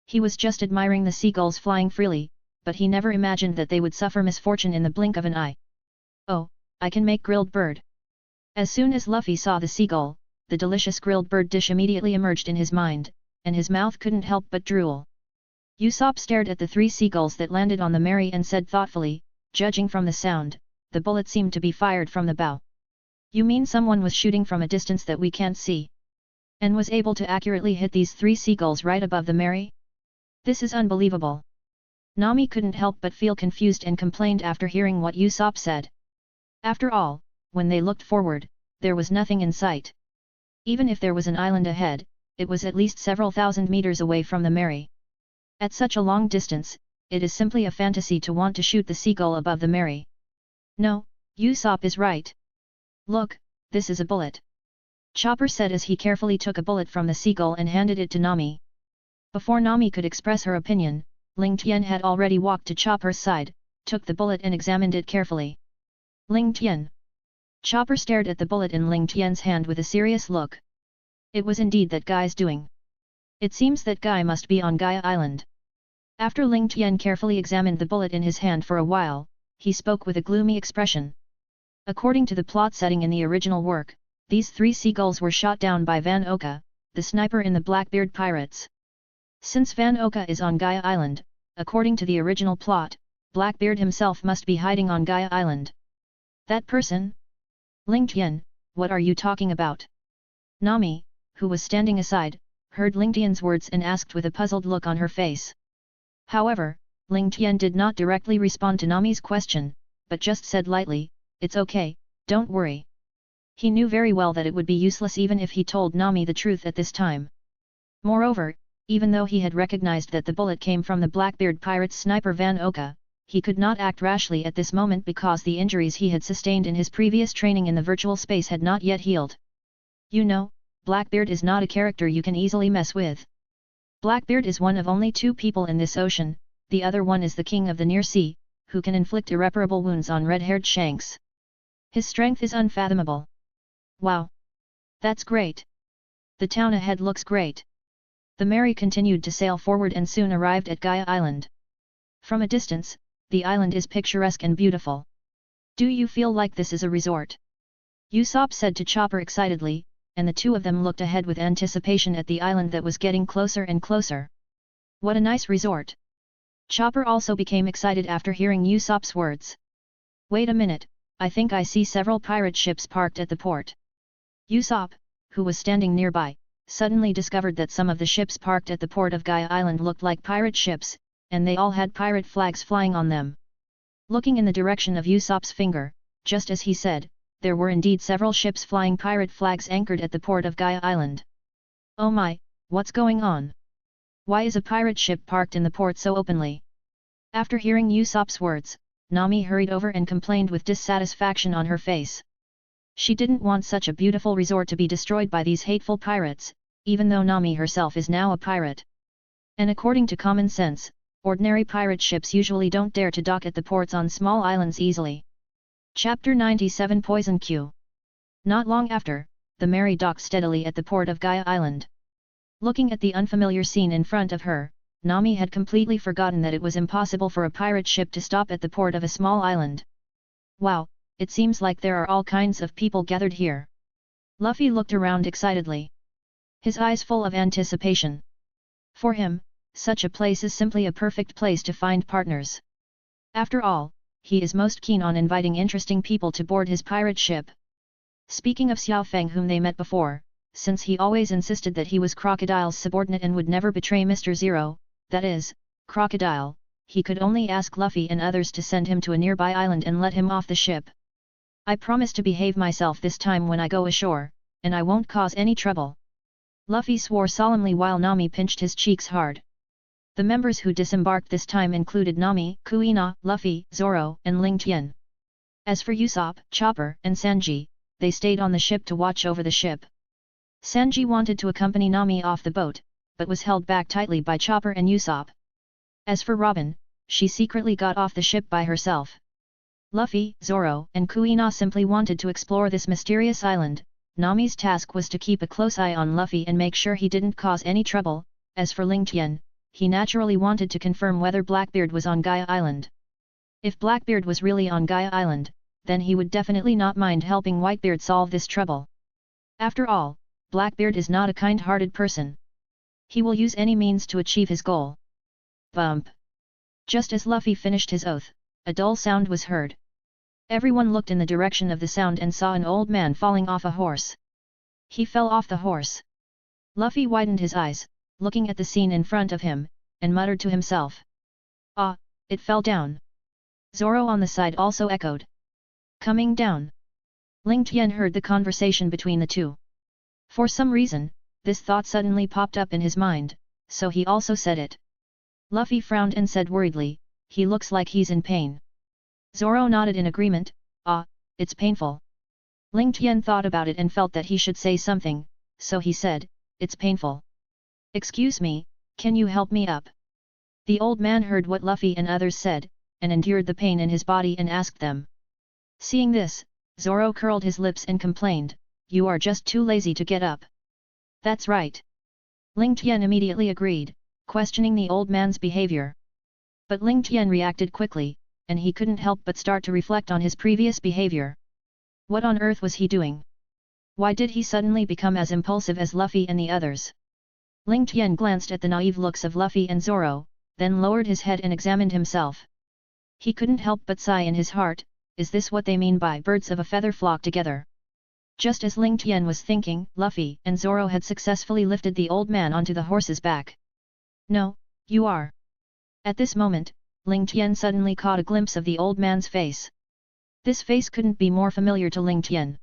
He was just admiring the seagulls flying freely, but he never imagined that they would suffer misfortune in the blink of an eye. Oh, I can make grilled bird. As soon as Luffy saw the seagull, the delicious grilled bird dish immediately emerged in his mind, and his mouth couldn't help but drool. Usopp stared at the 3 seagulls that landed on the Mary and said thoughtfully, judging from the sound, the bullet seemed to be fired from the bow. You mean someone was shooting from a distance that we can't see? And was able to accurately hit these 3 seagulls right above the Mary? This is unbelievable. Nami couldn't help but feel confused and complained after hearing what Usopp said. After all, when they looked forward, there was nothing in sight. Even if there was an island ahead, it was at least several thousand meters away from the Mary. At such a long distance, it is simply a fantasy to want to shoot the seagull above the Mary. No, Usopp is right. Look, this is a bullet. Chopper said as he carefully took a bullet from the seagull and handed it to Nami. Before Nami could express her opinion, Ling Tian had already walked to Chopper's side, took the bullet and examined it carefully. Ling Tian. Chopper stared at the bullet in Ling Tian's hand with a serious look. It was indeed that guy's doing. It seems that guy must be on Gaia Island. After Ling Tian carefully examined the bullet in his hand for a while, he spoke with a gloomy expression. According to the plot setting in the original work, these 3 seagulls were shot down by Van Oka, the sniper in the Blackbeard Pirates. Since Van Oka is on Gaia Island, according to the original plot, Blackbeard himself must be hiding on Gaia Island. That person? Ling Tian, what are you talking about? Nami, who was standing aside, heard Ling Tian's words and asked with a puzzled look on her face. However, Ling Tian did not directly respond to Nami's question, but just said lightly, "It's okay, don't worry." He knew very well that it would be useless even if he told Nami the truth at this time. Moreover, even though he had recognized that the bullet came from the Blackbeard Pirates sniper Van Oka, he could not act rashly at this moment because the injuries he had sustained in his previous training in the virtual space had not yet healed. You know, Blackbeard is not a character you can easily mess with. Blackbeard is one of only 2 people in this ocean, the other one is the king of the near sea, who can inflict irreparable wounds on red-haired Shanks. His strength is unfathomable. Wow! That's great! The town ahead looks great. The Mary continued to sail forward and soon arrived at Gaia Island. From a distance, the island is picturesque and beautiful. Do you feel like this is a resort? Usopp said to Chopper excitedly, and the 2 of them looked ahead with anticipation at the island that was getting closer and closer. What a nice resort! Chopper also became excited after hearing Usopp's words. Wait a minute, I think I see several pirate ships parked at the port. Usopp, who was standing nearby, suddenly discovered that some of the ships parked at the port of Gaia Island looked like pirate ships, and they all had pirate flags flying on them. Looking in the direction of Usopp's finger, just as he said, there were indeed several ships flying pirate flags anchored at the port of Gaia Island. Oh my, what's going on? Why is a pirate ship parked in the port so openly? After hearing Usopp's words, Nami hurried over and complained with dissatisfaction on her face. She didn't want such a beautiful resort to be destroyed by these hateful pirates, even though Nami herself is now a pirate. And according to common sense, ordinary pirate ships usually don't dare to dock at the ports on small islands easily. Chapter 97 Poison Q. Not long after, the Mary docked steadily at the port of Gaia Island. Looking at the unfamiliar scene in front of her, Nami had completely forgotten that it was impossible for a pirate ship to stop at the port of a small island. Wow, it seems like there are all kinds of people gathered here. Luffy looked around excitedly. His eyes full of anticipation. For him, such a place is simply a perfect place to find partners. After all, he is most keen on inviting interesting people to board his pirate ship. Speaking of Xiao Feng whom they met before, since he always insisted that he was Crocodile's subordinate and would never betray Mr. Zero, that is, Crocodile, he could only ask Luffy and others to send him to a nearby island and let him off the ship. I promise to behave myself this time when I go ashore, and I won't cause any trouble. Luffy swore solemnly while Nami pinched his cheeks hard. The members who disembarked this time included Nami, Kuina, Luffy, Zoro, and Ling Tian. As for Usopp, Chopper, and Sanji, they stayed on the ship to watch over the ship. Sanji wanted to accompany Nami off the boat, but was held back tightly by Chopper and Usopp. As for Robin, she secretly got off the ship by herself. Luffy, Zoro, and Kuina simply wanted to explore this mysterious island. Nami's task was to keep a close eye on Luffy and make sure he didn't cause any trouble. As for Ling Tian, he naturally wanted to confirm whether Blackbeard was on Gaia Island. If Blackbeard was really on Gaia Island, then he would definitely not mind helping Whitebeard solve this trouble. After all, Blackbeard is not a kind-hearted person. He will use any means to achieve his goal. Bump! Just as Luffy finished his oath, a dull sound was heard. Everyone looked in the direction of the sound and saw an old man falling off a horse. He fell off the horse. Luffy widened his eyes, looking at the scene in front of him, and muttered to himself. Ah, it fell down. Zoro on the side also echoed. Coming down. Ling Tian heard the conversation between the two. For some reason, this thought suddenly popped up in his mind, so he also said it. Luffy frowned and said worriedly, he looks like he's in pain. Zoro nodded in agreement, ah, it's painful. Ling Tian thought about it and felt that he should say something, so he said, it's painful. Excuse me, can you help me up? The old man heard what Luffy and others said, and endured the pain in his body and asked them. Seeing this, Zoro curled his lips and complained, you are just too lazy to get up. That's right. Ling Tian immediately agreed, questioning the old man's behavior. But Ling Tian reacted quickly, and he couldn't help but start to reflect on his previous behavior. What on earth was he doing? Why did he suddenly become as impulsive as Luffy and the others? Ling Tian glanced at the naive looks of Luffy and Zoro, then lowered his head and examined himself. He couldn't help but sigh in his heart, is this what they mean by birds of a feather flock together? Just as Ling Tian was thinking, Luffy and Zoro had successfully lifted the old man onto the horse's back. No, you are. At this moment, Ling Tian suddenly caught a glimpse of the old man's face. This face couldn't be more familiar to Ling Tian.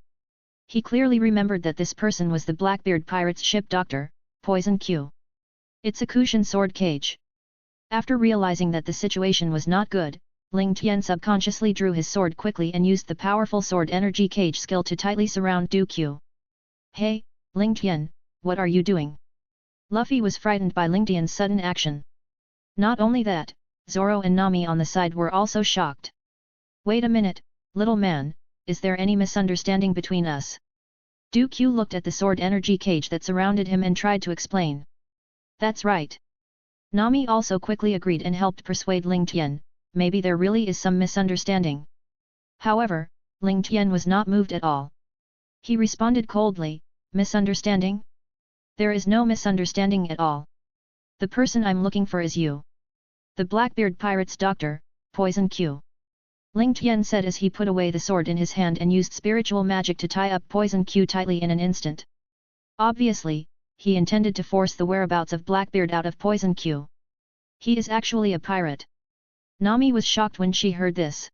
He clearly remembered that this person was the Blackbeard pirate's ship doctor, Poison Q. It's a Kushan sword cage. After realizing that the situation was not good, Ling Tian subconsciously drew his sword quickly and used the powerful sword energy cage skill to tightly surround Du Q. Hey, Ling Tian, what are you doing? Luffy was frightened by Ling Tian's sudden action. Not only that, Zoro and Nami on the side were also shocked. Wait a minute, little man, is there any misunderstanding between us? Du Q looked at the sword energy cage that surrounded him and tried to explain. That's right. Nami also quickly agreed and helped persuade Ling Tian, maybe there really is some misunderstanding. However, Ling Tian was not moved at all. He responded coldly, misunderstanding? There is no misunderstanding at all. The person I'm looking for is you. The Blackbeard pirate's doctor, Poison Q. Ling Tian said as he put away the sword in his hand and used spiritual magic to tie up Poison Q tightly in an instant. Obviously, he intended to force the whereabouts of Blackbeard out of Poison Q. He is actually a pirate. Nami was shocked when she heard this.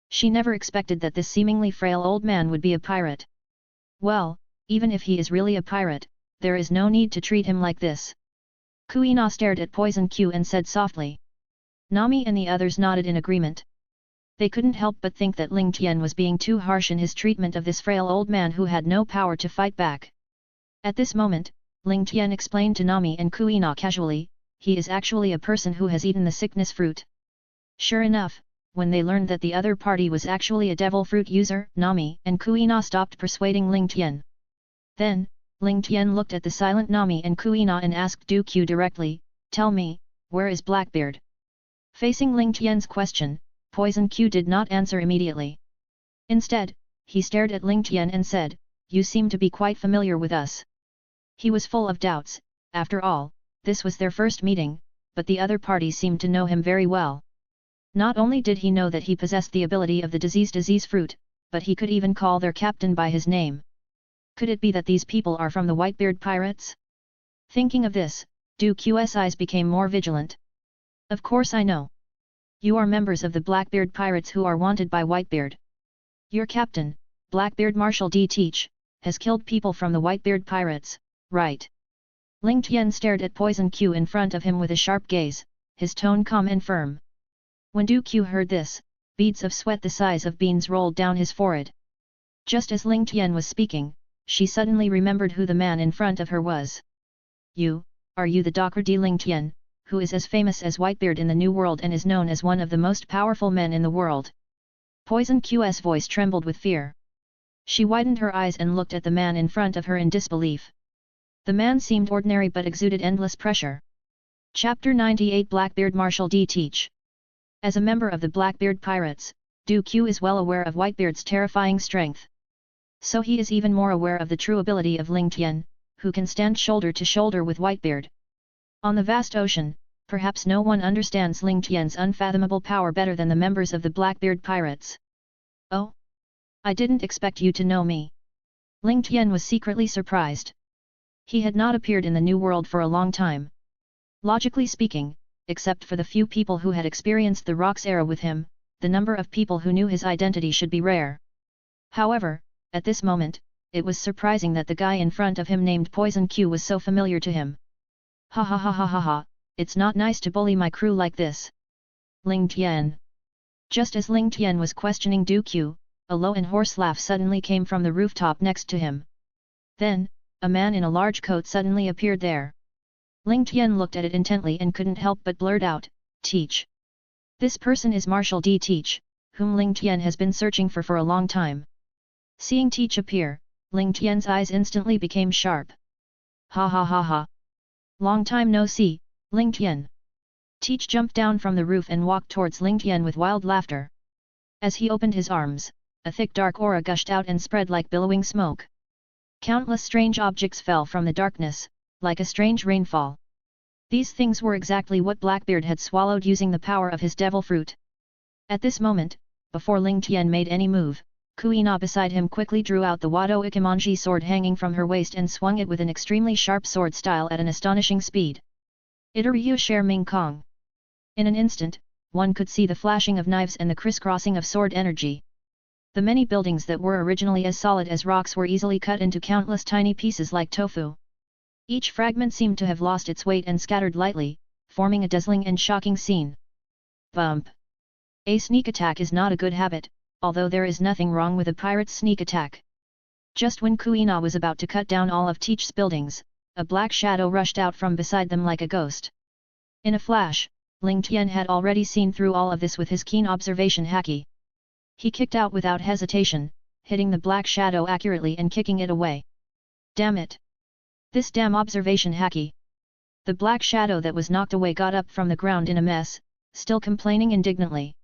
She never expected that this seemingly frail old man would be a pirate. Well, even if he is really a pirate, there is no need to treat him like this. Kuina stared at Poison Q and said softly. Nami and the others nodded in agreement. They couldn't help but think that Ling Tian was being too harsh in his treatment of this frail old man who had no power to fight back. At this moment, Ling Tian explained to Nami and Kuina casually, he is actually a person who has eaten the sickness fruit. Sure enough, when they learned that the other party was actually a devil fruit user, Nami and Kuina stopped persuading Ling Tian. Then, Ling Tian looked at the silent Nami and Kuina and asked Du Q directly, tell me, where is Blackbeard? Facing Ling Tian's question, Poison Q did not answer immediately. Instead, he stared at Ling Tian and said, you seem to be quite familiar with us. He was full of doubts, after all, this was their first meeting, but the other party seemed to know him very well. Not only did he know that he possessed the ability of the disease fruit, but he could even call their captain by his name. Could it be that these people are from the Whitebeard pirates? Thinking of this, Du Q's eyes became more vigilant. Of course I know. You are members of the Blackbeard pirates who are wanted by Whitebeard. Your captain, Blackbeard Marshal D. Teach, has killed people from the Whitebeard pirates, right? Ling Tian stared at Poison Q in front of him with a sharp gaze, his tone calm and firm. When Du Q heard this, beads of sweat the size of beans rolled down his forehead. Just as Ling Tian was speaking, she suddenly remembered who the man in front of her was. Are you the Dr. D. Ling Tian, who is as famous as Whitebeard in the New World and is known as one of the most powerful men in the world? Poison Q's voice trembled with fear. She widened her eyes and looked at the man in front of her in disbelief. The man seemed ordinary but exuded endless pressure. Chapter 98 Blackbeard Marshal D. Teach. As a member of the Blackbeard Pirates, Du Q is well aware of Whitebeard's terrifying strength. So he is even more aware of the true ability of Ling Tian, who can stand shoulder to shoulder with Whitebeard. On the vast ocean, perhaps no one understands Ling Tian's unfathomable power better than the members of the Blackbeard Pirates. Oh? I didn't expect you to know me. Ling Tian was secretly surprised. He had not appeared in the New World for a long time. Logically speaking, except for the few people who had experienced the Rocks era with him, the number of people who knew his identity should be rare. However, at this moment, it was surprising that the guy in front of him named Poison Q was so familiar to him. Ha ha ha ha ha ha, it's not nice to bully my crew like this. Ling Tian. Just as Ling Tian was questioning Du Q, a low and hoarse laugh suddenly came from the rooftop next to him. Then, a man in a large coat suddenly appeared there. Ling Tian looked at it intently and couldn't help but blurt out, Teach. This person is Marshal D. Teach, whom Ling Tian has been searching for a long time. Seeing Teach appear, Ling Tian's eyes instantly became sharp. Ha ha ha ha. Long time no see, Ling Tian. Teach jumped down from the roof and walked towards Ling Tian with wild laughter. As he opened his arms, a thick dark aura gushed out and spread like billowing smoke. Countless strange objects fell from the darkness, like a strange rainfall. These things were exactly what Blackbeard had swallowed using the power of his devil fruit. At this moment, before Ling Tian made any move, Kuina beside him quickly drew out the Wado Ikemonji sword hanging from her waist and swung it with an extremely sharp sword style at an astonishing speed. Itaryu Sher Ming Kong. In an instant, one could see the flashing of knives and the crisscrossing of sword energy. The many buildings that were originally as solid as rocks were easily cut into countless tiny pieces like tofu. Each fragment seemed to have lost its weight and scattered lightly, forming a dazzling and shocking scene. Bump! A sneak attack is not a good habit, although there is nothing wrong with a pirate's sneak attack. Just when Kuina was about to cut down all of Teach's buildings, a black shadow rushed out from beside them like a ghost. In a flash, Ling Tian had already seen through all of this with his keen observation haki. He kicked out without hesitation, hitting the black shadow accurately and kicking it away. Damn it! This damn observation haki! The black shadow that was knocked away got up from the ground in a mess, still complaining indignantly.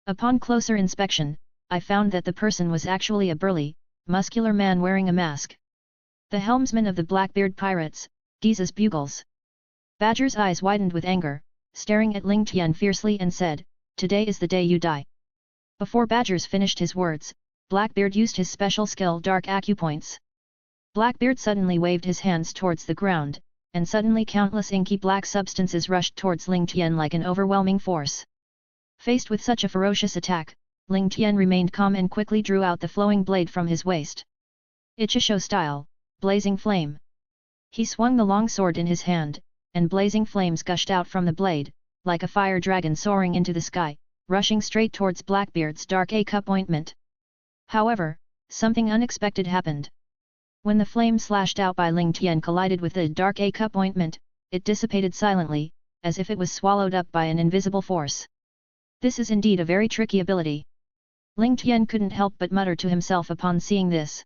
Upon closer inspection, I found that the person was actually a burly, muscular man wearing a mask. The helmsman of the Blackbeard Pirates, Giza's Bugles. Badger's eyes widened with anger, staring at Ling Tian fiercely and said, "Today is the day you die." Before Badger's finished his words, Blackbeard used his special skill Dark Acupoints. Blackbeard suddenly waved his hands towards the ground, and suddenly countless inky black substances rushed towards Ling Tian like an overwhelming force. Faced with such a ferocious attack, Ling Tian remained calm and quickly drew out the flowing blade from his waist. Ichisho style, Blazing Flame. He swung the long sword in his hand, and blazing flames gushed out from the blade, like a fire dragon soaring into the sky, rushing straight towards Blackbeard's Dark A-Cup ointment. However, something unexpected happened. When the flame slashed out by Ling Tian collided with the Dark A-Cup ointment, it dissipated silently, as if it was swallowed up by an invisible force. This is indeed a very tricky ability. Ling Tian couldn't help but mutter to himself upon seeing this.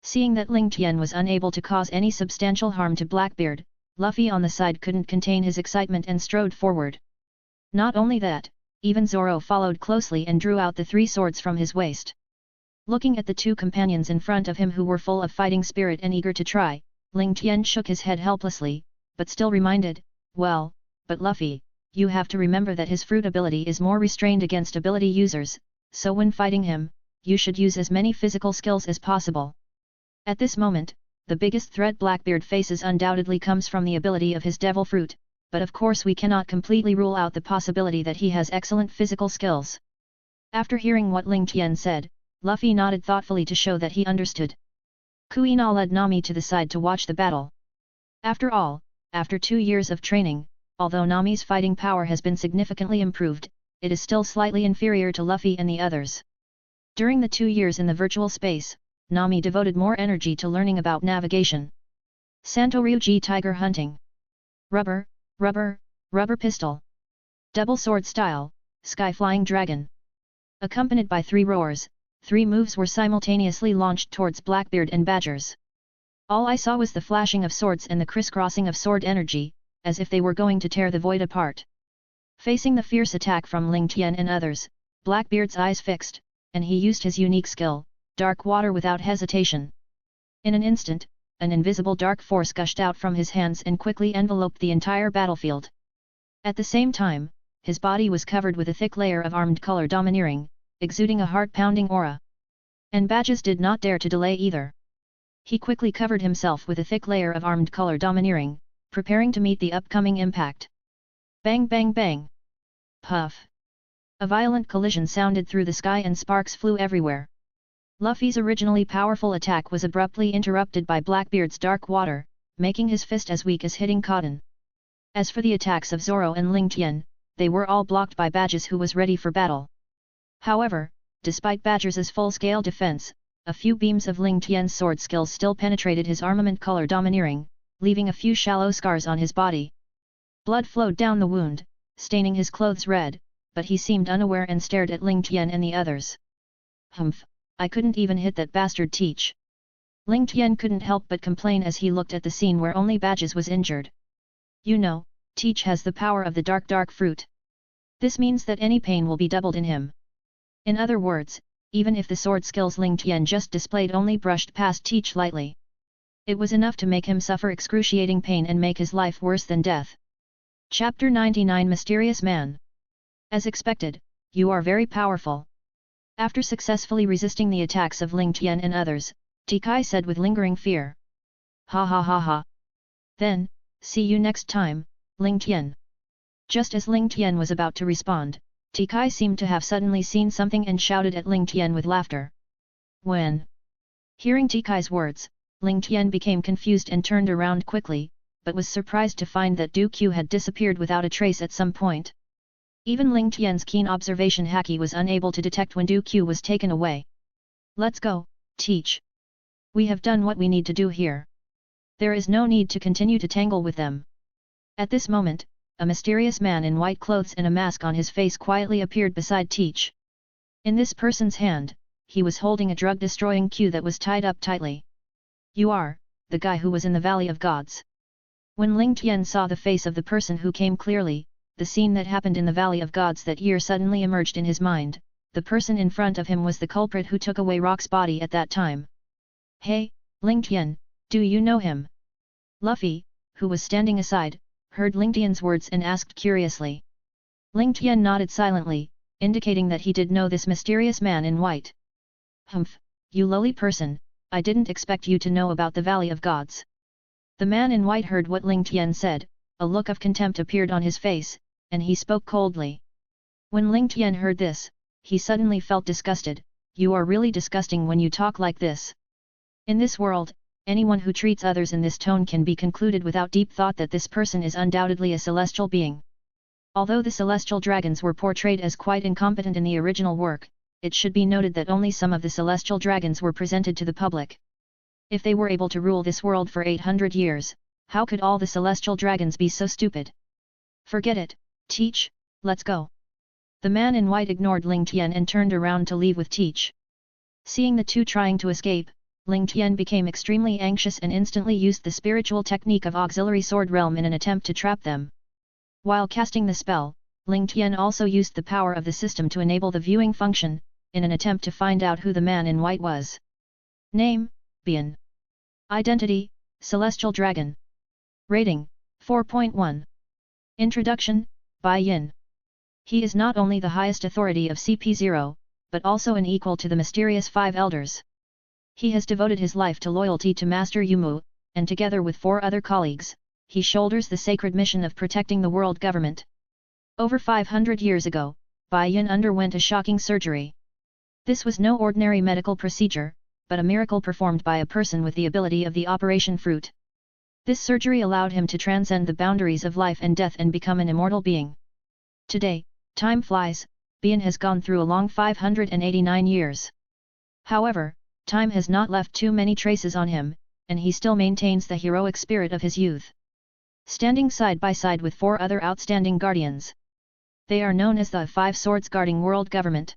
Seeing that Ling Tian was unable to cause any substantial harm to Blackbeard, Luffy on the side couldn't contain his excitement and strode forward. Not only that, even Zoro followed closely and drew out the three swords from his waist. Looking at the two companions in front of him who were full of fighting spirit and eager to try, Ling Tian shook his head helplessly, but still reminded, "Well, but Luffy, you have to remember that his fruit ability is more restrained against ability users, so when fighting him, you should use as many physical skills as possible." At this moment, the biggest threat Blackbeard faces undoubtedly comes from the ability of his devil fruit, but of course we cannot completely rule out the possibility that he has excellent physical skills. After hearing what Ling Tian said, Luffy nodded thoughtfully to show that he understood. Kuina led Nami to the side to watch the battle. After all, after 2 years of training, although Nami's fighting power has been significantly improved, it is still slightly inferior to Luffy and the others. During the 2 years in the virtual space, Nami devoted more energy to learning about navigation. Santoryuji tiger hunting. Rubber pistol. Double sword style, sky flying dragon. Accompanied by 3 roars, 3 moves were simultaneously launched towards Blackbeard and Badgers. All I saw was the flashing of swords and the crisscrossing of sword energy, as if they were going to tear the void apart. Facing the fierce attack from Ling Tian and others, Blackbeard's eyes fixed, and he used his unique skill, Dark Water, without hesitation. In an instant, an invisible dark force gushed out from his hands and quickly enveloped the entire battlefield. At the same time, his body was covered with a thick layer of armed color domineering, exuding a heart-pounding aura. And Badges did not dare to delay either. He quickly covered himself with a thick layer of armed color domineering, preparing to meet the upcoming impact. Bang bang bang! Puff! A violent collision sounded through the sky and sparks flew everywhere. Luffy's originally powerful attack was abruptly interrupted by Blackbeard's Dark Water, making his fist as weak as hitting cotton. As for the attacks of Zoro and Ling Tian, they were all blocked by Badges, who was ready for battle. However, despite Badgers's full-scale defense, a few beams of Ling Tian's sword skills still penetrated his armament color domineering, leaving a few shallow scars on his body. Blood flowed down the wound, staining his clothes red, but he seemed unaware and stared at Ling Tian and the others. Humph! I couldn't even hit that bastard Teach. Ling Tian couldn't help but complain as he looked at the scene where only Badges was injured. You know, Teach has the power of the dark fruit. This means that any pain will be doubled in him. In other words, even if the sword skills Ling Tian just displayed only brushed past Teach lightly, it was enough to make him suffer excruciating pain and make his life worse than death. Chapter 99 Mysterious Man. As expected, you are very powerful. After successfully resisting the attacks of Ling Tian and others, Tikai said with lingering fear. Ha ha ha ha. Then, see you next time, Ling Tian. Just as Ling Tian was about to respond, Tikai seemed to have suddenly seen something and shouted at Ling Tian with laughter. When? Hearing Tikai's words, Ling Tian became confused and turned around quickly, but was surprised to find that Du Q had disappeared without a trace at some point. Even Ling Tian's keen observation Haki was unable to detect when Du Q was taken away. Let's go, Teach. We have done what we need to do here. There is no need to continue to tangle with them. At this moment, a mysterious man in white clothes and a mask on his face quietly appeared beside Teach. In this person's hand, he was holding a drug-destroying Q that was tied up tightly. You are, the guy who was in the Valley of Gods. When Ling Tian saw the face of the person who came clearly, the scene that happened in the Valley of Gods that year suddenly emerged in his mind. The person in front of him was the culprit who took away Rock's body at that time. Hey, Ling Tian, do you know him? Luffy, who was standing aside, heard Ling Tian's words and asked curiously. Ling Tian nodded silently, indicating that he did know this mysterious man in white. Humph, you lowly person, I didn't expect you to know about the Valley of Gods. The man in white heard what Ling Tian said, a look of contempt appeared on his face, and he spoke coldly. When Ling Tian heard this, he suddenly felt disgusted. You are really disgusting when you talk like this. In this world, anyone who treats others in this tone can be concluded without deep thought that this person is undoubtedly a celestial being. Although the celestial dragons were portrayed as quite incompetent in the original work, it should be noted that only some of the celestial dragons were presented to the public. If they were able to rule this world for 800 years, how could all the celestial dragons be so stupid? Forget it, Teach, let's go. The man in white ignored Ling Tian and turned around to leave with Teach. Seeing the two trying to escape, Ling Tian became extremely anxious and instantly used the spiritual technique of Auxiliary Sword Realm in an attempt to trap them. While casting the spell, Ling Tian also used the power of the system to enable the viewing function, in an attempt to find out who the man in white was. Name, Bian. Identity, Celestial Dragon. Rating, 4.1. Introduction, Bai Yin. He is not only the highest authority of CP0, but also an equal to the mysterious Five Elders. He has devoted his life to loyalty to Master Yumu, and together with 4 other colleagues, he shoulders the sacred mission of protecting the world government. Over 500 years ago, Bai Yin underwent a shocking surgery. This was no ordinary medical procedure, but a miracle performed by a person with the ability of the Operation Fruit. This surgery allowed him to transcend the boundaries of life and death and become an immortal being. Today, time flies, Bian has gone through a long 589 years. However, time has not left too many traces on him, and he still maintains the heroic spirit of his youth. Standing side by side with 4 other outstanding guardians. They are known as the 5 Swords guarding world government.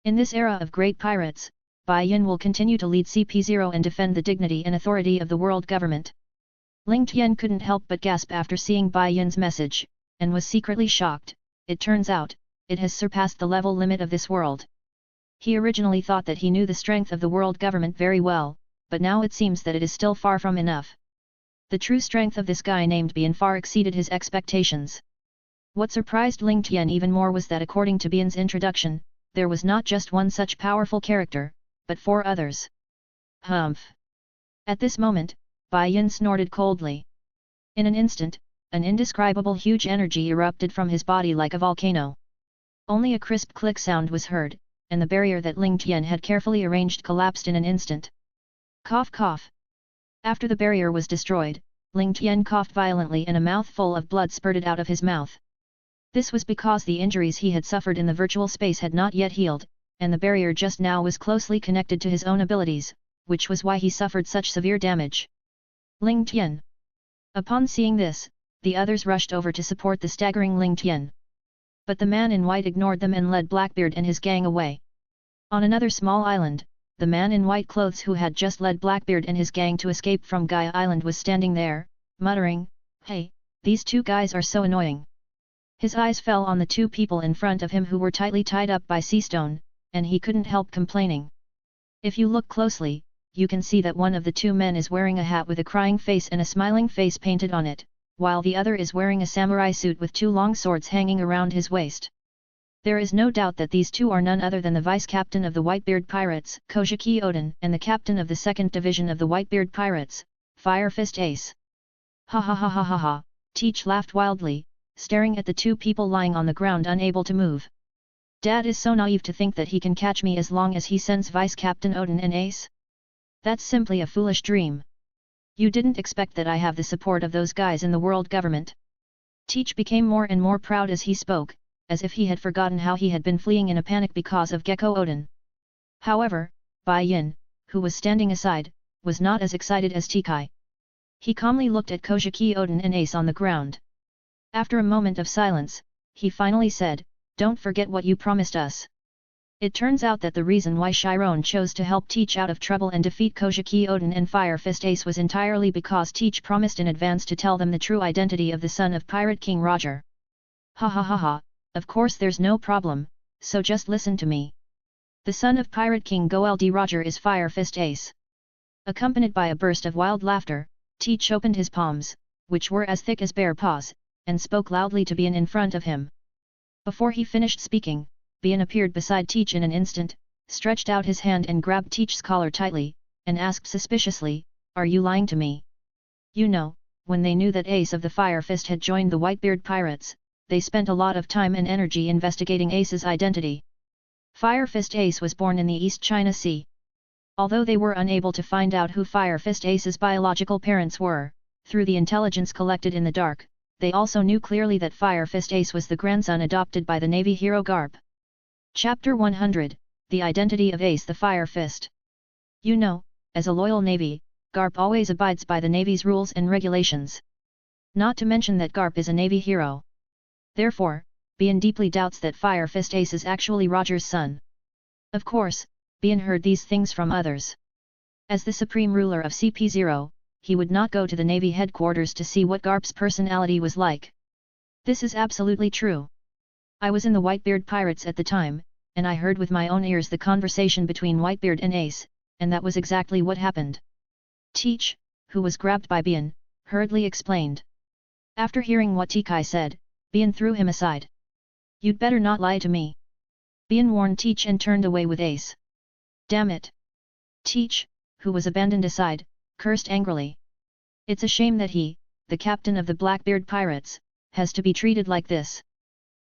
In this era of great pirates, Bai Yin will continue to lead CP0 and defend the dignity and authority of the world government. Ling Tian couldn't help but gasp after seeing Bai Yin's message, and was secretly shocked. It turns out, it has surpassed the level limit of this world. He originally thought that he knew the strength of the world government very well, but now it seems that it is still far from enough. The true strength of this guy named Bian far exceeded his expectations. What surprised Ling Tian even more was that according to Bian's introduction, there was not just one such powerful character, but 4 others. Humph! At this moment, Bai Yin snorted coldly. In an instant, an indescribable huge energy erupted from his body like a volcano. Only a crisp click sound was heard, and the barrier that Ling Tian had carefully arranged collapsed in an instant. Cough cough. After the barrier was destroyed, Ling Tian coughed violently and a mouthful of blood spurted out of his mouth. This was because the injuries he had suffered in the virtual space had not yet healed, and the barrier just now was closely connected to his own abilities, which was why he suffered such severe damage. Ling Tian. Upon seeing this, the others rushed over to support the staggering Ling Tian. But the man in white ignored them and led Blackbeard and his gang away. On another small island, the man in white clothes who had just led Blackbeard and his gang to escape from Gaia Island was standing there, muttering, "Hey, these 2 guys are so annoying." His eyes fell on the 2 people in front of him who were tightly tied up by sea stone, and he couldn't help complaining. If you look closely, you can see that one of the 2 men is wearing a hat with a crying face and a smiling face painted on it, while the other is wearing a samurai suit with 2 long swords hanging around his waist. There is no doubt that these 2 are none other than the vice-captain of the Whitebeard Pirates, Kojiki Odin, and the captain of the 2nd Division of the Whitebeard Pirates, Fire Fist Ace. Ha ha ha ha ha ha, Teach laughed wildly, staring at the 2 people lying on the ground unable to move. Dad is so naive to think that he can catch me as long as he sends Vice-Captain Odin and Ace? That's simply a foolish dream. You didn't expect that I have the support of those guys in the world government? Teach became more and more proud as he spoke, as if he had forgotten how he had been fleeing in a panic because of Gecko Odin. However, Bai Yin, who was standing aside, was not as excited as Tikai. He calmly looked at Kojiki Odin and Ace on the ground. After a moment of silence, he finally said, "Don't forget what you promised us." It turns out that the reason why Chiron chose to help Teach out of trouble and defeat Kojiki Odin and Fire Fist Ace was entirely because Teach promised in advance to tell them the true identity of the son of Pirate King Roger. Ha ha ha ha, of course there's no problem, so just listen to me. The son of Pirate King Gold Roger is Fire Fist Ace. Accompanied by a burst of wild laughter, Teach opened his palms, which were as thick as bear paws, and spoke loudly to Bian in front of him. Before he finished speaking, Bian appeared beside Teach in an instant, stretched out his hand and grabbed Teach's collar tightly, and asked suspiciously, "Are you lying to me?" You know, when they knew that Ace of the Fire Fist had joined the Whitebeard Pirates, they spent a lot of time and energy investigating Ace's identity. Fire Fist Ace was born in the East China Sea. Although they were unable to find out who Fire Fist Ace's biological parents were, through the intelligence collected in the dark, they also knew clearly that Fire Fist Ace was the grandson adopted by the Navy hero Garp. Chapter 100, The Identity of Ace the Fire Fist. You know, as a loyal Navy, Garp always abides by the Navy's rules and regulations. Not to mention that Garp is a Navy hero. Therefore, Bian deeply doubts that Fire Fist Ace is actually Roger's son. Of course, Bian heard these things from others. As the supreme ruler of CP0, he would not go to the Navy headquarters to see what Garp's personality was like. This is absolutely true. I was in the Whitebeard Pirates at the time, and I heard with my own ears the conversation between Whitebeard and Ace, and that was exactly what happened. Teach, who was grabbed by Bian, hurriedly explained. After hearing what Tikai said, Bian threw him aside. You'd better not lie to me. Bian warned Teach and turned away with Ace. Damn it! Teach, who was abandoned aside, cursed angrily. It's a shame that he, the captain of the Blackbeard Pirates, has to be treated like this.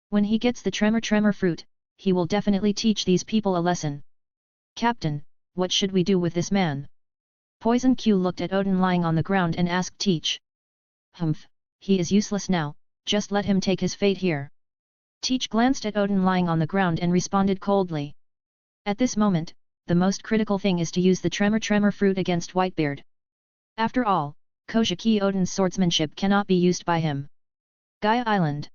When he gets the tremor fruit, he will definitely teach these people a lesson. Captain, what should we do with this man? Poison Q looked at Odin lying on the ground and asked Teach. Humph, he is useless now, just let him take his fate here. Teach glanced at Odin lying on the ground and responded coldly. At this moment, the most critical thing is to use the tremor fruit against Whitebeard. After all, Koshiki Odin's swordsmanship cannot be used by him. Gaia Island.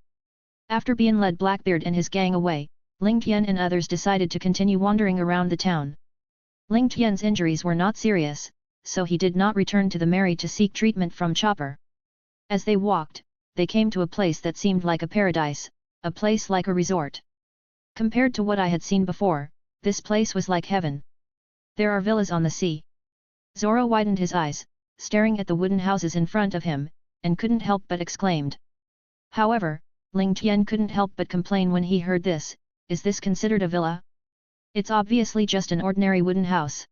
After being led Blackbeard and his gang away, Ling Tian and others decided to continue wandering around the town. Ling Tian's injuries were not serious, so he did not return to the Mary to seek treatment from Chopper. As they walked, they came to a place that seemed like a paradise, a place like a resort. Compared to what I had seen before, this place was like heaven. There are villas on the sea. Zoro widened his eyes, staring at the wooden houses in front of him, and couldn't help but exclaimed. However, Ling Tian couldn't help but complain when he heard this. Is this considered a villa? It's obviously just an ordinary wooden house.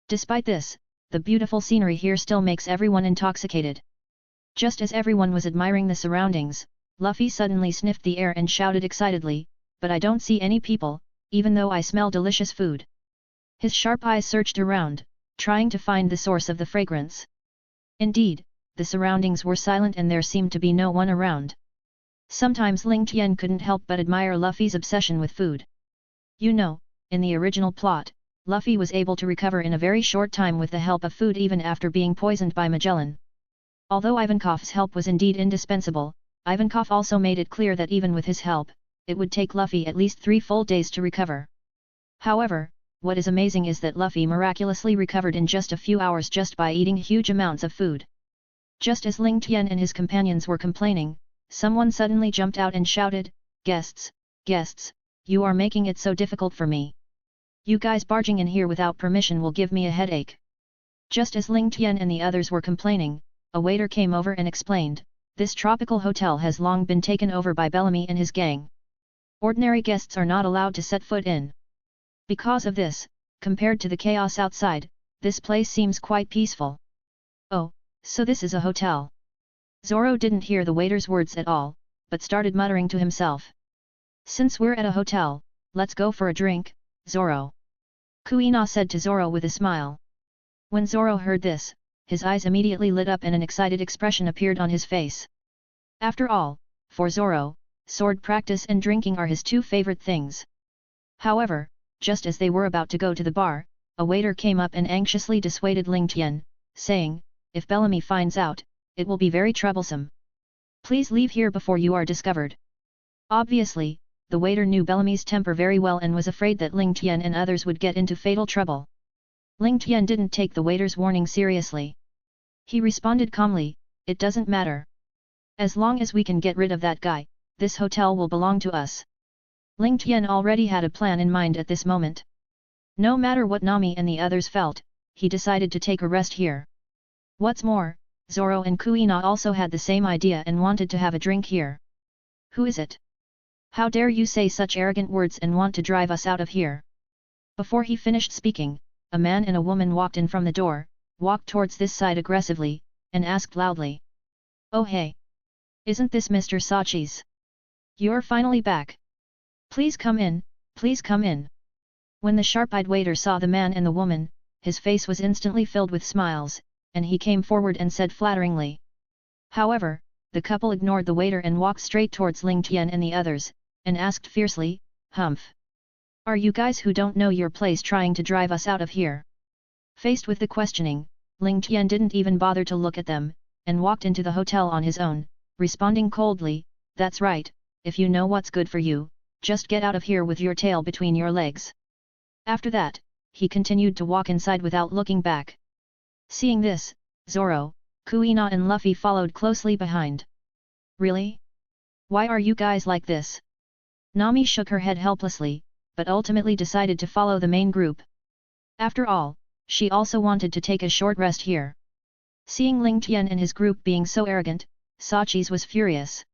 Despite this, the beautiful scenery here still makes everyone intoxicated. Just as everyone was admiring the surroundings, Luffy suddenly sniffed the air and shouted excitedly, "But I don't see any people, even though I smell delicious food." His sharp eyes searched around, trying to find the source of the fragrance. Indeed, the surroundings were silent and there seemed to be no one around. Sometimes Ling Tian couldn't help but admire Luffy's obsession with food. You know, in the original plot, Luffy was able to recover in a very short time with the help of food even after being poisoned by Magellan. Although Ivankov's help was indeed indispensable, Ivankov also made it clear that even with his help, it would take Luffy at least 3 full days to recover. However, what is amazing is that Luffy miraculously recovered in just a few hours just by eating huge amounts of food. Just as Ling Tian and his companions were complaining, someone suddenly jumped out and shouted, "Guests, guests, you are making it so difficult for me. You guys barging in here without permission will give me a headache." Just as Ling Tian and the others were complaining, a waiter came over and explained, "This tropical hotel has long been taken over by Bellamy and his gang. Ordinary guests are not allowed to set foot in. Because of this, compared to the chaos outside, this place seems quite peaceful." "Oh, so this is a hotel." Zoro didn't hear the waiter's words at all, but started muttering to himself. "Since we're at a hotel, let's go for a drink, Zoro." Kuina said to Zoro with a smile. When Zoro heard this, his eyes immediately lit up and an excited expression appeared on his face. After all, for Zoro, sword practice and drinking are his 2 favorite things. However, just as they were about to go to the bar, a waiter came up and anxiously dissuaded Ling Tian, saying, "If Bellamy finds out, it will be very troublesome. Please leave here before you are discovered." Obviously, the waiter knew Bellamy's temper very well and was afraid that Ling Tian and others would get into fatal trouble. Ling Tian didn't take the waiter's warning seriously. He responded calmly, "It doesn't matter. As long as we can get rid of that guy, this hotel will belong to us." Ling Tian already had a plan in mind at this moment. No matter what Nami and the others felt, he decided to take a rest here. What's more, Zoro and Kuina also had the same idea and wanted to have a drink here. "Who is it? How dare you say such arrogant words and want to drive us out of here?" Before he finished speaking, a man and a woman walked in from the door, walked towards this side aggressively, and asked loudly, "Oh hey! Isn't this Mr. Sachi's? You're finally back. Please come in, please come in." When the sharp-eyed waiter saw the man and the woman, his face was instantly filled with smiles, and he came forward and said flatteringly. However, the couple ignored the waiter and walked straight towards Ling Tian and the others, and asked fiercely, "Humph! Are you guys who don't know your place trying to drive us out of here?" Faced with the questioning, Ling Tian didn't even bother to look at them, and walked into the hotel on his own, responding coldly, "That's right, if you know what's good for you, just get out of here with your tail between your legs." After that, he continued to walk inside without looking back. Seeing this, Zoro, Kuina and Luffy followed closely behind. "Really? Why are you guys like this?" Nami shook her head helplessly, but ultimately decided to follow the main group. After all, she also wanted to take a short rest here. Seeing Ling Tian and his group being so arrogant, Sachi's was furious.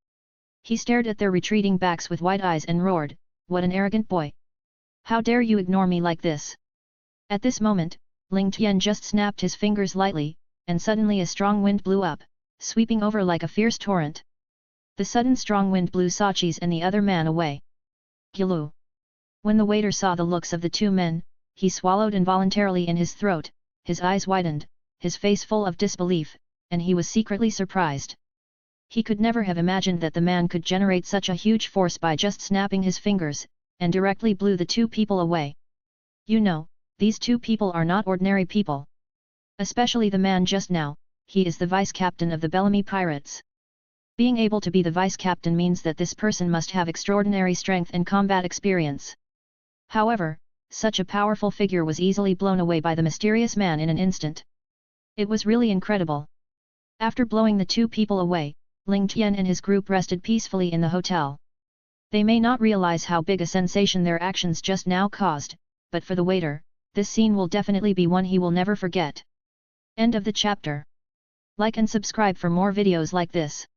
He stared at their retreating backs with wide eyes and roared, "What an arrogant boy! How dare you ignore me like this?" At this moment, Ling Tian just snapped his fingers lightly, and suddenly a strong wind blew up, sweeping over like a fierce torrent. The sudden strong wind blew Sachi's and the other man away. "Gilu!" When the waiter saw the looks of the 2 men, he swallowed involuntarily in his throat, his eyes widened, his face full of disbelief, and he was secretly surprised. He could never have imagined that the man could generate such a huge force by just snapping his fingers, and directly blew the two people away. You know, these two people are not ordinary people. Especially the man just now, he is the vice-captain of the Bellamy Pirates. Being able to be the vice-captain means that this person must have extraordinary strength and combat experience. However, such a powerful figure was easily blown away by the mysterious man in an instant. It was really incredible. After blowing the two people away, Ling Qian and his group rested peacefully in the hotel. They may not realize how big a sensation their actions just now caused, but for the waiter, this scene will definitely be one he will never forget. End of the chapter. Like and subscribe for more videos like this.